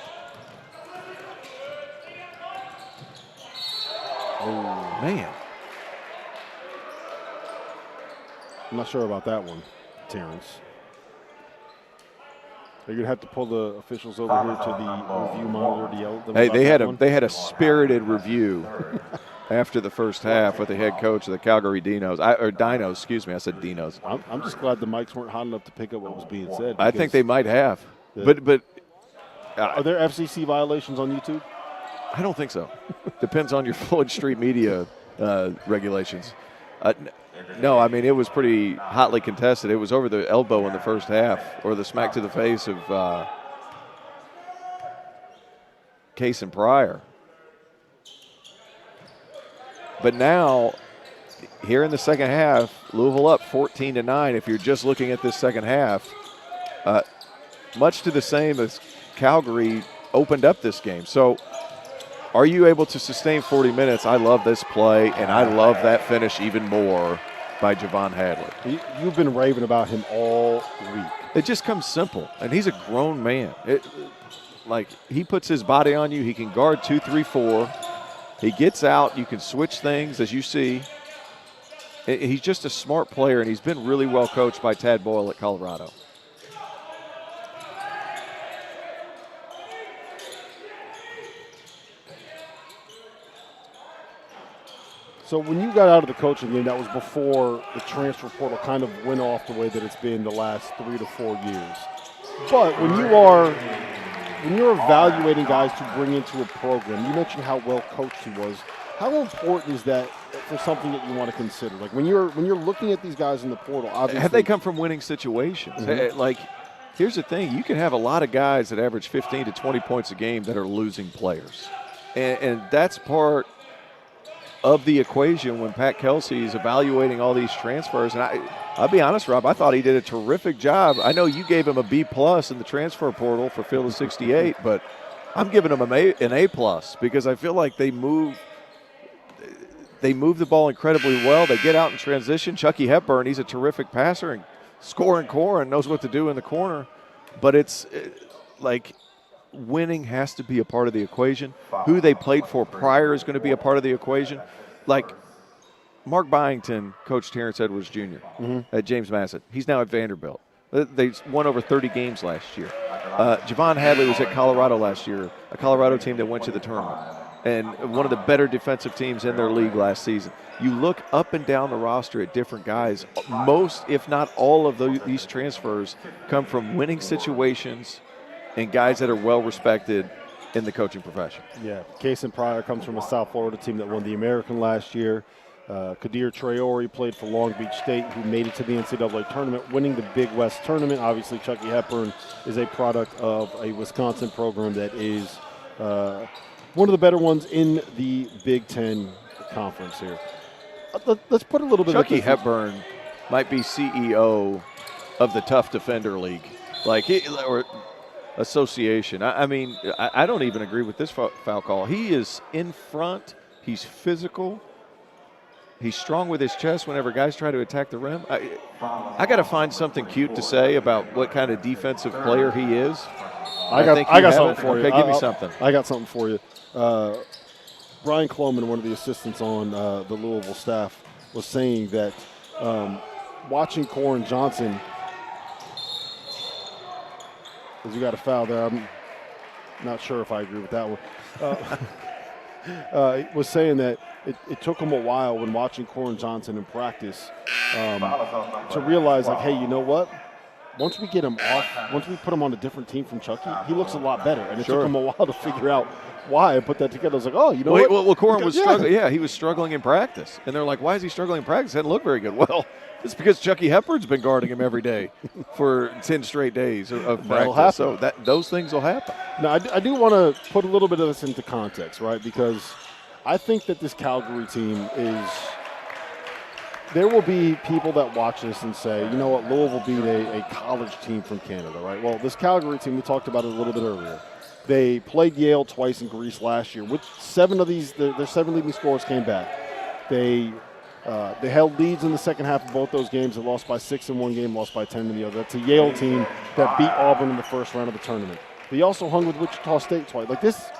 Oh, man.
I'm not sure about that one, Terrence. Are you going to have to pull the officials over here to the review monitor to yell at them?
Hey, they had a spirited review after the first half with the head coach of the Calgary Dinos. I said Dinos.
I'm just glad the mics weren't hot enough to pick up what was being said.
I think they might have. But
are there FCC violations on YouTube?
I don't think so. Depends on your Floyd Street Media regulations. No, I mean, it was pretty hotly contested. It was over the elbow in the first half, or the smack to the face of Case and Pryor. But now, here in the second half, Louisville up 14-9. If you're just looking at this second half, much to the same as Calgary opened up this game. So, are you able to sustain 40 minutes? I love this play, and I love that finish even more by Javon Hadley.
You've been raving about him all week.
It just comes simple, and he's a grown man. He puts his body on you. He can guard 2, 3, 4. He gets out. You can switch things, as you see. He's just a smart player, and he's been really well coached by Tad Boyle at Colorado.
So when you got out of the coaching game, that was before the transfer portal kind of went off the way that it's been the last 3 to 4 years. But when you're evaluating guys to bring into a program, you mentioned how well coached he was. How important is that for something that you want to consider? Like when you're looking at these guys in the portal, obviously,
have they come from winning situations?
Mm-hmm.
Here's the thing: you can have a lot of guys that average 15 to 20 points a game that are losing players, and that's part of the equation when Pat Kelsey is evaluating all these transfers. And I'll be honest, Rob, I thought he did a terrific job. I know you gave him a B+ in the transfer portal for Field of 68, but I'm giving him an A+ because I feel like they move the ball incredibly well. They get out in transition. Chucky Hepburn, he's a terrific passer and scoring core and knows what to do in the corner. But it's winning has to be a part of the equation. Who they played for prior is going to be a part of the equation. Like Mark Byington coached Terrence Edwards Jr. At James Madison. He's now at Vanderbilt. They won over 30 games last year. Javon Hadley was at Colorado last year, a Colorado team that went to the tournament, and one of the better defensive teams in their league last season. You look up and down the roster at different guys. Most, if not all of these transfers come from winning situations and guys that are well respected in the coaching profession.
Yeah, Case and Pryor comes from a South Florida team that won the American last year. Kadir Traore played for Long Beach State, who made it to the NCAA tournament, winning the Big West tournament. Obviously, Chucky Hepburn is a product of a Wisconsin program that is one of the better ones in the Big Ten Conference here. Let's put a little bit
Chucky
of
Hepburn might be CEO of the Tough Defender League, or association. I mean, I don't even agree with this foul call. He is in front. He's physical. He's strong with his chest whenever guys try to attack the rim. I got to find something cute to say about what kind of defensive player he is.
I got something for you.
Okay, give me something.
I got something for you. Brian Cloman, one of the assistants on the Louisville staff, was saying that watching Corin Johnson, because you got a foul there. I'm not sure if I agree with that one. was saying that it took him a while when watching Corin Johnson in practice to realize, like, hey, you know what? Once we get him off, once we put him on a different team from Chucky, he looks a lot better. And it took him a while to figure out why I put that together. I was like, oh, you know what?
Well, Corin was struggling. Yeah, he was struggling in practice. And they're like, why is he struggling in practice? It didn't look very good. Well, it's because Chucky Hepburn's been guarding him every day for 10 straight days of practice. So those things will happen.
Now, I do want to put a little bit of this into context, right? Because I think that this Calgary team is – there will be people that watch this and say, you know what, Louisville beat a college team from Canada, right? Well, this Calgary team, we talked about it a little bit earlier. They played Yale twice in Greece last year, which 7 of these, their 7 leading scorers came back. They held leads in the second half of both those games. They lost by 6 in one game, lost by 10 in the other. That's a Yale team that beat Auburn in the first round of the tournament. They also hung with Wichita State twice. Like, this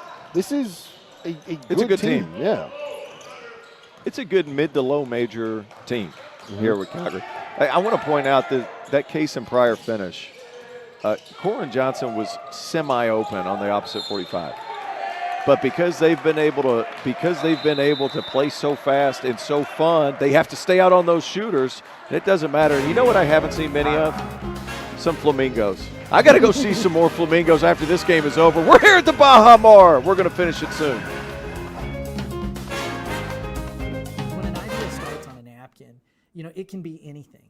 is a good team. Yeah.
It's a good mid to low major team here with Calgary. I want to point out that case in prior finish, Corin Johnson was semi-open on the opposite 45. But because they've been able to play so fast and so fun, they have to stay out on those shooters, and it doesn't matter. And you know what I haven't seen many of? Some flamingos. I got to go see some more flamingos after this game is over. We're here at the Baha Mar. We're going to finish it soon.
You know, it can be anything.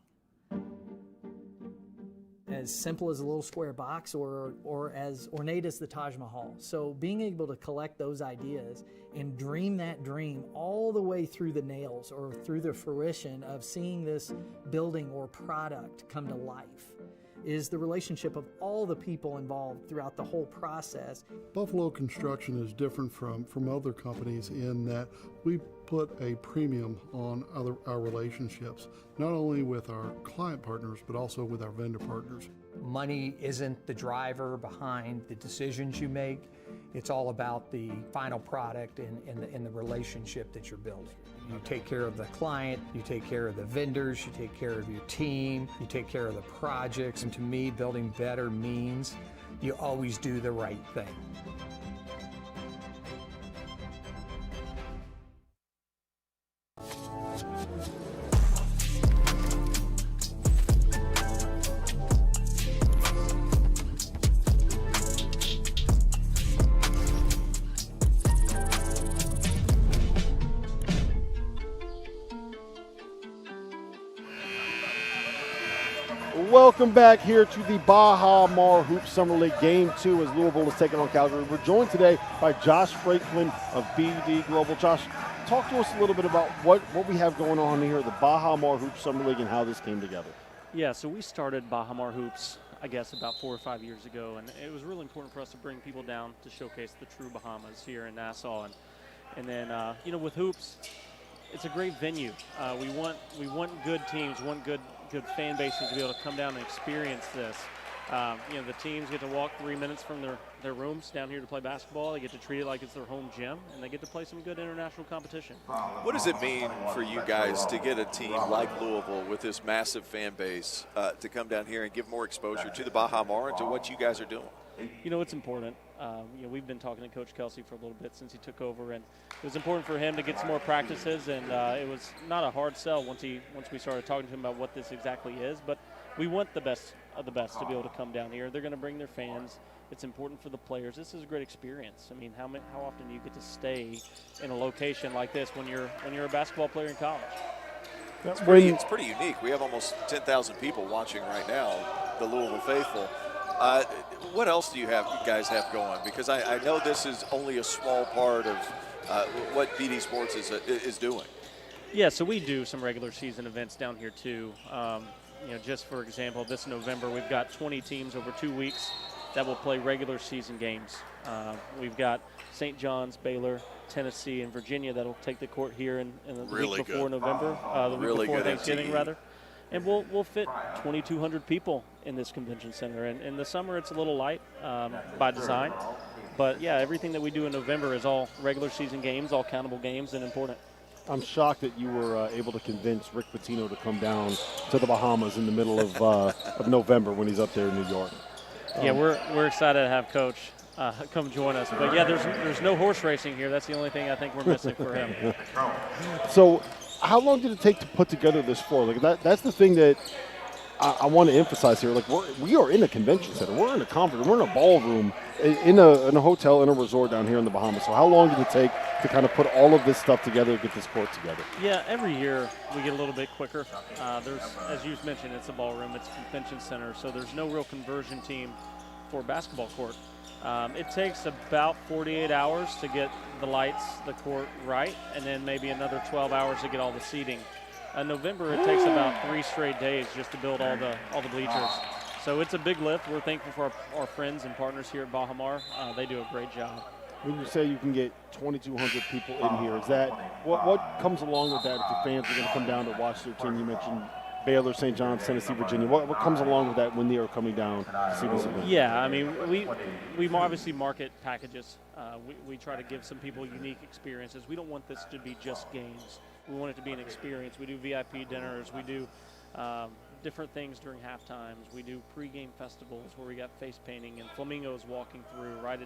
As simple as a little square box or as ornate as the Taj Mahal. So being able to collect those ideas and dream that dream all the way through the nails or through the fruition of seeing this building or product come to life is the relationship of all the people involved throughout the whole process.
Buffalo Construction is different from other companies in that we put a premium on our relationships, not only with our client partners, but also with our vendor partners.
Money isn't the driver behind the decisions you make. It's all about the final product and the relationship that you're building. You take care of the client, you take care of the vendors, you take care of your team, you take care of the projects. And to me, building better means you always do the right thing.
Welcome back here to the Baha Mar Hoop Summer League Game 2 as Louisville is taking on Calgary. We're joined today by Josh Franklin of BD Global. Josh, talk to us a little bit about what we have going on here at the Baha Mar Hoop Summer League and how this came together.
Yeah, so we started Baha Mar Hoops, I guess, about 4 or 5 years ago, and it was really important for us to bring people down to showcase the true Bahamas here in Nassau. And then, you know, with hoops, it's a great venue. We want good teams, good fan bases to be able to come down and experience this. You know, the teams get to walk 3 minutes from their rooms down here to play basketball. They get to treat it like it's their home gym, and they get to play some good international competition.
What does it mean for you guys to get a team like Louisville with this massive fan base to come down here and give more exposure to the Baha Mar and to what you guys are doing?
You know, it's important. You know, we've been talking to Coach Kelsey for a little bit since he took over, and it was important for him to get some more practices, and it was not a hard sell once we started talking to him about what this exactly is. But we want the best of the best to be able to come down here. They're going to bring their fans. It's important for the players. This is a great experience. I mean, how often do you get to stay in a location like this when you're a basketball player in college?
It's pretty unique. We have almost 10,000 people watching right now, the Louisville faithful. What else do you guys have going? Because I know this is only a small part of what BD Sports is doing.
Yeah, so we do some regular season events down here too. You know, just for example, this November we've got 20 teams over 2 weeks that will play regular season games. We've got St. John's, Baylor, Tennessee, and Virginia that'll take the court here in the week before November, the week before Thanksgiving rather. And we'll fit 2,200 people in this convention center. And in the summer, it's a little light by design. But, yeah, everything that we do in November is all regular season games, all countable games, and important.
I'm shocked that you were able to convince Rick Pitino to come down to the Bahamas in the middle of November when he's up there in New York.
Yeah, we're excited to have Coach. come join us. But yeah, there's no horse racing here. That's the only thing I think we're missing for him.
So, how long did it take to put together this floor? Like that's the thing that I want to emphasize here. Like we are in a convention center. We're in a conference. We're in a ballroom in a hotel in a resort down here in the Bahamas. So how long did it take to kind of put all of this stuff together, get this court together?
Yeah, every year we get a little bit quicker. There's, as you mentioned, it's a ballroom, it's a convention center, so there's no real conversion team for a basketball court. It takes about 48 hours to get the lights, the court right, and then maybe another 12 hours to get all the seating. In November, it takes about 3 straight days just to build all the bleachers. So it's a big lift. We're thankful for our friends and partners here at Bahamar. They do a great job.
When you say you can get 2,200 people in here, is that what comes along with that? If the fans are going to come down to watch their team, you mentioned Baylor, St. John's, Tennessee, Virginia. What comes along with that when they are coming down to see this event?
Yeah, I mean, we obviously market packages. We try to give some people unique experiences. We don't want this to be just games. We want it to be an experience. We do VIP dinners. We do different things during half times. We do pregame festivals where we got face painting and flamingos walking through, right?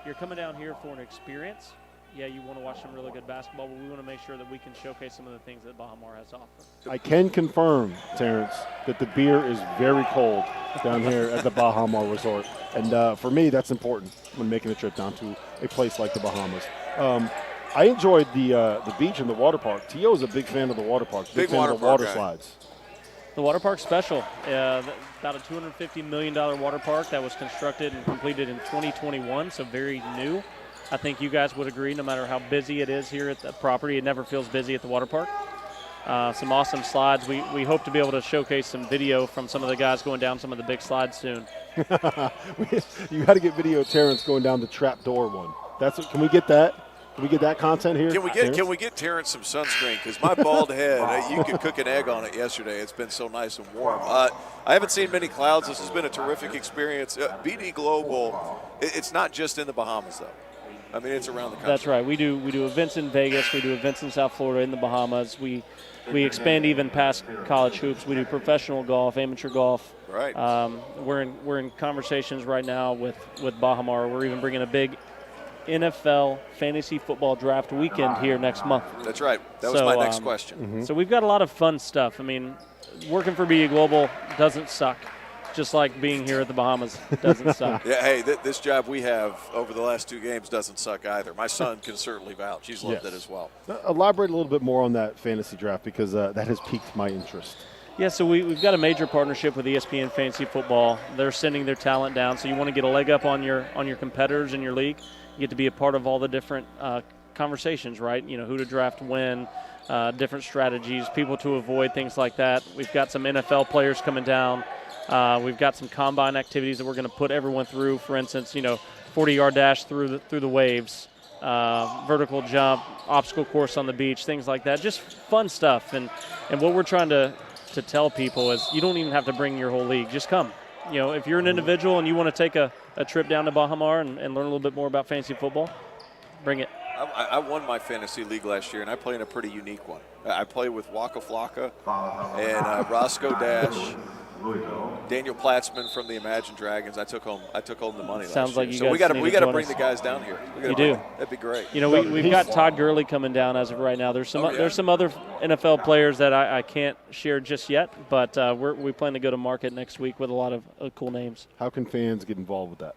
You're coming down here for an experience. Yeah, you want to watch some really good basketball, but we want to make sure that we can showcase some of the things that Bahamar has to offer.
I can confirm, Terrence, that the beer is very cold down here at the Bahamar Resort. And for me, that's important when making a trip down to a place like the Bahamas. I enjoyed the beach and the water park. T.O. is a big fan of the water park. Big fan of the water slides.
The water park's special. About a $250 million water park that was constructed and completed in 2021, so very new. I think you guys would agree, no matter how busy it is here at the property, it never feels busy at the water park. Some awesome slides. We hope to be able to showcase some video from some of the guys going down some of the big slides soon.
You got to get video of Terrence going down the trapdoor one. Can we get that? Can we get that content here?
Can we get Terrence some sunscreen? Because my bald head, you could cook an egg on it yesterday. It's been so nice and warm. I haven't seen many clouds. This has been a terrific experience. BD Global, it's not just in the Bahamas, though. I mean, it's around the country.
That's right. We do events in Vegas. We do events in South Florida, in the Bahamas. We expand even past college hoops. We do professional golf, amateur golf.
Right.
We're in conversations right now with Bahamar. We're even bringing a big NFL fantasy football draft weekend here next month.
That's right. That was my next question.
Mm-hmm.
So we've got a lot of fun stuff. I mean, working for BD Global doesn't suck. Just like being here at the Bahamas doesn't suck.
Yeah, hey, this job we have over the last 2 games doesn't suck either. My son can certainly vouch. He's loved it as well.
Elaborate a little bit more on that fantasy draft because that has piqued my interest.
Yeah, so we've got a major partnership with ESPN Fantasy Football. They're sending their talent down, so you want to get a leg up on your competitors in your league. You get to be a part of all the different conversations, right? You know, who to draft when, different strategies, people to avoid, things like that. We've got some NFL players coming down. We've got some combine activities that we're going to put everyone through. For instance, 40-yard dash through the waves, vertical jump, obstacle course on the beach, things like that. Just fun stuff. And what we're trying to tell people is you don't even have to bring your whole league. Just come. If you're an individual and you want to take a trip down to Bahamar and learn a little bit more about fantasy football, bring it.
I won my fantasy league last year, and I play in a pretty unique one. I play with Waka Flocka and Roscoe Dash, Daniel Platzman from the Imagine Dragons. I took home the money
Sounds
last
like
year.
You
so
guys
we got to bring
us.
the guys down here.
You do.
That'd be great.
We've got Todd Gurley coming down as of right now. There's some other NFL players that I can't share just yet, but we plan to go to market next week with a lot of cool names.
How can fans get involved with that?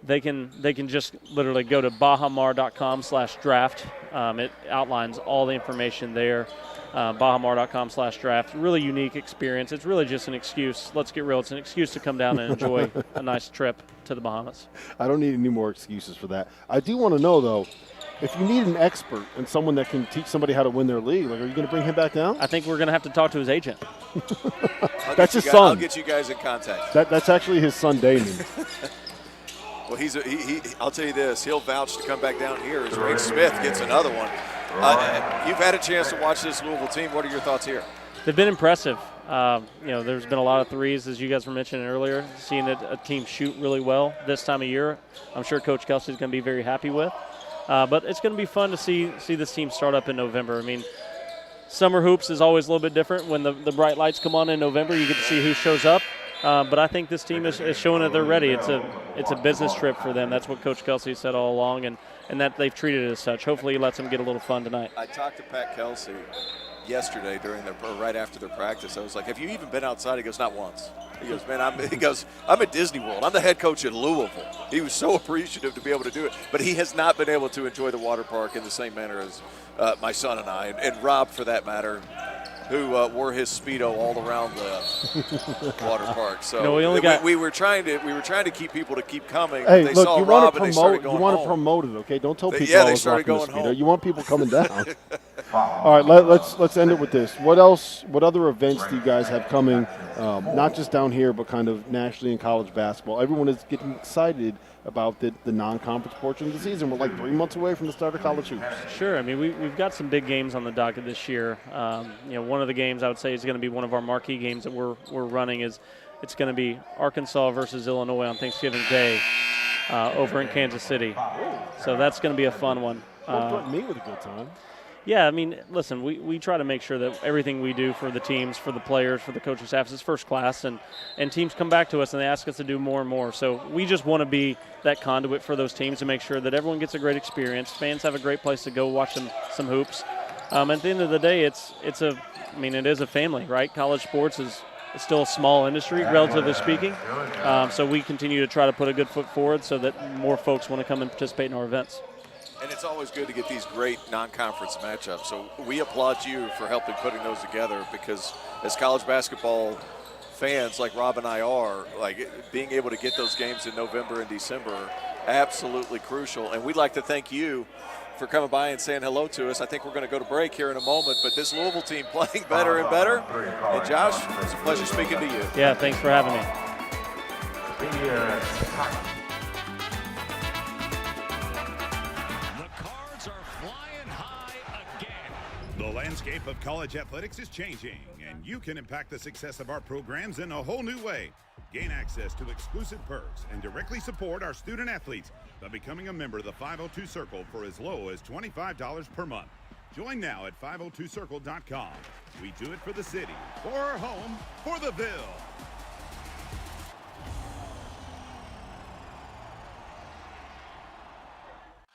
They can just literally go to bahamar.com/draft. It outlines all the information there. Bahamar.com/draft. Really unique experience. It's really just an excuse. Let's get real. It's an excuse to come down and enjoy a nice trip to the Bahamas.
I don't need any more excuses for that. I do want to know, though, if you need an expert and someone that can teach somebody how to win their league, are you going to bring him back down?
I think we're going to have to talk to his agent.
That's his son.
I'll get you guys in contact.
That's actually his son, Damon.
Well, I'll tell you this. He'll vouch to come back down here as Ray Smith gets another one. You've had a chance to watch this Louisville team. What are your thoughts here?
They've been impressive. There's been a lot of threes, as you guys were mentioning earlier. Seeing a team shoot really well this time of year, I'm sure Coach Kelsey is going to be very happy with. But it's going to be fun to see this team start up in November. I mean, summer hoops is always a little bit different. When the bright lights come on in November, you get to see who shows up. But I think this team is showing that they're ready. It's a business trip for them. That's what Coach Kelsey said all along, and that they've treated it as such. Hopefully he lets them get a little fun tonight.
I talked to Pat Kelsey yesterday right after their practice. I was like, have you even been outside? He goes, not once. He goes, man, I'm at Disney World. I'm the head coach at Louisville. He was so appreciative to be able to do it, but he has not been able to enjoy the water park in the same manner as my son and I, and Rob for that matter, who wore his Speedo all around the water park. So we were trying to keep people to keep coming.
Hey,
they
look,
saw
you
Rob
want to
and they started
promote.
going
You want
home.
to promote it, okay? Don't tell people.
Yeah,
I
they
was
started
rocking the
going
Speedo.
home.
You want people coming down. All right, let's end it with this. What else? What other events do you guys have coming? Not just down here, but kind of nationally in college basketball. Everyone is getting excited about the non-conference portion of the season. We're like 3 months away from the start of college hoops.
Sure. I mean, we've got some big games on the docket this year. One of the games I would say is going to be one of our marquee games that we're running is it's going to be Arkansas versus Illinois on Thanksgiving Day over in Kansas City. So that's going to be a fun one.
Me with a good time.
Yeah, I mean, listen, we try to make sure that everything we do for the teams, for the players, for the coaching staffs is first class, and teams come back to us and they ask us to do more and more. So we just want to be that conduit for those teams to make sure that everyone gets a great experience, fans have a great place to go watch some hoops. At the end of the day, it is a family, right? College sports is still a small industry, relatively speaking. So we continue to try to put a good foot forward so that more folks want to come and participate in our events.
And it's always good to get these great non-conference matchups. So we applaud you for helping putting those together, because as college basketball fans like Rob and I are, like being able to get those games in November and December, absolutely crucial. And we'd like to thank you for coming by and saying hello to us. I think we're going to go to break here in a moment, but this Louisville team playing better and better. And Josh, it's a pleasure speaking to you.
Yeah, thanks for having me.
The landscape of college athletics is changing, and you can impact the success of our programs in a whole new way. Gain access to exclusive perks and directly support our student athletes by becoming a member of the 502 Circle for as low as $25 per month. Join now at 502circle.com. We do it for the city, for our home, for the Ville.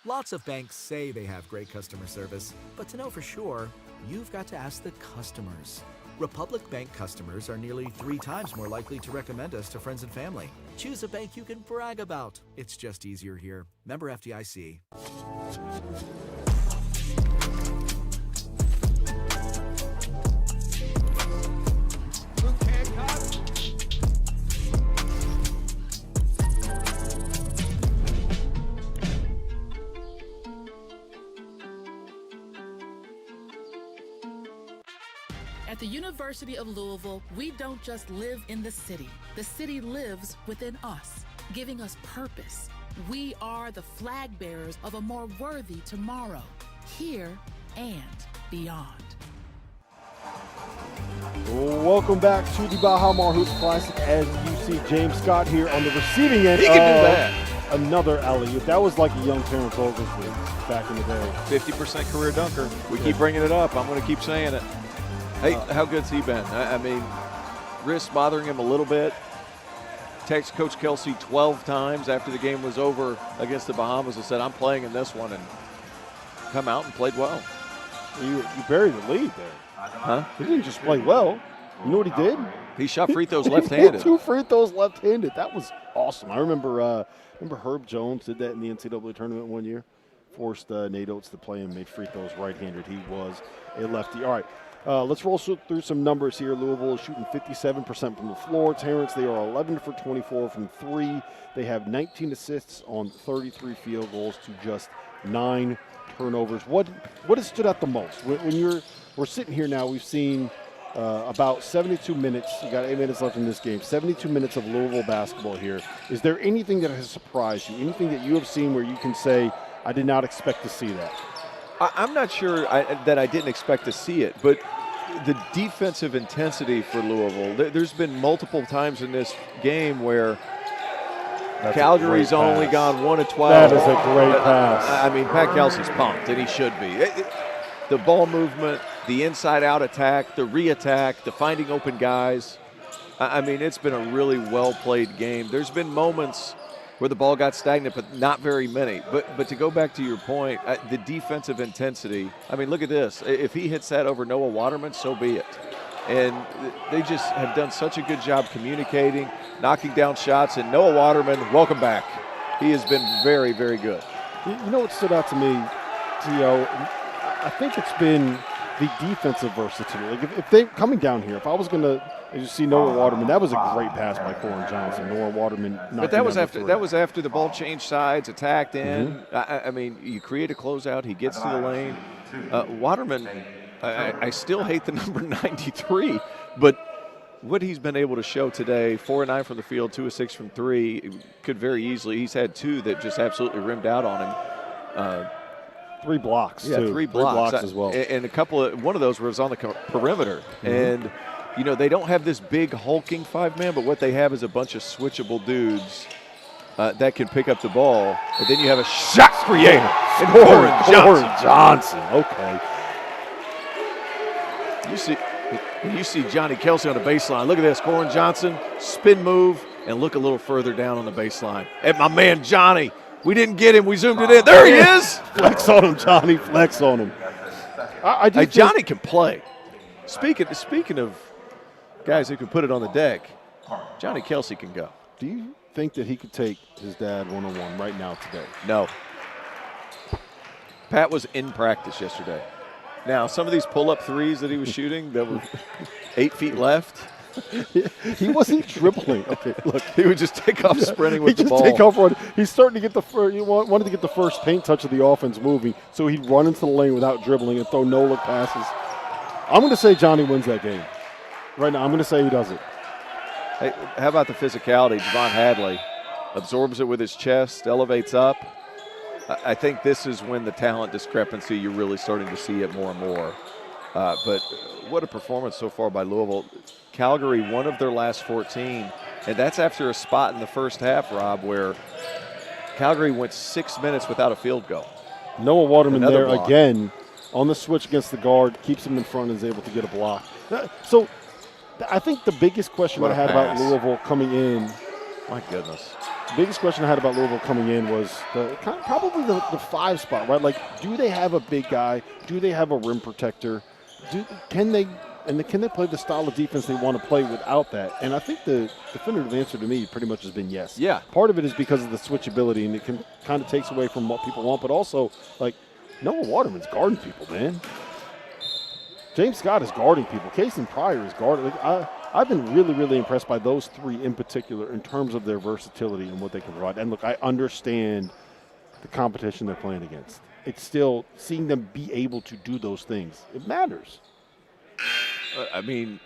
Lots of banks say they have great customer service, but to know for sure, you've got to ask the customers. Republic Bank customers are nearly 3 times more likely to recommend us to friends and family. Choose a bank you can brag about. It's just easier here. Member FDIC.
At the University of Louisville, we don't just live in the city lives within us, giving us purpose. We are the flag bearers of a more worthy tomorrow, here and beyond.
Welcome back to the Baha Hoops Classic. As you see, James Scott here on the receiving end.
He can do that.
Another alley-oop. That was like a young Terrence Oglesby back in the day.
50% career dunker. We keep bringing it up. I'm going to keep saying it. Hey, how good's he been? I mean, wrist bothering him a little bit. Text Coach Kelsey 12 times after the game was over against the Bahamas and said, I'm playing in this one, and come out and played well.
You buried the lead there.
Huh?
He didn't just play well. You know what he did?
He shot free throws left-handed.
2 free throws left-handed. That was awesome. I remember Herb Jones did that in the NCAA tournament one year. Forced Nate Oates to play and made free throws right-handed. He was a lefty. All right. Let's roll through some numbers here. Louisville is shooting 57% from the floor. Terrence, they are 11 for 24 from 3. They have 19 assists on 33 field goals to just 9 turnovers. What has stood out the most? We're sitting here now, we've seen about 72 minutes. You got 8 minutes left in this game. 72 minutes of Louisville basketball here. Is there anything that has surprised you? Anything that you have seen where you can say, I did not expect to see that?
I'm not sure that I didn't expect to see it, but the defensive intensity for Louisville, there's been multiple times in this game where Calgary's only gone 1 of 12.
That is a great pass.
I mean, Pat Kelsey's pumped, and he should be. The ball movement, the inside-out attack, the re-attack, the finding open guys. I mean, it's been a really well-played game. There's been moments where the ball got stagnant, but not very many. But to go back to your point, the defensive intensity, I mean, look at this. If he hits that over Noah Waterman, so be it. And they just have done such a good job communicating, knocking down shots. And Noah Waterman, welcome back. He has been very, very good.
You know what stood out to me, T.O.? I think it's been the defensive versatility. Like if they coming down here, if I was going to see Noah Waterman, that was a great pass by Corin Johnson. Noah Waterman,
but that was after the ball changed sides, attacked in. I mean, you create a closeout. He gets to the lane. Waterman, I still hate the number 93, but what he's been able to show today, 4 of 9 from the field, 2 of 6 from 3, could very easily. He's had 2 that just absolutely rimmed out on him.
3 blocks,
yeah,
too.
3 blocks
as well.
And one of those was on the perimeter. And, you know, they don't have this big hulking 5-man, but what they have is a bunch of switchable dudes that can pick up the ball. And then you have a shot creator in Corin
Johnson. Okay.
You see Johnny Kelsey on the baseline. Look at this, Corin Johnson, spin move, and look a little further down on the baseline. And my man Johnny, we didn't get him. We zoomed it in. There he is.
Flex on him, Johnny. Flex on him.
Johnny can play. Speaking of guys who can put it on the deck, Johnny Kelsey can go.
Do you think that he could take his dad one-on-one right now today?
No. Pat was in practice yesterday. Now, some of these pull-up threes that he was shooting that were 8 feet left.
He wasn't dribbling. Okay, look.
He would just take off sprinting with the ball.
Take off running. He's starting to get he wanted to get the first paint touch of the offense moving, so he'd run into the lane without dribbling and throw no-look passes. I'm going to say Johnny wins that game. Right now, I'm going to say he does it.
Hey, how about the physicality? Javon Hadley absorbs it with his chest, elevates up. I think this is when the talent discrepancy, you're really starting to see it more and more. But what a performance so far by Louisville. Calgary, one of their last 14, and that's after a spot in the first half, Rob, where Calgary went 6 minutes without a field goal.
Noah Waterman there
block.
Again on the switch against the guard, keeps him in front and is able to get a block. So I think the biggest question I had about Louisville coming in,
my goodness,
the biggest question I had about Louisville coming in was probably the 5 spot, right? Like, do they have a big guy? Do they have a rim protector? Can they play the style of defense they want to play without that? And I think the definitive answer to me pretty much has been yes.
Yeah.
Part of it is because of the switchability, and it can kind of takes away from what people want, but also, like, Noah Waterman's guarding people, man. James Scott is guarding people. Casey Pryor is guarding. Like, I've been really, really impressed by those 3 in particular in terms of their versatility and what they can provide. And, look, I understand the competition they're playing against. It's still seeing them be able to do those things. It matters.
I mean,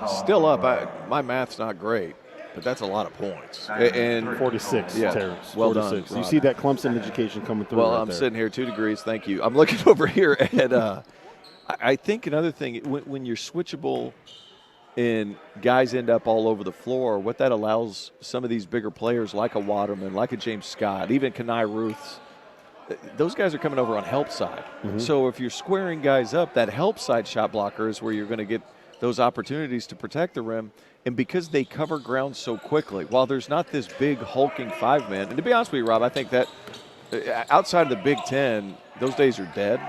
still up. My math's not great, but that's a lot of points. And
46,
yeah,
Terrence.
Well
46.
done.
You see that Clemson education coming through.
Well,
right
I'm
there.
sitting here 2 degrees. Thank you. I'm looking over here at. I think another thing when you're switchable and guys end up all over the floor, what that allows some of these bigger players like a Waterman, like a James Scott, even Kenai Ruths, those guys are coming over on help side. So if you're squaring guys up, that help side shot blocker is where you're going to get those opportunities to protect the rim. And because they cover ground so quickly, while there's not this big hulking 5-man, and to be honest with you, Rob, I think that outside of the Big Ten, those days are dead.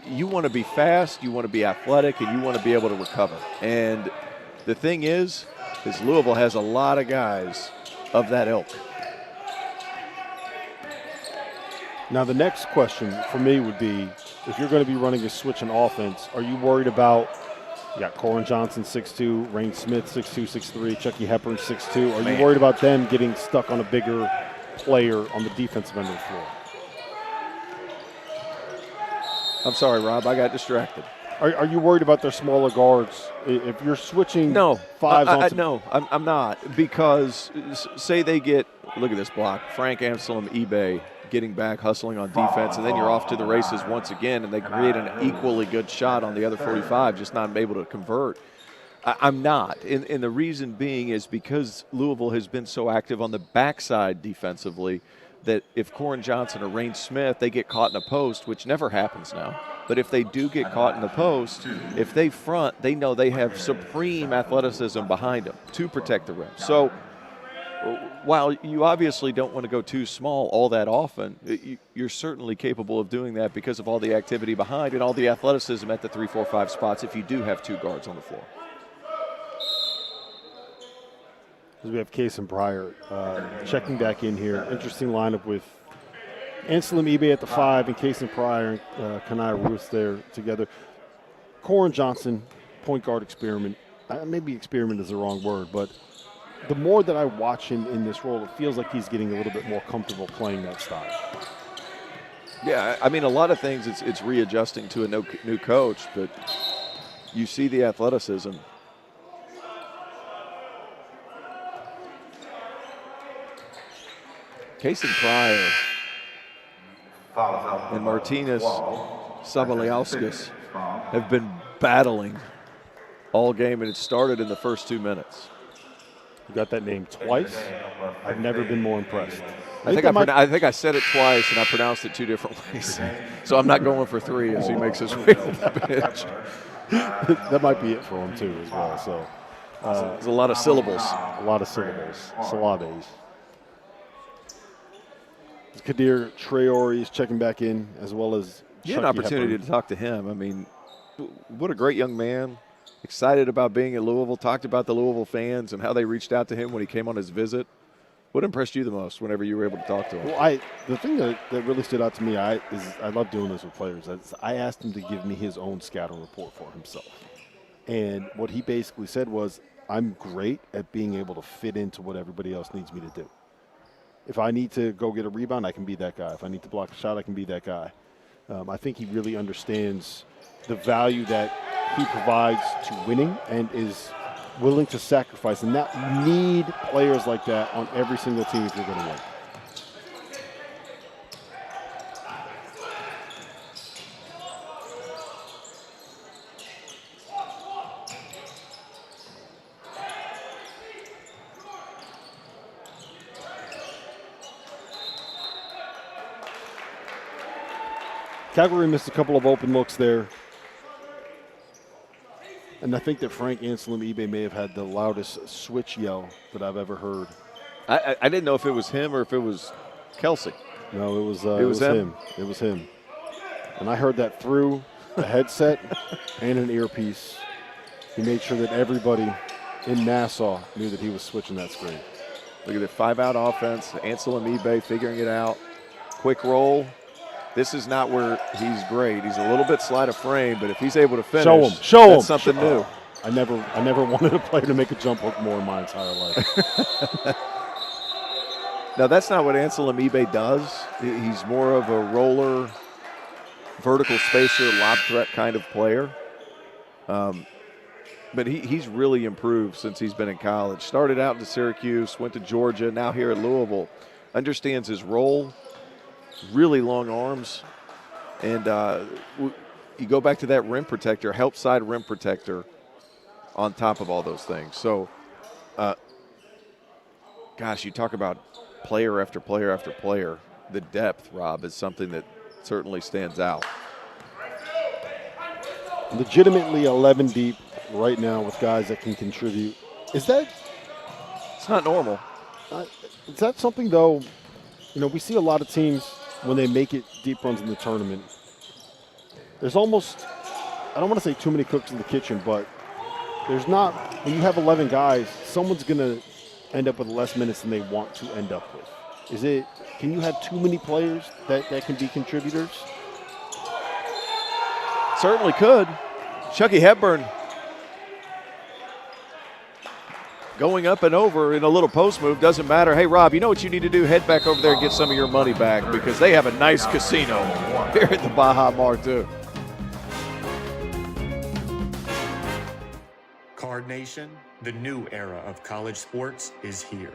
You want to be fast, you want to be athletic, and you want to be able to recover. And the thing is Louisville has a lot of guys of that ilk.
Now, the next question for me would be, if you're going to be running a switch in offense, are you worried about, you got Corin Johnson 6'2", Rain Smith 6'2", 6'3", Chucky Hepburn 6'2". Are you worried about them getting stuck on a bigger player on the defensive end of the floor?
I'm sorry, Rob, I got distracted.
Are you worried about their smaller guards? If you're switching fives onto...
No, I'm not. Because say they get, look at this block, Frank Amsterdam, eBay, getting back, hustling on defense, and then you're off to the races once again, and they create an equally good shot on the other 45, just not able to convert. I'm not. And the reason being is because Louisville has been so active on the backside defensively, that if Corin Johnson or Rain Smith, they get caught in a post, which never happens now. But if they do get caught in the post, if they front, they know they have supreme athleticism behind them to protect the rim. So while you obviously don't want to go too small all that often, you're certainly capable of doing that because of all the activity behind and all the athleticism at the 3, 4, 5 spots if you do have 2 guards on the floor.
As we have Case and Pryor checking back in here. Interesting lineup with Anselm eBay at the 5 and Case and Pryor and Kanai Ruth there together. Corin Johnson, point guard experiment. Maybe experiment is the wrong word, but the more that I watch him in this role, it feels like he's getting a little bit more comfortable playing that style.
Yeah, I mean, a lot of things it's readjusting to a new coach, but you see the athleticism. Case and Pryor and Martinez Sabaliauskas have been battling all game, and it started in the first 2 minutes.
You got that name twice. I've never been more impressed.
I think I said it twice, and I pronounced it 2 different ways. So I'm not going for 3 as he makes his way to the bench.
That might be it for him, too, as well. So
there's a lot of syllables.
A lot of syllables. Syllabes. Kadir Traore is checking back in, as well as
You had an opportunity to talk to him. I mean, what a great young man. Excited about being at Louisville, talked about the Louisville fans and how they reached out to him when he came on his visit. What impressed you the most whenever you were able to talk to him?
Well, the thing that really stood out to me is I love doing this with players. I asked him to give me his own scouting report for himself. And what he basically said was, I'm great at being able to fit into what everybody else needs me to do. If I need to go get a rebound, I can be that guy. If I need to block a shot, I can be that guy. I think he really understands the value that he provides to winning and is willing to sacrifice. And that you need players like that on every single team if you're going to win. Calgary missed a couple of open looks there. And I think that Frank Anselm eBay may have had the loudest switch yell that I've ever heard.
I didn't know if it was him or if it was Kelsey.
No, it was him. It was him. And I heard that through the headset and an earpiece. He made sure that everybody in Nassau knew that he was switching that screen.
Look at the 5-out offense. Anselm eBay figuring it out. Quick roll. This is not where he's great. He's a little bit slight of frame, but if he's able to finish, that's something new.
I never wanted a player to make a jump hook more in my entire life.
Now, that's not what Anselm eBay does. He's more of a roller, vertical spacer, lob threat kind of player. But he's really improved since he's been in college. Started out in Syracuse, went to Georgia, now here at Louisville. Understands his role. Really long arms, and you go back to that rim protector, help side rim protector on top of all those things. So, gosh, you talk about player after player after player. The depth, Rob, is something that certainly stands out.
Legitimately 11 deep right now with guys that can contribute. Is that?
It's not normal.
Is that something, though? You know, we see a lot of teams when they make it deep runs in the tournament. There's almost, I don't want to say too many cooks in the kitchen, but there's not, when you have 11 guys, someone's going to end up with less minutes than they want to end up with. Can you have too many players that can be contributors?
Certainly could. Chucky Hepburn going up and over in a little post move, doesn't matter. Hey, Rob, you know what you need to do? Head back over there and get some of your money back because they have a nice casino here at the Baha Mar, too.
Card Nation, the new era of college sports is here.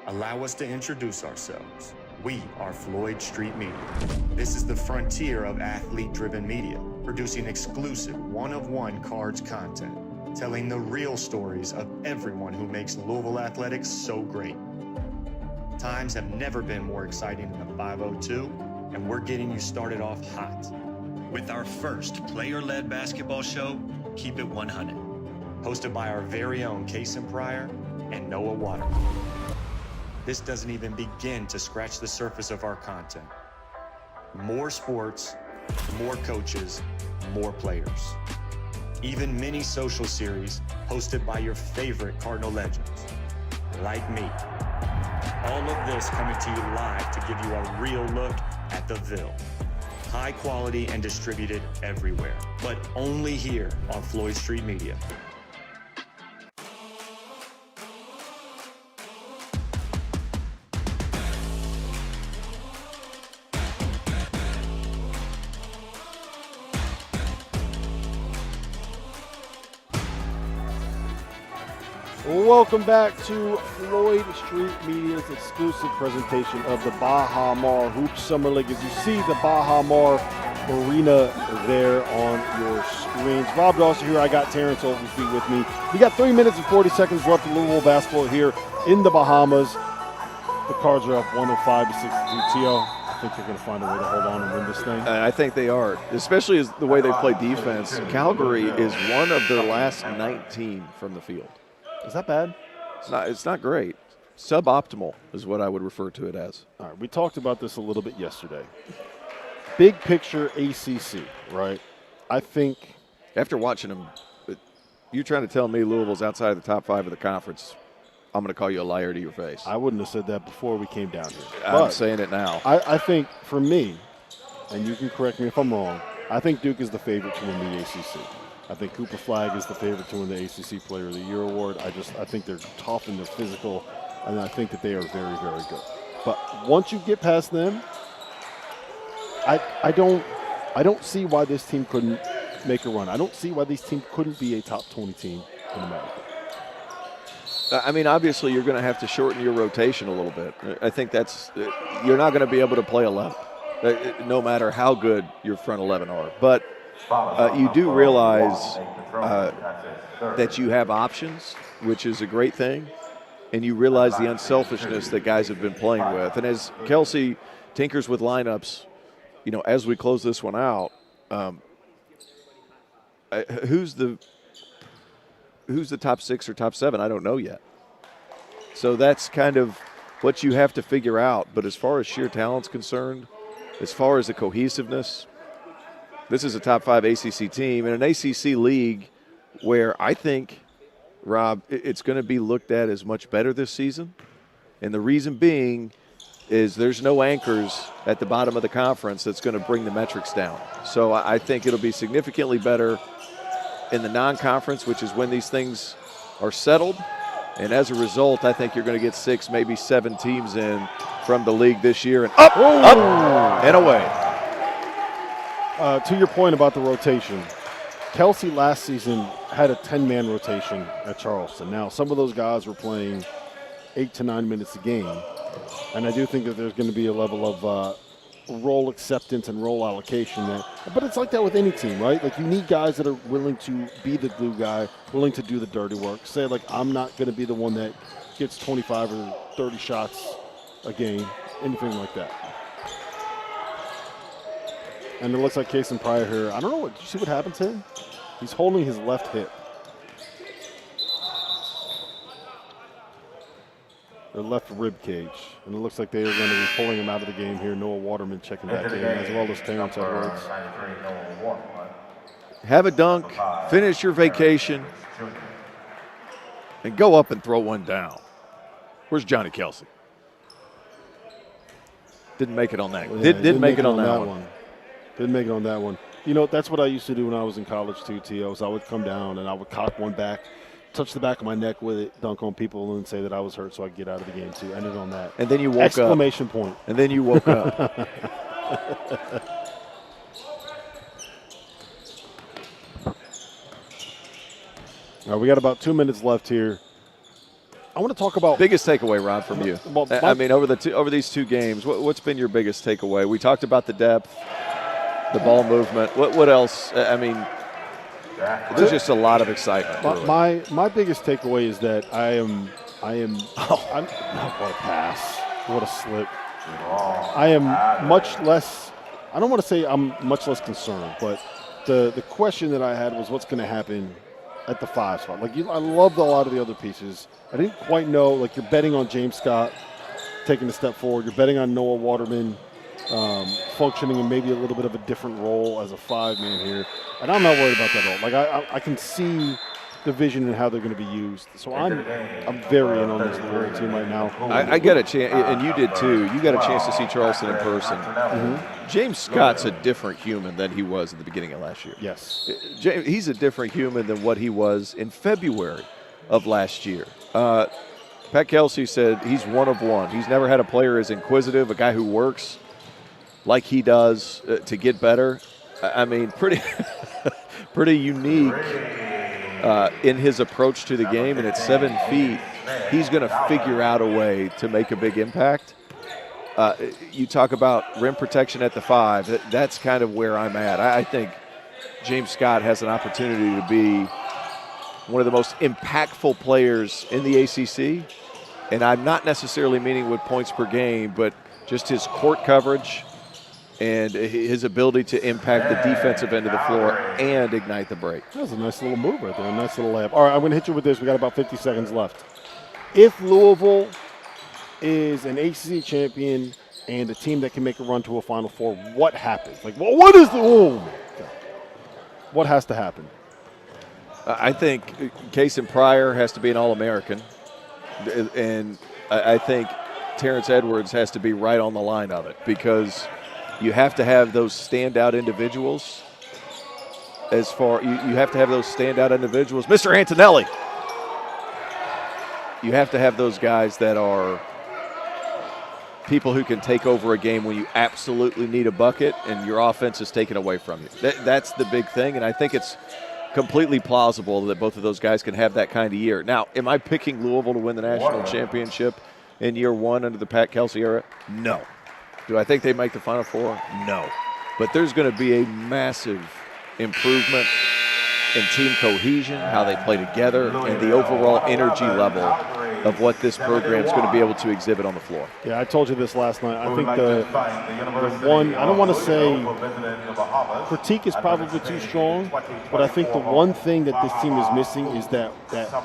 Allow us to introduce ourselves. We are Floyd Street Media. This is the frontier of athlete-driven media, producing exclusive one-of-one cards content, telling the real stories of everyone who makes Louisville athletics so great. times have never been more exciting than the 502, and we're getting you started off hot with our first player-led basketball show, Keep It 100, hosted by our very own Kason Pryor and Noah Water. This doesn't even begin to scratch the surface of our content. More sports, more coaches, more players. Even mini social series hosted by your favorite Cardinal legends, like me. All of this coming to you live to give you a real look at the Ville. High quality and distributed everywhere, but only here on Floyd Street Media.
Welcome back to Floyd Street Media's exclusive presentation of the Baha Mar Hoops Summer League. As you see the Baha Mar Arena there on your screens. Rob Dauster here. I got Terrence Oglesby with me. We got 3 minutes and 40 seconds left in Louisville Basketball here in the Bahamas. The Cards are up 105 to 62. T.O., I think they're going to find a way to hold on and win this thing.
I think they are, especially as the way they play defense. Calgary is one of their last 19 from the field.
Is that bad?
It's not great. Suboptimal is what I would refer to it as.
All right, we talked about this a little bit yesterday. Big picture ACC, right? I think
after watching them, you're trying to tell me Louisville's outside of the top 5 of the conference, I'm going to call you a liar to your face.
I wouldn't have said that before we came down here.
I'm saying it now.
I think for me, and you can correct me if I'm wrong, I think Duke is the favorite to win the ACC. I think Cooper Flagg is the favorite to win the ACC Player of the Year award. I think they're tough and they're physical, and I think that they are very, very good. But once you get past them, I don't see why this team couldn't make a run. I don't see why this team couldn't be a top 20 team in America.
I mean, obviously, you're going to have to shorten your rotation a little bit. I think you're not going to be able to play 11, no matter how good your front 11 are. But you do realize that you have options, which is a great thing, and you realize the unselfishness that guys have been playing with. And as Kelsey tinkers with lineups, as we close this one out, who's the top 6 or top 7? I don't know yet. So that's kind of what you have to figure out. But as far as sheer talent's concerned, as far as the cohesiveness, this is a top 5 ACC team in an ACC league where I think, Rob, it's going to be looked at as much better this season. And the reason being is there's no anchors at the bottom of the conference that's going to bring the metrics down. So I think it'll be significantly better in the non-conference, which is when these things are settled. And as a result, I think you're going to get 6, maybe 7 teams in from the league this year and up and away.
To your point about the rotation, Kelsey last season had a 10-man rotation at Charleston. Now, some of those guys were playing 8 to 9 minutes a game, and I do think that there's going to be a level of role acceptance and role allocation. But it's like that with any team, right? Like, you need guys that are willing to be the glue guy, willing to do the dirty work. Say, like, I'm not going to be the one that gets 25 or 30 shots a game, anything like that. And it looks like Kason Pryor here. I don't know. Did you see what happened to him? He's holding his left hip. Their left rib cage. And it looks like they are going to be pulling him out of the game here. Noah Waterman checking back in, as well as Terrence Edwards.
Have a dunk, finish your vacation, and go up and throw one down. Where's Johnny Kelsey? Didn't make it on that.
Yeah,
didn't make it on that one.
Didn't make it on that one. That's what I used to do when I was in college too, T.O. I would come down and I would cock one back, touch the back of my neck with it, dunk on people, and say that I was hurt so I'd get out of the game too. Ended on that.
And then you woke
Exclamation point.
And then you woke up.
All right, we got about 2 minutes left here. I want to talk about
biggest takeaway, Rob, from you.
Well,
I mean, over these 2 games, what's been your biggest takeaway? We talked about the depth, the ball movement. What else? I mean, there's just a lot of excitement.
My biggest takeaway is that I'm what a pass. What a slip. I am much less, I don't want to say I'm much less concerned, but the question that I had was what's going to happen at the 5 spot. Like, I loved a lot of the other pieces. I didn't quite know, like, you're betting on James Scott taking a step forward. You're betting on Noah Waterman functioning in maybe a little bit of a different role as a 5-man here. And I'm not worried about that at all. Like, I can see the vision and how they're going to be used. So I'm very in on this Louisville team right now.
I got a chance, and you did too. You got a chance to see Charleston in person. James Scott's a different human than he was at the beginning of last year.
Yes.
He's a different human than what he was in February of last year. Pat Kelsey said he's one of one. He's never had a player as inquisitive, a guy who works like he does to get better. I mean, pretty unique in his approach to the game, and at 7 feet, he's going to figure out a way to make a big impact. You talk about rim protection at the 5. That's kind of where I'm at. I think James Scott has an opportunity to be one of the most impactful players in the ACC, and I'm not necessarily meaning with points per game, but just his court coverage and his ability to impact the defensive end of the floor and ignite the break.
That was a nice little move right there, a nice little layup. All right, I'm going to hit you with this. We got about 50 seconds left. If Louisville is an ACC champion and a team that can make a run to a Final Four, what happens? Like, what is the what has to happen?
I think Kason Pryor has to be an All-American, and I think Terrence Edwards has to be right on the line of it, because you have to have those standout individuals. You have to have those standout individuals. Mr. Antonelli. You have to have those guys that are people who can take over a game when you absolutely need a bucket and your offense is taken away from you. That's the big thing, and I think it's completely plausible that both of those guys can have that kind of year. Now, am I picking Louisville to win the national championship in year 1 under the Pat Kelsey era? No. Do I think they make the Final Four? No. But there's going to be a massive improvement in team cohesion, how they play together, and the overall energy level of what this program is going to be able to exhibit on the floor.
Yeah, I told you this last night. I think the one, I don't want to say critique is probably too strong, but I think the one thing that this team is missing is that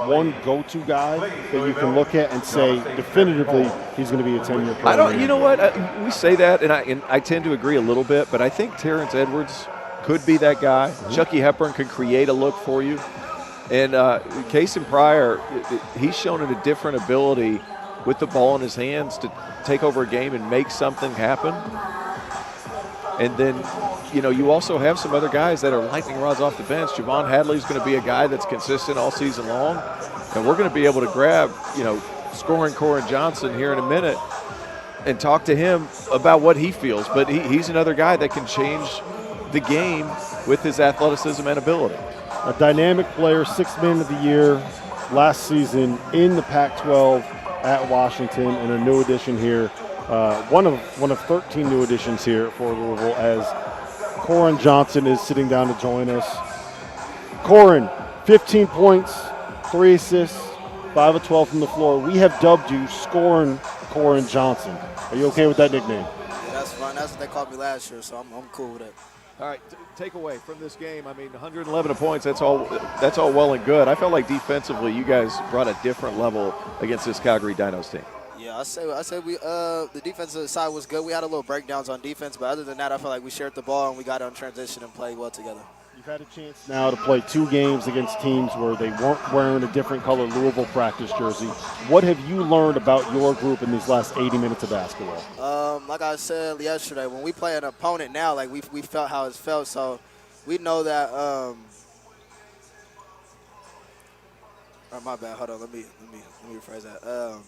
one go-to guy that you can look at and say definitively he's going to be a 10-year player.
You know what? We say that, and I tend to agree a little bit, but I think Terrence Edwards could be that guy. Chucky Hepburn can create a look for you. And Kason Pryor, he's shown a different ability with the ball in his hands to take over a game and make something happen. And then, you also have some other guys that are lightning rods off the bench. Javon Hadley's going to be a guy that's consistent all season long. And we're going to be able to grab, scoring Corin Johnson here in a minute and talk to him about what he feels. But he's another guy that can change the game with his athleticism and ability.
A dynamic player, 6th man of the year last season in the Pac-12 at Washington, and a new addition here. One of 13 new additions here for Louisville, as Corin Johnson is sitting down to join us. Corin, 15 points, 3 assists, 5 of 12 from the floor. We have dubbed you Scoring Corin Johnson. Are you okay with that nickname?
Yeah, that's fine. That's what they called me last year, so I'm cool with it.
All right, takeaway from this game. I mean, 111 points. That's all well and good. I felt like defensively, you guys brought a different level against this Calgary Dinos team.
Yeah, I say we the defensive side was good. We had a little breakdowns on defense, but other than that, I felt like we shared the ball and we got on transition and played well together.
You've had a chance now to play 2 games against teams where they weren't wearing a different color Louisville practice jersey. What have you learned about your group in these last 80 minutes of basketball?
Like I said yesterday, when we play an opponent now, like we felt how it felt, so we know that. Oh, my bad. Hold on. Let me rephrase that.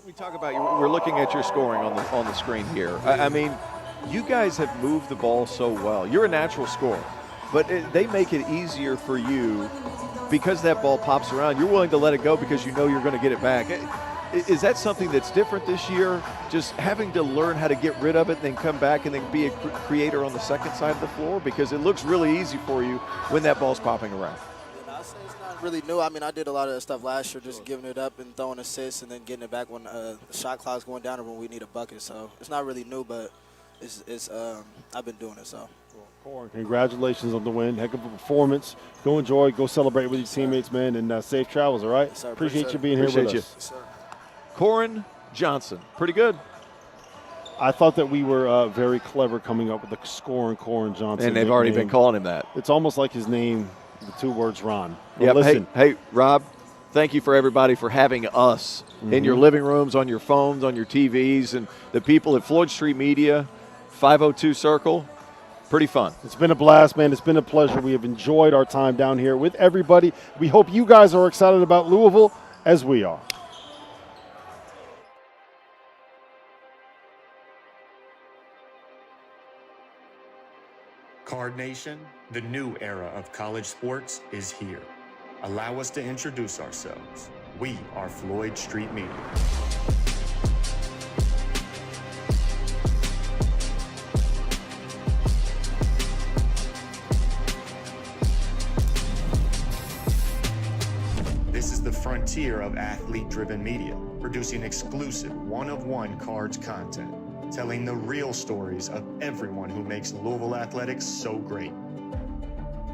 We talk about we're looking at your scoring on the screen here. I mean, you guys have moved the ball so well. You're a natural scorer, but they make it easier for you because that ball pops around. You're willing to let it go because you know you're going to get it back. Is that something that's different this year, just having to learn how to get rid of it and then come back and then be a creator on the second side of the floor? Because it looks really easy for you when that ball's popping around.
I say it's not really new. I mean, I did a lot of that stuff last year, just giving it up and throwing assists and then getting it back when the shot clock's going down or when we need a bucket. So it's not really new, but it's I've been doing it. So.
Corin, congratulations on the win. Heck of a performance. Go enjoy. Go celebrate with your teammates, man, and safe travels, all right?
Yes, sir.
Appreciate you being here with us.
Yes, sir.
Corin Johnson, pretty good.
I thought that we were very clever coming up with the scoring Corin Johnson.
And they've already been calling him that.
It's almost like his name, the two words Ron.
Yeah,
listen.
hey, Rob, thank you for everybody for having us in your living rooms, on your phones, on your TVs, and the people at Floyd Street Media, 502 Circle. Pretty fun.
It's been a blast, man. It's been a pleasure. We have enjoyed our time down here with everybody. We hope you guys are excited about Louisville as we are.
Card Nation, the new era of college sports is here. Allow us to introduce ourselves. We are Floyd Street Media. This is the frontier of athlete-driven media, producing exclusive one-of-one cards content, telling the real stories of everyone who makes Louisville athletics so great.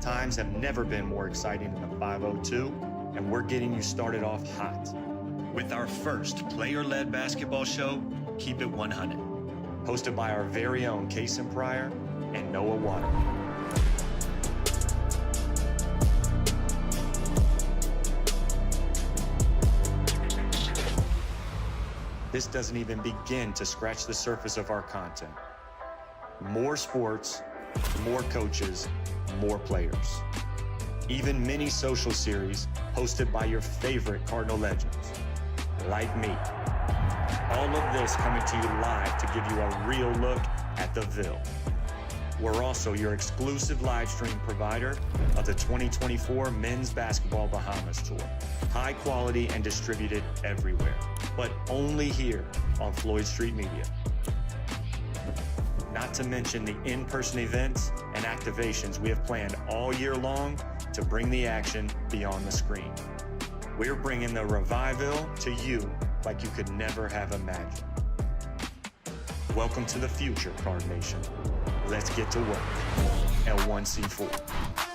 Times have never been more exciting than the 502, and we're getting you started off hot with our first player-led basketball show, Keep It 100, hosted by our very own Kason Pryor and Noah Waterman. This doesn't even begin to scratch the surface of our content. More sports, more coaches, more players. Even mini social series hosted by your favorite Cardinal legends, like me. All of this coming to you live to give you a real look at the Ville. We're also your exclusive live stream provider of the 2024 Men's Basketball Bahamas Tour. High quality and distributed everywhere, but only here on Floyd Street Media. Not to mention the in-person events and activations we have planned all year long to bring the action beyond the screen. We're bringing the revival to you like you could never have imagined. Welcome to the future, Card Nation. Let's get to work. L1C4.